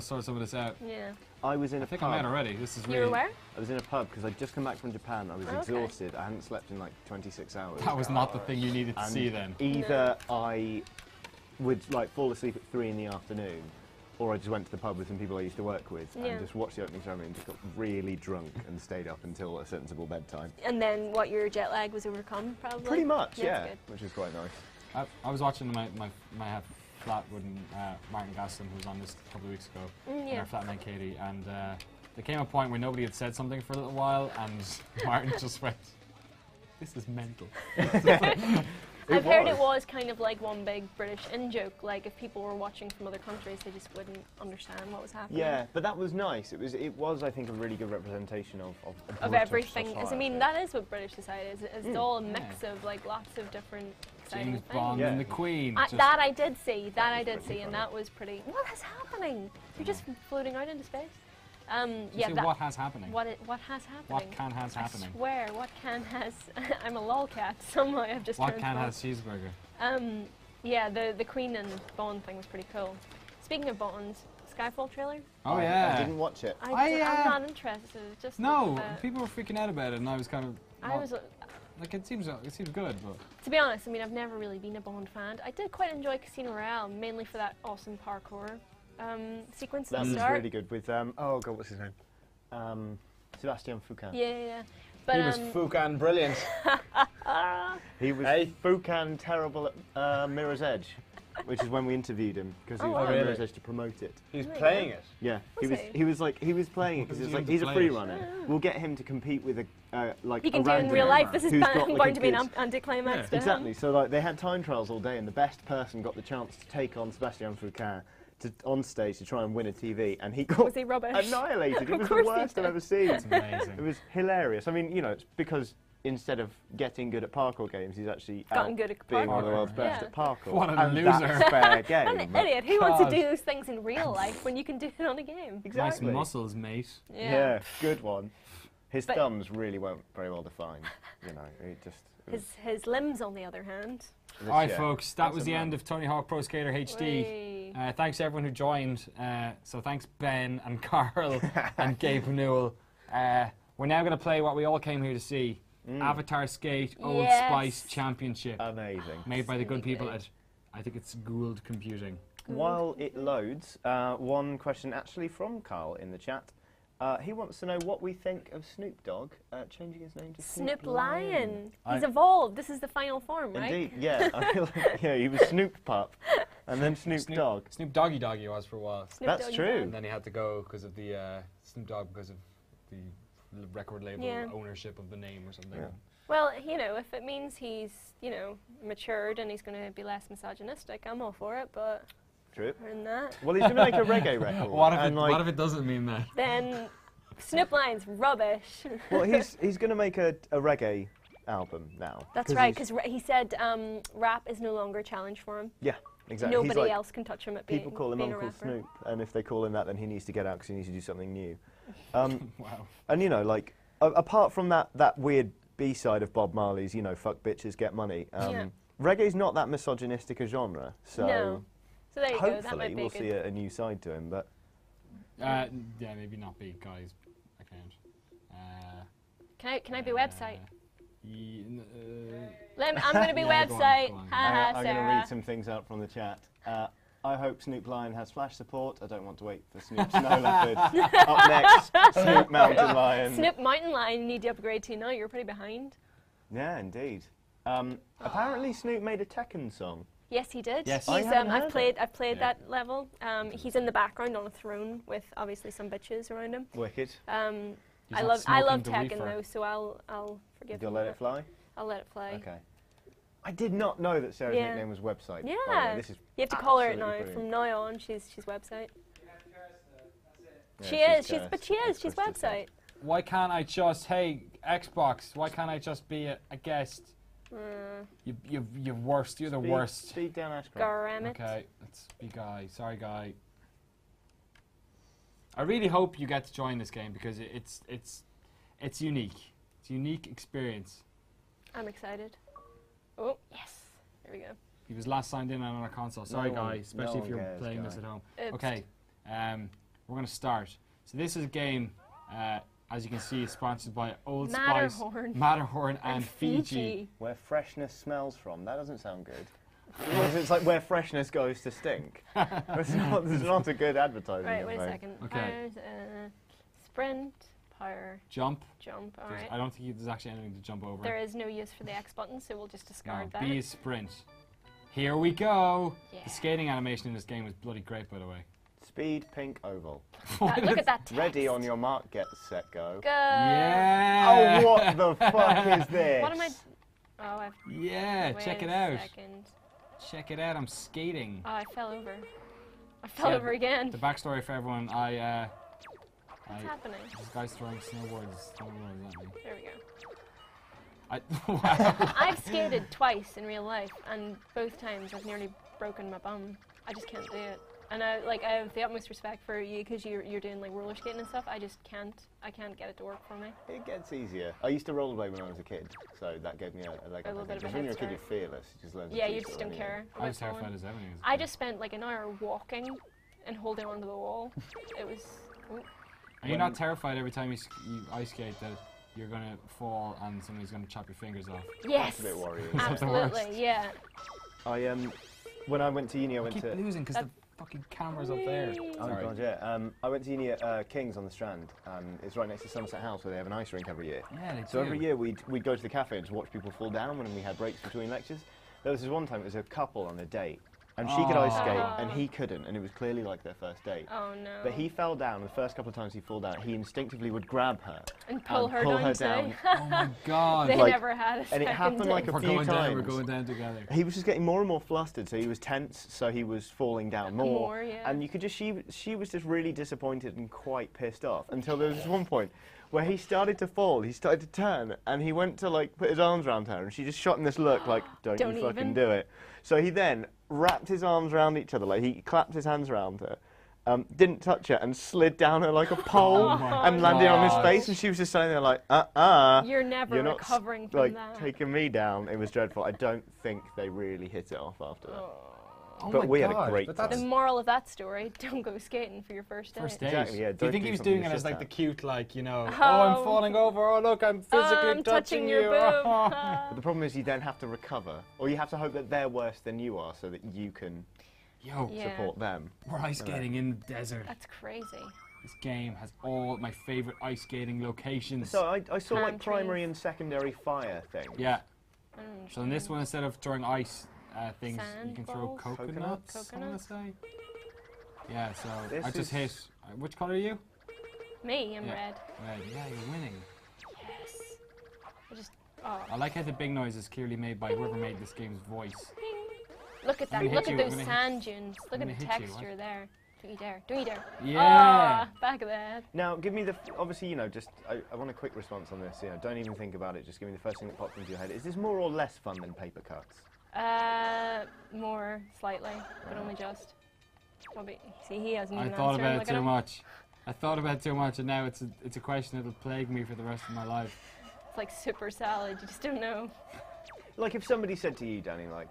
sort some of this out? Yeah. I was in a I think pub. I'm out already. This is You really. were where? I was in a pub because I'd just come back from Japan. I was Okay. exhausted. I hadn't slept in like 26 hours. That was not the thing you needed to And see then. either I would like fall asleep at 3 in the afternoon, or I just went to the pub with some people I used to work with Yeah. and just watched the opening ceremony and just got really drunk and stayed up until a sensible bedtime. And then what, your jet lag was overcome, probably? Pretty much, That's yeah, good. which is quite nice. I was watching my flat with Martin Gaston, who was on this a couple of weeks ago, and Yeah. our flatmate Katie, and there came a point where nobody had said something for a little while, and Martin just went, "This is mental." I've heard it was kind of like one big British in-joke, like if people were watching from other countries, they just wouldn't understand what was happening. Yeah, but that was nice. It was I think, a really good representation of Of British everything. 'Cause, I society. mean, that is what British society is. It's all a mix of like lots of different exciting James things. Bond Yeah. and the Queen. just- That I did see. That I did pretty see, and funny. that was pretty. What is happening? You're just floating out into space. You Yeah. say, That, what has happening? what has happening? What can has happening? I swear, what can has? I'm a lolcat. Somehow I've just What turned can lol. has cheeseburger? Yeah, the Queen and Bond thing was pretty cool. Speaking of Bond, Skyfall trailer. Oh I yeah. didn't watch it. I'm not interested. Just No, looked at it. people were freaking out about it, and I was kind of. I not- was. Like it seems good, but To be honest, I mean, I've never really been a Bond fan. I did quite enjoy Casino Royale, mainly for that awesome parkour sequence at That the was start. really good with oh god, what's his name? Sebastian Foucan. Yeah. But He was Fukan brilliant. He was Hey. Foucan terrible at Mirror's Edge, which is when we interviewed him because he Oh, was wow. on Really? Mirror's Edge to promote it. He's There you playing go. it. Yeah, Was he was playing it because Was it's he like able he's to a play free it? runner. We'll get him to compete with a like he can a do it in random real life. This is who's got, like, going a to be an good- anticlimax to Exactly. him. So like they had time trials all day, and the best person got the chance to take on Sebastian Foucan on stage to try and win a TV, and he got Was he rubbish? annihilated. It Of was the course he worst I've did. ever seen. it's amazing. It was hilarious. I mean, it's because instead of getting good at parkour games, he's actually Gotten out good at being one of the parkour. world's best Yeah. at parkour. What a and loser. That's fair game. What an but- idiot. Who wants to God. do those things in real life when you can do it on a game? Nice Exactly. muscles, mate. Yeah, good one. His But- thumbs really weren't very well defined. It just. It was, His limbs, on the other hand. All right, yeah, folks, that that's was a the man. end of Tony Hawk Pro Skater HD. Whey. Thanks to everyone who joined. So thanks Ben and Carl and Gabe Newell. We're now going to play what we all came here to see. Avatar Skate Old Yes. Spice Championship. Amazing. Made by the good Really people good. at, I think it's Gould Computing. While it loads, one question actually from Carl in the chat. He wants to know what we think of Snoop Dogg changing his name to Snoop Lion. He's I- evolved. This is the final form, right? Indeed, yeah. I feel like, yeah, he was Snoop Pup, and then Snoop Dogg. Snoop Doggy Doggy was for a while. Snoop That's Doggy true. Dogg. And then he had to go because of the Snoop Dogg because of the record label ownership of the name or something. Yeah. Well, you know, if it means he's, you know, matured and he's going to be less misogynistic, I'm all for it, but True. other than that, Well, he's going to make a reggae record. What if it doesn't mean that? then Snoop Line's rubbish. Well, he's going to make a reggae album now. That's right, because he said rap is no longer a challenge for him. Yeah, exactly. Nobody else can touch him at being People call him being a Uncle rapper. Snoop, and if they call him that, then he needs to get out because he needs to do something new. Wow. And you know, like apart from that weird B-side of Bob Marley's, you know, fuck bitches, get money. Reggae's not that misogynistic a genre, so No. So there you go. That hopefully might be we'll good. see a new side to him. But Yeah, maybe not be guys account. Can I be website? I'm I'm going to be website. Haha, I'm going to Sarah. read some things out from the chat. I hope Snoop Lion has Flash support. I don't want to wait for Snoop Snow Leopard. Up next, Snoop Mountain Lion. Snoop Mountain Lion, you need to upgrade to now. You're pretty behind. Yeah, indeed. Apparently Snoop made a Tekken song. Yes, he did. Yes. He's, I haven't heard I've played Yeah. that level. He's in the background on a throne with obviously some bitches around him. Wicked. I not love smoking the Tekken reefer. though, so I'll forgive You'll him let that. it fly? I'll let it fly. Okay. I did not know that Sarah's Yeah. nickname was Website. by the way. Yeah. This is You have to call her it now. absolutely From brilliant. now on, she's website. Yeah, She is. cursed. She's That's website. Krista. Why can't I just, hey, Xbox, why can't I just be a guest? You're worst, you're the worst. Speed down Ashcroft. Garamit. Okay, let's be Guy. Sorry, Guy. I really hope you get to join this game because it's unique. It's a unique experience. I'm excired. Oh, yes. There we go. He was last signed in on our console. Sorry, No Guy, one- especially no if you're one cares, playing Guy. this at home. Oops. Okay, we're going to start. So this is a game, as you can see, is sponsored by Old Spice, Matterhorn, and Fiji. Where freshness smells from. That doesn't sound good. It's like where freshness goes to stink. It's not a good advertising. Right, wait a campaign. second. Okay. Sprint, power, Jump. jump. All There's- right. I don't think there's actually anything to jump over. There is no use for the X button, so we'll just No, discard that. B is sprint. Here we go. Yeah. The skating animation in this game was bloody great, by the way. Speed, pink, oval. Look at that text. Ready on your mark, get set, go. Go. Yeah. Oh, what the fuck is this? What am I? Oh, I've. Yeah, wait check it a out. Second. Check it out. I'm skating. Oh, I fell over. I fell Yeah, over again. The backstory for everyone, What's happening? this guy's throwing snowboards at me. There we go. Wow. I've skated twice in real life, and both times I've nearly broken my bum. I just can't do it. And I have the utmost respect for you because you're doing like roller skating and stuff. I just can't. I can't get it to work for me. It gets easier. I used to rollerblade when I was a kid, so that gave me a leg A up. little bit of a Because when you're a head kid, you're fearless. You just learn to Yeah, do you so just don't anyway. care. I was about falling. terrified as everything. I just spent like an hour walking and holding onto the wall. It was. Oh, Are you not terrified every time you ice skate that you're gonna fall and somebody's gonna chop your fingers off? yes. That's a bit worrying. Is that the worst? Absolutely. Yeah. I when I went to uni, I I went keep to. losing because the fucking camera's up there. Oh Sorry. god, yeah. I went to uni at King's on the Strand. It's right next to Somerset House where they have an ice rink every year. Yeah, they So do. every year we'd go to the cafe and just watch people fall down when we had breaks between lectures. There was this one time it was a couple on a date, and she could ice skate and he couldn't, and it was clearly like their first date. Oh no. But he fell down. The first couple of times he fell down, he instinctively would grab her and pull and her pull down. her too. down. Oh my god. They Like- never had a and it second happened date. like a We're few going down. We're times. going down together. He was just getting more and more flustered, so he was tense, so he was falling down more. More, yeah. And you could just, she was just really disappointed and quite pissed off until there was this one point where he started to fall, he started to turn, and he went to like put his arms around her, and she just shot him this look like, don't Don't you fucking even. do it. So he then wrapped his arms around each other, like he clapped his hands around her, didn't touch her, and slid down her like a pole my and landed on his God. face, and she was just standing there like, You're never you're not recovering from like that. taking me down. It was dreadful. I don't think they really hit it off after that. Oh But my we had a God, great but time. The that's moral of that story: don't go skating for your first date. first date. Exactly, yeah, Do you don't think do he was something doing you it as shouldn't like the have. cute, like, you know, oh, Oh. I'm falling over, oh look, I'm physically I'm touching your you. boob. But the problem is you then have to recover, or you have to hope that they're worse than you are, so that you can Yo, Yeah. support them. we're ice skating in the desert. That's crazy. This game has all my favorite ice skating locations. So I saw like Palm primary trees. and secondary fire things. Yeah. I don't So in this understand. one, instead of throwing ice things, you can throw Sandballs? coconuts. I'm gonna Coconuts? say. Yeah. So This I just is- hit. Which color are you? Me, I'm Yeah. red. Red. Yeah, you're winning. Yes. I just. Oh. I like how the big noise is clearly made by whoever made this game's voice. Look at I'm that. gonna Look hit at you, those I'm gonna sand dunes. Look I'm at the gonna hit you, texture there. Don't you dare. Don't you dare. Yeah. Ah, back of the head. Now, give me the, obviously, you know, just, I want a quick response on this, you know, don't even think about it, just give me the first thing that pops into your head. Is this more or less fun than paper cuts? More slightly, but only just. Probably. See, he hasn't I even thought answered. about it Look at too him. much. I thought about it too much, and now it's a question that'll plague me for the rest of my life. It's like super salad. You just don't know. Like, if somebody said to you, Danny, like,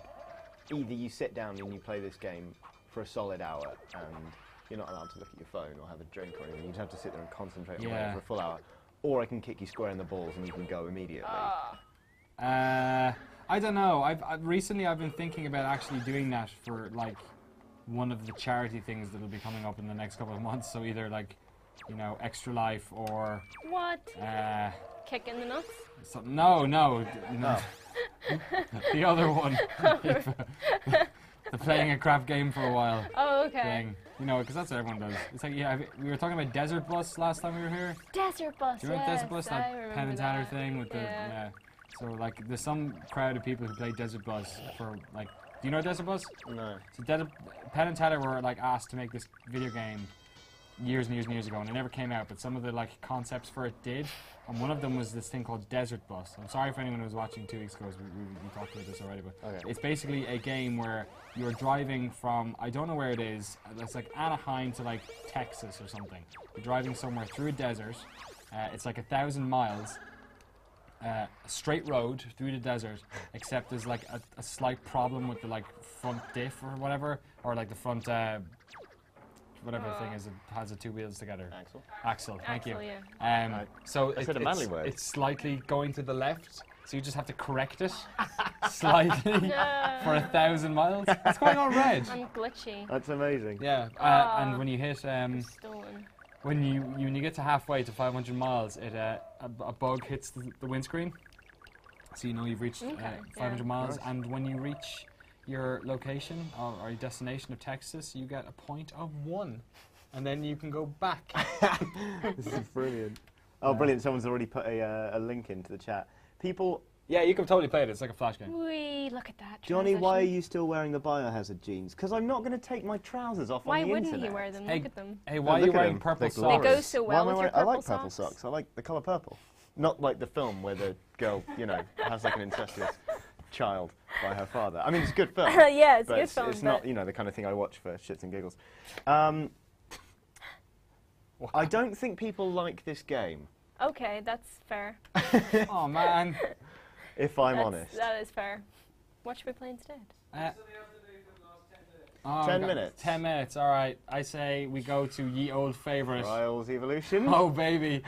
either you sit down and you play this game for a solid hour, and you're not allowed to look at your phone or have a drink or anything, you'd have to sit there and concentrate on it Yeah. for a full hour, or I can kick you square in the balls and you can go immediately. I don't know. Recently I've been thinking about actually doing that for like one of the charity things that'll be coming up in the next couple of months. So either like, you know, Extra Life or What? Kick in the nuts? no. The other one. The playing a crap game for a while Oh, okay. thing. You know, because that's what everyone does. It's like, yeah, we were talking about Desert Bus last time we were here. Desert bus. Do you remember yes, Desert Bus? I That remember Penn and Teller that. thing with the Yeah. So like, there's some crowd of people who play Desert Bus for like. Do you know Desert Bus? No. So Penn and Teller were like asked to make this video game years and years and years ago, and it never came out. But some of the like concepts for it did, and one of them was this thing called Desert Bus. I'm sorry for anyone who was watching 2 weeks ago, 'cause we talked about this already, but Okay. it's basically a game where you're driving from, I don't know where it is. It's like Anaheim to like Texas or something. You're driving somewhere through a desert. It's like 1,000 miles. A straight road through the desert, except there's like a slight problem with the like front diff or whatever, or like the front whatever thing is, it has the two wheels together. Axle. Thank you. Axle, yeah. Right. So I said a manly word. it's slightly going to the left, so you just have to correct it slightly for 1,000 miles. What's going on, Red? I'm glitchy. That's amazing. Yeah, and when you hit Stolen. when you get to halfway to 500 miles, it a bug hits the windscreen, so you know you've reached Okay, 500 yeah. miles. Nice. And when you reach your location or your destination of Texas, you get a point of 1, and then you can go back. This is brilliant. Oh, brilliant. Someone's already put a link into the chat. People, Yeah, you can totally play it. It's like a flash game. Wee, look at that. Johnny, why are transition. you still wearing the Biohazard jeans? Because I'm not going to take my trousers off Why on the wouldn't internet. he wear them? Hey, Look at them. Hey, No, why are look you at wearing them. purple They're socks? They go glorious. so Why well am I with your wearing- I like purple purple socks. socks. I like the colour purple. Not like the film where the girl, you know, has like an incestuous child by her father. I mean, it's a good film. Yeah, it's a but good film. it's not, you know, the kind of thing I watch for shits and giggles. I don't think people like this game, Okay, that's fair. Oh man. if I'm honest. That is fair. What should we play instead? Oh, 10 we got minutes. 10 minutes. All right. I say we go to ye old favorite. Trials Evolution. Oh baby.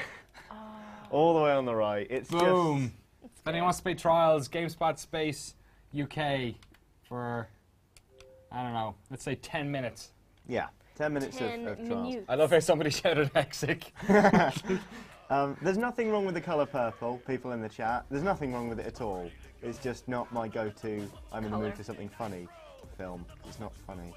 All the way on the right. It's Boom. If anyone wants to play Trials, GameSpot Space UK for, I don't know, let's say 10 minutes. just, yeah, 10 minutes 10 of Trials. minutes. I love how somebody shouted Hexic. There's nothing wrong with the colour purple, people in the chat. There's nothing wrong with it at all. It's just not my go-to, I'm in the Colour. mood for something funny film. It's not funny.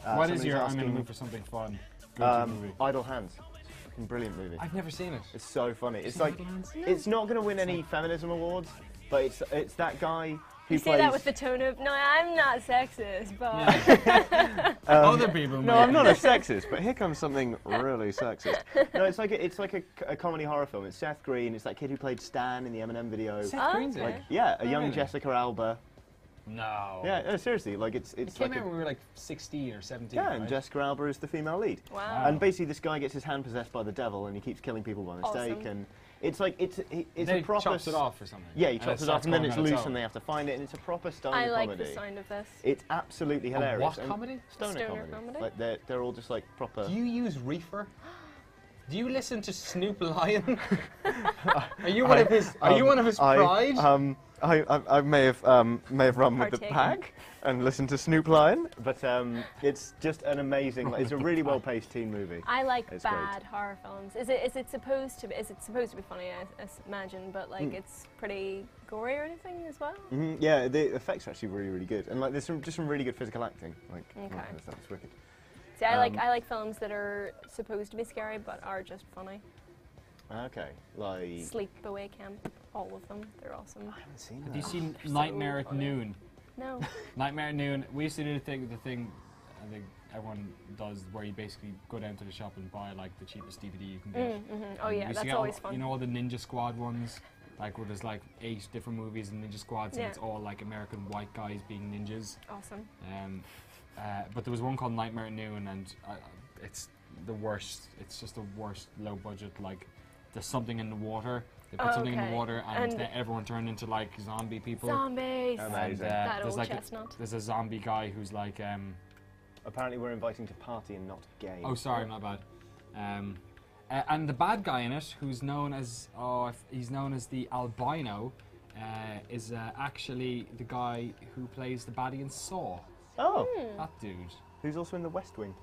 What is somebody's your I'm in the asking, mood for something fun go-to movie? Idle Hands. It's a fucking brilliant movie. I've never seen it. It's so funny. It's like, it's not going to win any feminism awards, but it's that guy who You say plays... that with the tone of, no, I'm not sexist, but... Other people No, I'm not a sexist, but here comes something really sexist. No, it's like a comedy horror film. It's Seth Green. It's that kid who played Stan in the Eminem video. Oh, Green's in okay. it? Yeah, a young really? Jessica Alba. No. Yeah, no, seriously, like it's It came like out a, when we were like 16 or 17. yeah, and right? Jessica Alba is the female lead. Wow. And basically, this guy gets his hand possessed by the devil, and he keeps killing people by mistake. Awesome. And it's like it's They a proper. chops it off or something. Yeah, he chops it off, and then it's going on loose, its and they own. have to find it, and it's a proper stoner I like comedy. the sound of this. It's absolutely hilarious. what and comedy? Stoner, Stoner comedy. comedy? Like they're all just like proper. Do you use Reefer? Do you listen to Snoop Lion? Are you one of his? Are you one of his pride? I may have run with the Partaken. pack and listened to Snoop Lion, but it's just an amazing. It's a really well-paced teen movie. I like It's bad horror films. Is it supposed to be funny? I imagine, but like it's pretty gory or anything as well. Yeah, the effects are actually really good, and like there's just some really good physical acting. Like, Okay. that's wicked. See, I like films that are supposed to be scary but are just funny. Okay, like. Sleepaway Camp, all of them. They're awesome. I haven't seen Have that. you seen So Nightmare at funny. Noon? No. Nightmare at Noon. We used to do the thing I think everyone does, where you basically go down to the shop and buy like the cheapest DVD you can get. Oh And we yeah, used to that's get always all, fun. You know all the Ninja Squad ones, like where there's like 8 different movies in Ninja Squads, Yeah. and it's all like American white guys being ninjas. Awesome. But there was one called Nightmare at Noon, and it's the worst. It's just the worst low budget. Like there's something in the water. They put something in the Okay. water, and And- then everyone turned into like zombie people. Zombies. Amazing. And, That there's old like chestnut. there's a zombie guy who's like Apparently, we're inviting to party and not game. oh sorry, my bad. And the bad guy in it, who's known as he's known as the albino, is actually the guy who plays the baddie in Saw. Oh, That dude. who's also in The West Wing.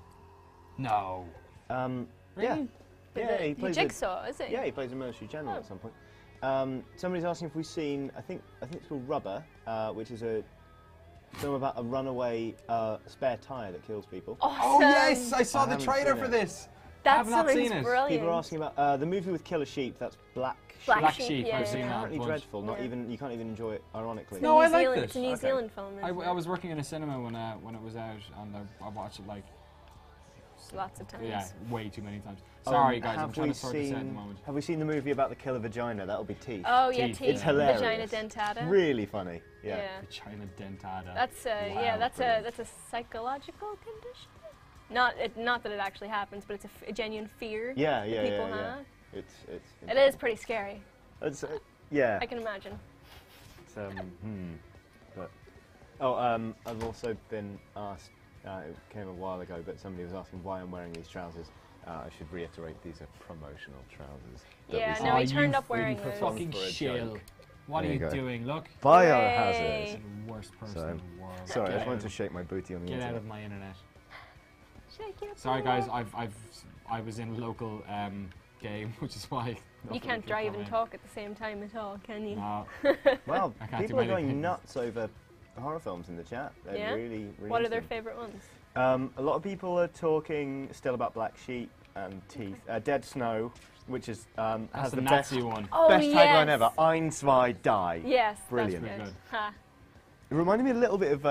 No. Yeah. But Yeah, he the plays Jigsaw, is it? Yeah, he plays a military general Oh. at some point. Somebody's asking if we've seen. I think it's called Rubber, which is a film about a runaway spare tire that kills people. Awesome. Oh yes, I saw I the haven't trailer seen for it. this. That I've not sounds seen it. brilliant. People are asking about the movie with Killer Sheep. That's Black Sheep. Black Sheep, Sheep, yeah, I've seen yeah. that. Apparently bunch. dreadful. Not Yeah. even you can't even enjoy it. Ironically. No, I New like Zealand, this. It's a New Okay. Zealand film. I isn't it? was working in a cinema when it was out, and I watched it like Lots of times. way too many times. Sorry guys, I'm have trying we to sort this out at the seen- moment. Have we seen the movie about the killer vagina? That'll be Teeth. Oh yeah, Teeth. teeth. It's hilarious. Vagina dentata. Really funny. Yeah. Vagina dentata. That's Wow, that's brilliant. a psychological condition. Not that it actually happens, but it's a genuine fear Yeah, that yeah, people yeah, yeah. have. It's It is pretty scary. It's, yeah. I can imagine. It's, but I've also been asked. It came a while ago, but somebody was asking why I'm wearing these trousers. I should reiterate, these are promotional trousers. that Yeah, we no, sell he turned you up wearing for those. fun. fucking for a shill. joke. What There are you you go. doing? Look. Biohazard. Hooray. You're the worst person So- in the world. Sorry, I Get just wanted out to of- shake my booty on the Get out internet. of my internet. Shake your Sorry butt. guys, I was in a local game, which is why. You nobody can't could drive come and in. talk at the same time at all, can you? No. Well, I can't do people are many going things. nuts over horror films in the chat. They're Yeah? really, really. What are their into favourite ones? them. A lot of people are talking still about Black Sheep and Teeth. Dead Snow, which is That's has the the Nazi best, one. Oh best yes. tagline ever. Ein, zwei, die. Yes. Brilliant. That's Good. good. Ha. It reminded me a little bit of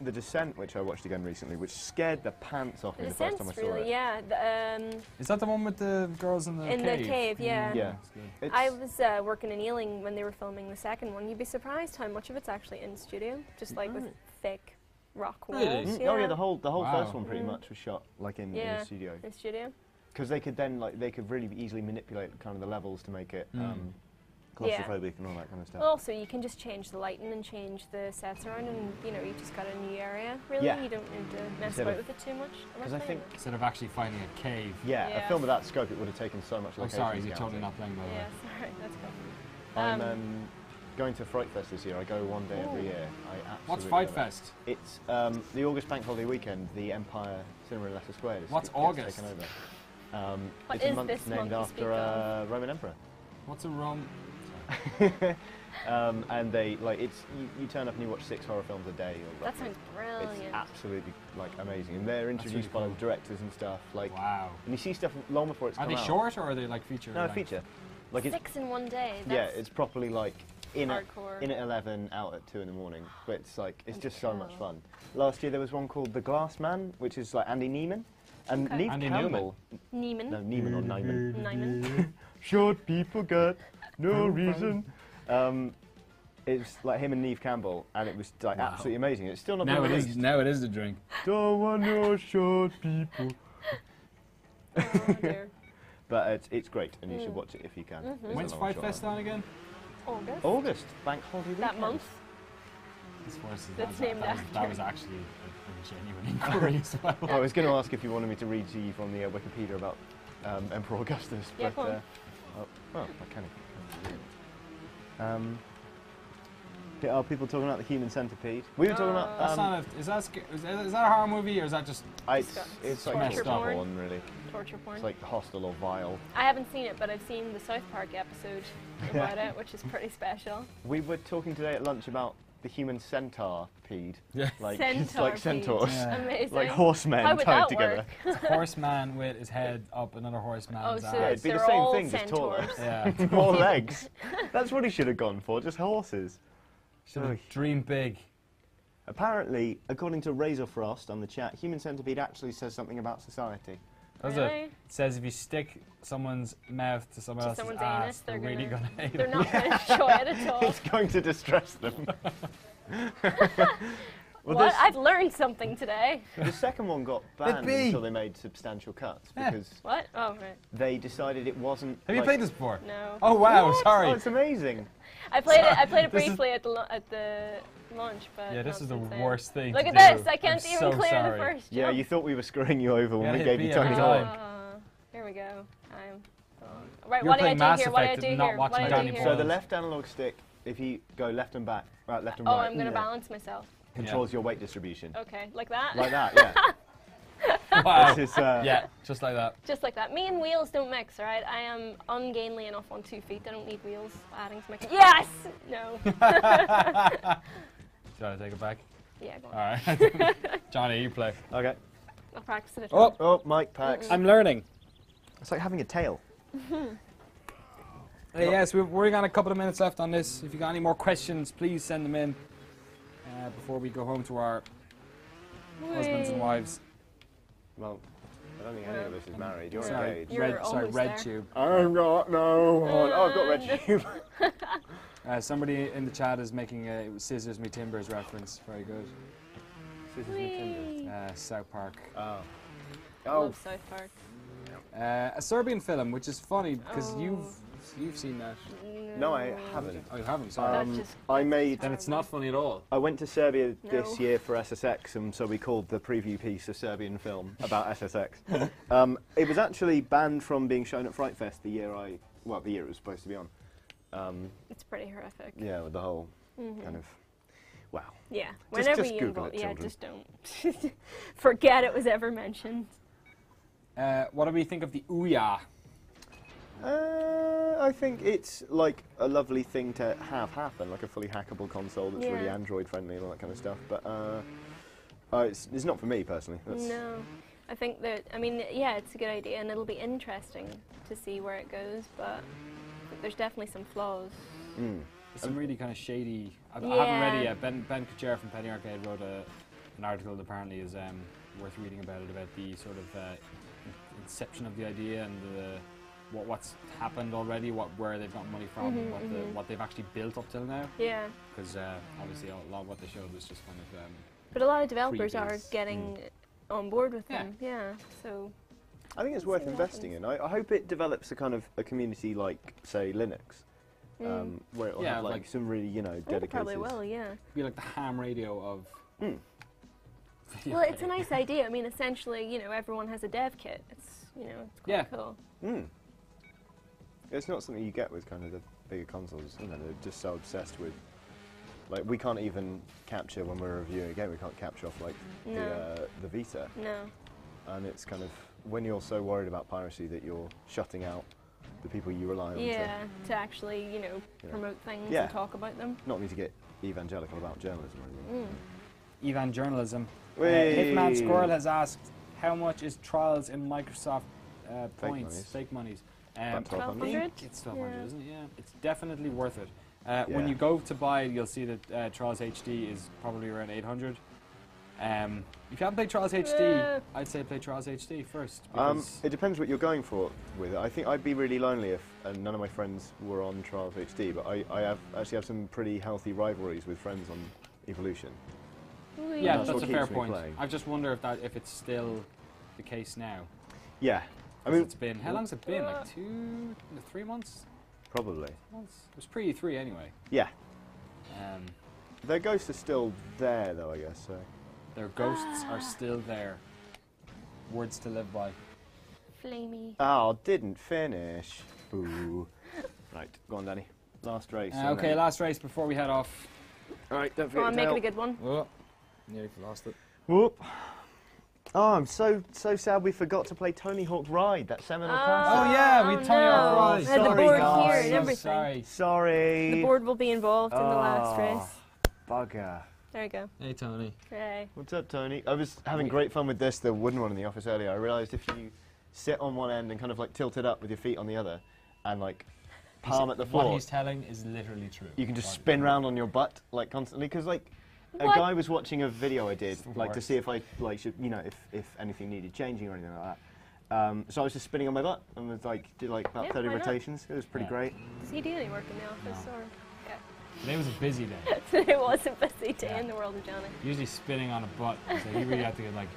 The Descent, which I watched again recently, which scared the pants off me The the first time I sense, saw really, it. yeah. Is that the one with the girls in the In cave? the cave, yeah. Yeah. That's good. It's, I was working in Ealing when they were filming the second one. You'd be surprised how much of it's actually in studio, just like with Right. thick rock walls. Really? Oh yeah, the whole Wow. first one pretty Mm. much was shot like in Yeah. the studio, In studio. because they could then they could really easily manipulate kind of the levels to make it Yeah. claustrophobic and all that kind of stuff. Also, you can just change the lighting and change the sets around, and you've just got a new area. Really, Yeah. you don't need to mess Instead about of- with it too much. Because I think Instead of actually finding a cave. yeah, Yeah. a film of that scope, it would have taken so much. Oh, location sorry, you're scouting. totally not playing by the way. Yeah, sorry, that's cool. I'm going to Fright Fest this year. I go one day every year. I absolutely What's Fight love it. Fest? It's the August Bank Holiday weekend. The Empire Cinema in Leicester Square. What's gets August? Taken over. What It's a is month this named month you speak after of? a Roman emperor. What's a rum? And they it's you turn up and you watch 6 horror films a day. Or That sounds It's brilliant. absolutely amazing, and they're introduced really by the directors and stuff. Wow. And you see stuff long before it's Are come they out. short or are they like feature? No, length? feature. Like it's 6 in one day. yeah, That's it's properly like in at hardcore. 11, out at 2 in the morning. But it's just so much Cool. fun. Last year there was one called The Glass Man, which is like Andy Neiman, and Okay. Neve Andy Campbell. Neiman. No, Neiman or Neiman. Neiman. Short people got no reason. It's like him and Neve Campbell, and it was like Wow. absolutely amazing. It's still not been Now it released. is. Now it is the drink. Don't want no short people. Oh, dear. But it's great, and you should watch it if you can. It's a When's long Fight shot. Fest on again? August. August, bank holiday That weekend. month. As far as That's that, named that, was, after that was actually a genuine inquiry as well. I was going to ask if you wanted me to read to you from the Wikipedia about Emperor Augustus, Yeah, but go on. I can. Are people talking about the human centipede? We were talking about. That's not a, is that a horror movie or is that just? It's like Torture messed up porn. on, really. Torture porn. It's like hostile or vile. I haven't seen it, but I've seen the South Park episode about it, which is pretty special. We were talking today at lunch about the human centipede. Yeah. Like it's like centaurs. Yeah. Amazing. Like horsemen How would tied that together. work? It's a horseman with his head up another Oh, horseman's so ass. it'd be the they're same all thing, just taller. centaurs. Yeah. More legs. That's what he should have gone for, just horses. Should have dreamed big. Apparently, according to Razor Frost on the chat, human centipede actually says something about society. Does Really? it? It says if you stick someone's mouth to someone To else's someone's ass, anus, they're they're really gonna- gonna hate They're it. not going to enjoy it at all. It's going to distress them. Well, What? I've learned something today. the second one got banned bee. until they made substantial cuts Yeah. because What? Oh, right. they decided it wasn't. Have you like- played this before? No. Oh wow, What? sorry. Oh, it's amazing. I played it. I played it This is- briefly at the launch, but Yeah, this not is the since then. worst thing Look to at do. this! I can't I'm even so clear sorry. the first Yeah, jump. you thought we were screwing you over when Yeah, we hit gave B you every Tony time. Hawk. Here we go. Right, You're what do I playing do Mass here? What do I Effect do and not here? What do watching I do Danny here? So Boyle. the left analog stick, if you go left and back, right, left and Oh, right, I'm gonna balance myself. controls your weight distribution. Okay, like that. Like that, yeah. Wow. This is, Yeah, just like that. Just like that. Me and wheels don't mix, alright? I am ungainly enough on 2 feet. I don't need wheels adding to my. Yes. No. Should I take it back? Yeah, go on. All right. Johnny, you play. Okay. I'll practice it. At Oh. home. Oh, Mike Pax. I'm learning. It's like having a tail. Yes, we've got a couple of minutes left on this. If you got any more questions, please send them in before we go home to our husbands and Whee! wives. Well, I don't think any of us is married. You're Sorry, engaged. You're sorry, almost red there. tube. I've got no one. Oh, I've got red tube. Somebody in the chat is making a Scissors Me Timbers reference. Very good. Scissors Me Timbers. Whee! South Park. Oh. Love South Park. A Serbian film, which is funny because Oh. you've seen that. No, I haven't. Oh, you haven't. Sorry. That's just- I made. Then it's not funny at all. I went to Serbia No. this year for SSX, and so we called the preview piece a Serbian film about SSX. It was actually banned from being shown at Fright Fest the year it was supposed to be on. It's pretty horrific. Yeah, with the whole kind of, wow. Yeah. Just Whenever you Google involve, it, yeah, children. just don't forget it was ever mentioned. What do we think of the Ouya? I think it's like a lovely thing to have happen, like a fully hackable console that's really Yeah. Android friendly and all that kind of stuff. But it's not for me personally. That's, No. I think that, I mean, yeah, it's a good idea and it'll be interesting to see where it goes, but there's definitely some flaws. Mm. There's some really kind of shady. I haven't read it Yeah. yet. Ben Kuchera from Penny Arcade wrote an article that apparently is worth reading about the sort of inception of the idea and what's happened already, where they've got money from, what they've actually built up till now. Yeah. Because obviously a lot of what they showed was just kind of. But a lot of developers are Previous. getting on board with Yeah. them. Yeah. So, I think it's We'll worth see what investing in. I hope it develops a kind of a community like, say, Linux, where it'll Yeah, have like like- some really, I think it dedicated. probably will, yeah. Be like the ham radio of. Mm. video Well, it's a gaming. nice idea. I mean, essentially, everyone has a dev kit. It's, it's quite Yeah. cool. Mm. It's not something you get with kind of the bigger consoles. They're just so obsessed with. Like, we can't even capture when we're reviewing a game. We can't capture off like No. the Vita, No. and it's kind of when you're so worried about piracy that you're shutting out the people you rely on. Yeah, to actually, promote things Yeah. and talk about them. To, not need to get evangelical about journalism or anything. Evangelism. Whey! Hitman Squirrel has asked, how much is Trials in Microsoft points, monies. fake monies? About 1200. 1200? It's 1200, Yeah. isn't it? Yeah. It's definitely worth it. When Yeah. you go to buy it, you'll see that Trials HD is probably around 800. If you haven't played Trials HD, I'd say play Trials HD first. Because It depends what you're going for with it. I think I'd be really lonely if none of my friends were on Trials HD, but I actually have some pretty healthy rivalries with friends on Evolution. yeah, That's that's what a fair keeps me point. playing. I just wonder if it's still the case now. Yeah, I 'Cause mean, it's been, how long's it been? Like 3 months? probably. Months? It was pre-E3 anyway. Yeah, Um, their ghosts are still there, though. I guess so. their ghosts are still there. Words to live by. Flamey. Oh, didn't finish. Ooh. Right, go on, Danny. Last race. and Okay, then- last race before we head off. All right, don't Go forget on, to make it tell. a good one. Oh, nearly lost it. Whoop. Oh, I'm so sad we forgot to play Tony Hawk Ride, that seminal classic. Oh, yeah, we Tony Hawk no. Ride. I had the Sorry, board guys. here and So everything. Sorry. Sorry. The board will be involved in the last Oh. race. bugger. There you go. Hey, Tony. Hey. What's up, Tony? I was having great fun with the wooden one in the office earlier. I realised if you sit on one end and kind of like tilt it up with your feet on the other, and like palm at the floor, What he's telling is literally true. you can just spin round on your butt like constantly. Because like a What? guy was watching a video I did, the like to worst. see if I like should, you know, if anything needed changing or anything like that. So I was just spinning on my butt and was like did like about Yeah, 30 why not? rotations. It was pretty Yeah. great. Does he do any work in the office or? Today was a busy day. It was a busy day Yeah. in the world of Johnny. Usually spinning on a butt, so you really have to like.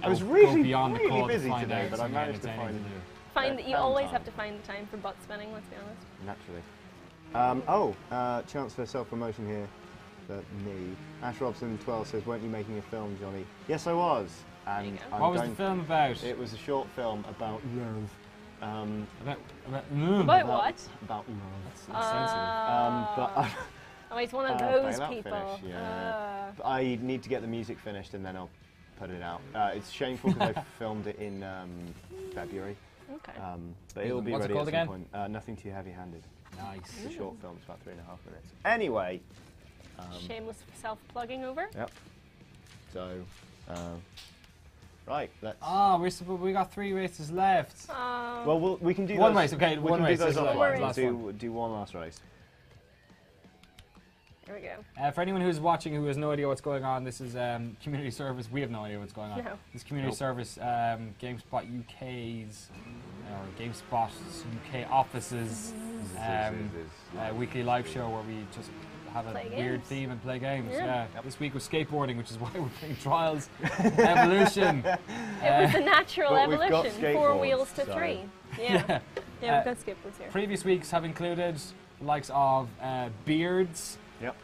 I was go really, beyond the really call busy to find today, out but I something managed to entertaining find to do. Find that you found always time. have to find the time for butt spinning. Let's be honest. Naturally. Chance for self-promotion here for me. Ash Robson 12 says, weren't you making a film, Johnny? Yes, I was. And you go. I'm What was the going- film about? It was a short film about love. About About what? About love. That's sensitive. But Oh, he's one of by those that people. finish, yeah. I need to get the music finished and then I'll put it out. It's shameful because I filmed it in February. Okay. But it'll be What's it ready called at some again? point. Nothing Too Heavy-Handed. Nice. It's a short film. It's about 3.5 minutes. Anyway. Shameless self-plugging over. Yep. So, right. Let's. Oh, we got 3 races left. Well, we can do One those. race, okay, We one can race, do those this is the offline. last Do one last race. Here we go. For anyone who's watching who has no idea what's going on, this is community service. We have no idea what's going on. No. This community Nope. service, GameSpot UK's, or GameSpot's UK offices, weekly live show where we just have a Play weird games. theme and play games. Yeah. Yeah. This week was skateboarding, which is why we're playing Trials Evolution. It was a natural but we've got evolution. 4 skateboards, wheels to so- 3. Yeah. Yeah, we've got skateboards here. Previous weeks have included the likes of Beards. Yep.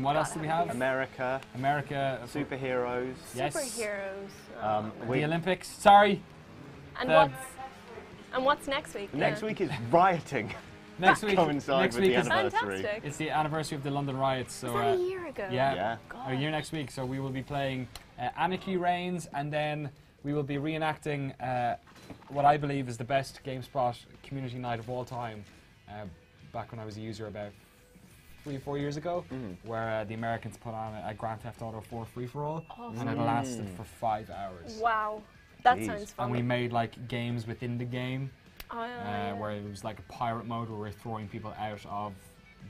What else do we have? America, America. superheroes. Yes. Superheroes. The Olympics. Sorry. And the- what's next week? Next week is rioting. Next week. Coincide Next with week the is anniversary. Fantastic. it's the anniversary of the London riots. So Was that a year ago? yeah, Yeah. a year next week. So we will be playing Anarchy Reigns, and then we will be reenacting what I believe is the best GameSpot community night of all time. Back when I was a user about 3 or 4 years ago, where the Americans put on a Grand Theft Auto 4 free-for-all, and it lasted for 5 hours. Wow. That Jeez. sounds fun. And we made like games within the game, Oh, yeah. where it was like a pirate mode where we're throwing people out of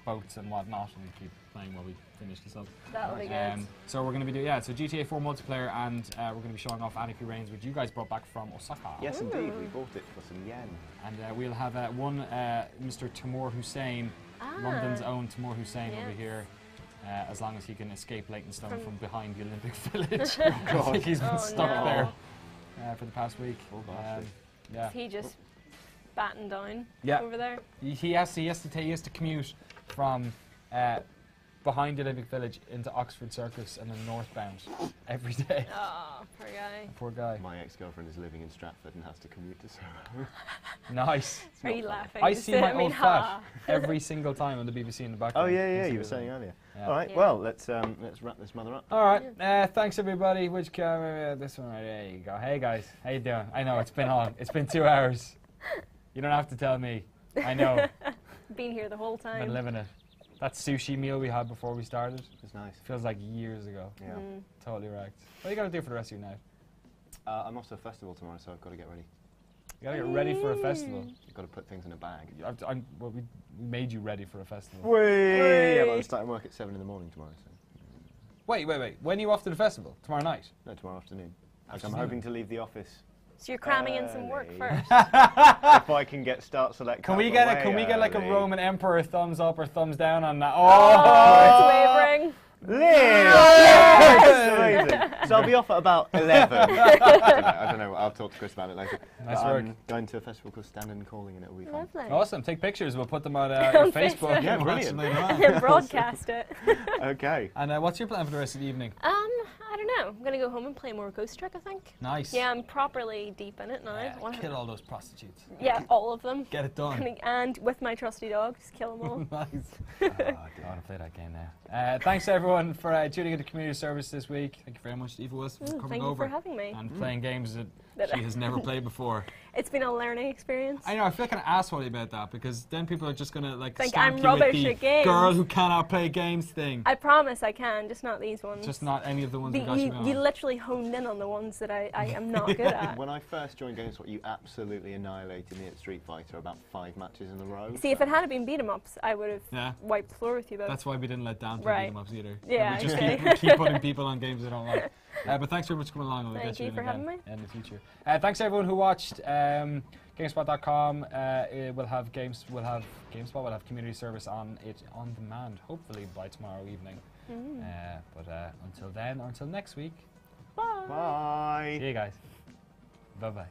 boats and whatnot, and we keep playing while we finish this up. That'll be good. So we're going to be doing so GTA 4 multiplayer, and we're going to be showing off Anarchy Reigns, which you guys brought back from Osaka. Yes, indeed. We bought it for some yen. And we'll have one Mr. Timur Hussein, London's own Timur Hussein, over Yes. here. As long as he can escape Leytonstone from behind the Olympic Village. God. I think he's been Oh, stuck no. there for the past week. Oh, bastard. Yeah. Is he just batting down Yeah. over there? He has to commute from behind the Olympic Village into Oxford Circus and then northbound every day. Oh, poor guy. Poor guy. My ex-girlfriend is living in Stratford and has to commute to Soho. Nice. Are you laughing? I Just see my I mean, old ha. fat every single time on the BBC in the Oh background. yeah, see you were it. saying earlier. Yeah. All right, Yeah. well let's wrap this mother up. All right. Thanks everybody. Which camera? This one right there. You go. Hey guys, how you doing? I know it's been on. It's been 2 hours. You don't have to tell me. I know. Been here the whole I've time. been living it. That sushi meal we had before we started It's nice. feels like years ago. Yeah. Totally wrecked. What are you gonna do for the rest of your night? I'm off to a festival tomorrow, so I've got to get ready. You gotta get ready for a festival. I've got to put things in a bag. Well, we made you ready for a festival. Yeah, but I'm starting work at 7 in the morning tomorrow. So. Wait. When are you off to the festival? Tomorrow night? No, tomorrow afternoon. I'm Afternoon. hoping to leave the office So you're cramming in some work Early. first. if I can get start select. Can out we the get way like a early. Roman emperor thumbs up or thumbs down on that? Oh, it's wavering. Live! Yes! Amazing. So I'll be off at about 11. I don't know. I'll talk to Chris about it later. Nice But work. I'm going to a festival called Stand and Calling, and it'll be fun. Lovely. Awesome. Take pictures. We'll put them on On Facebook. Facebook. Yeah, and watch brilliant. them later on. Broadcast it. Okay. And what's your plan for the rest of the evening? I don't know. I'm gonna go home and play more Ghost Trick, I think. Nice. Yeah, I'm properly deep in it now. Yeah, Wanna- kill all those prostitutes. Yeah, all of them. Get it done. And with my trusty dog, just kill them all. Nice. Oh, I want to play that game now. Thanks everyone for tuning into community service this week. Thank you very much, Aoife Wilson, for coming Thank you over for having me. and playing games that she has never played before. It's been a learning experience. I know, I feel kind of assholey about that because then people are just going to like Think stamp I'm you with rubbish the at games. girl who cannot play games thing. I promise I can, just not these ones. Just not any of the ones that got you on. You literally honed in on the ones that I am not good at. When I first joined GameSpot, you absolutely annihilated me at Street Fighter about 5 matches in a row. See, if it had been beat 'em ups, I would have Yeah. wiped the floor with you both. That's why we didn't let Dan play Right. beat 'em ups either. Yeah, We just okay. keep putting people on games they don't like. But thanks very much for coming along. And we'll Thank get you you in for again having me. in the future. Thanks everyone who watched. GameSpot.com will have GameSpot will have community service on it on demand, hopefully by tomorrow evening. But until then, or until next week, Bye. Bye. see you guys. Bye bye.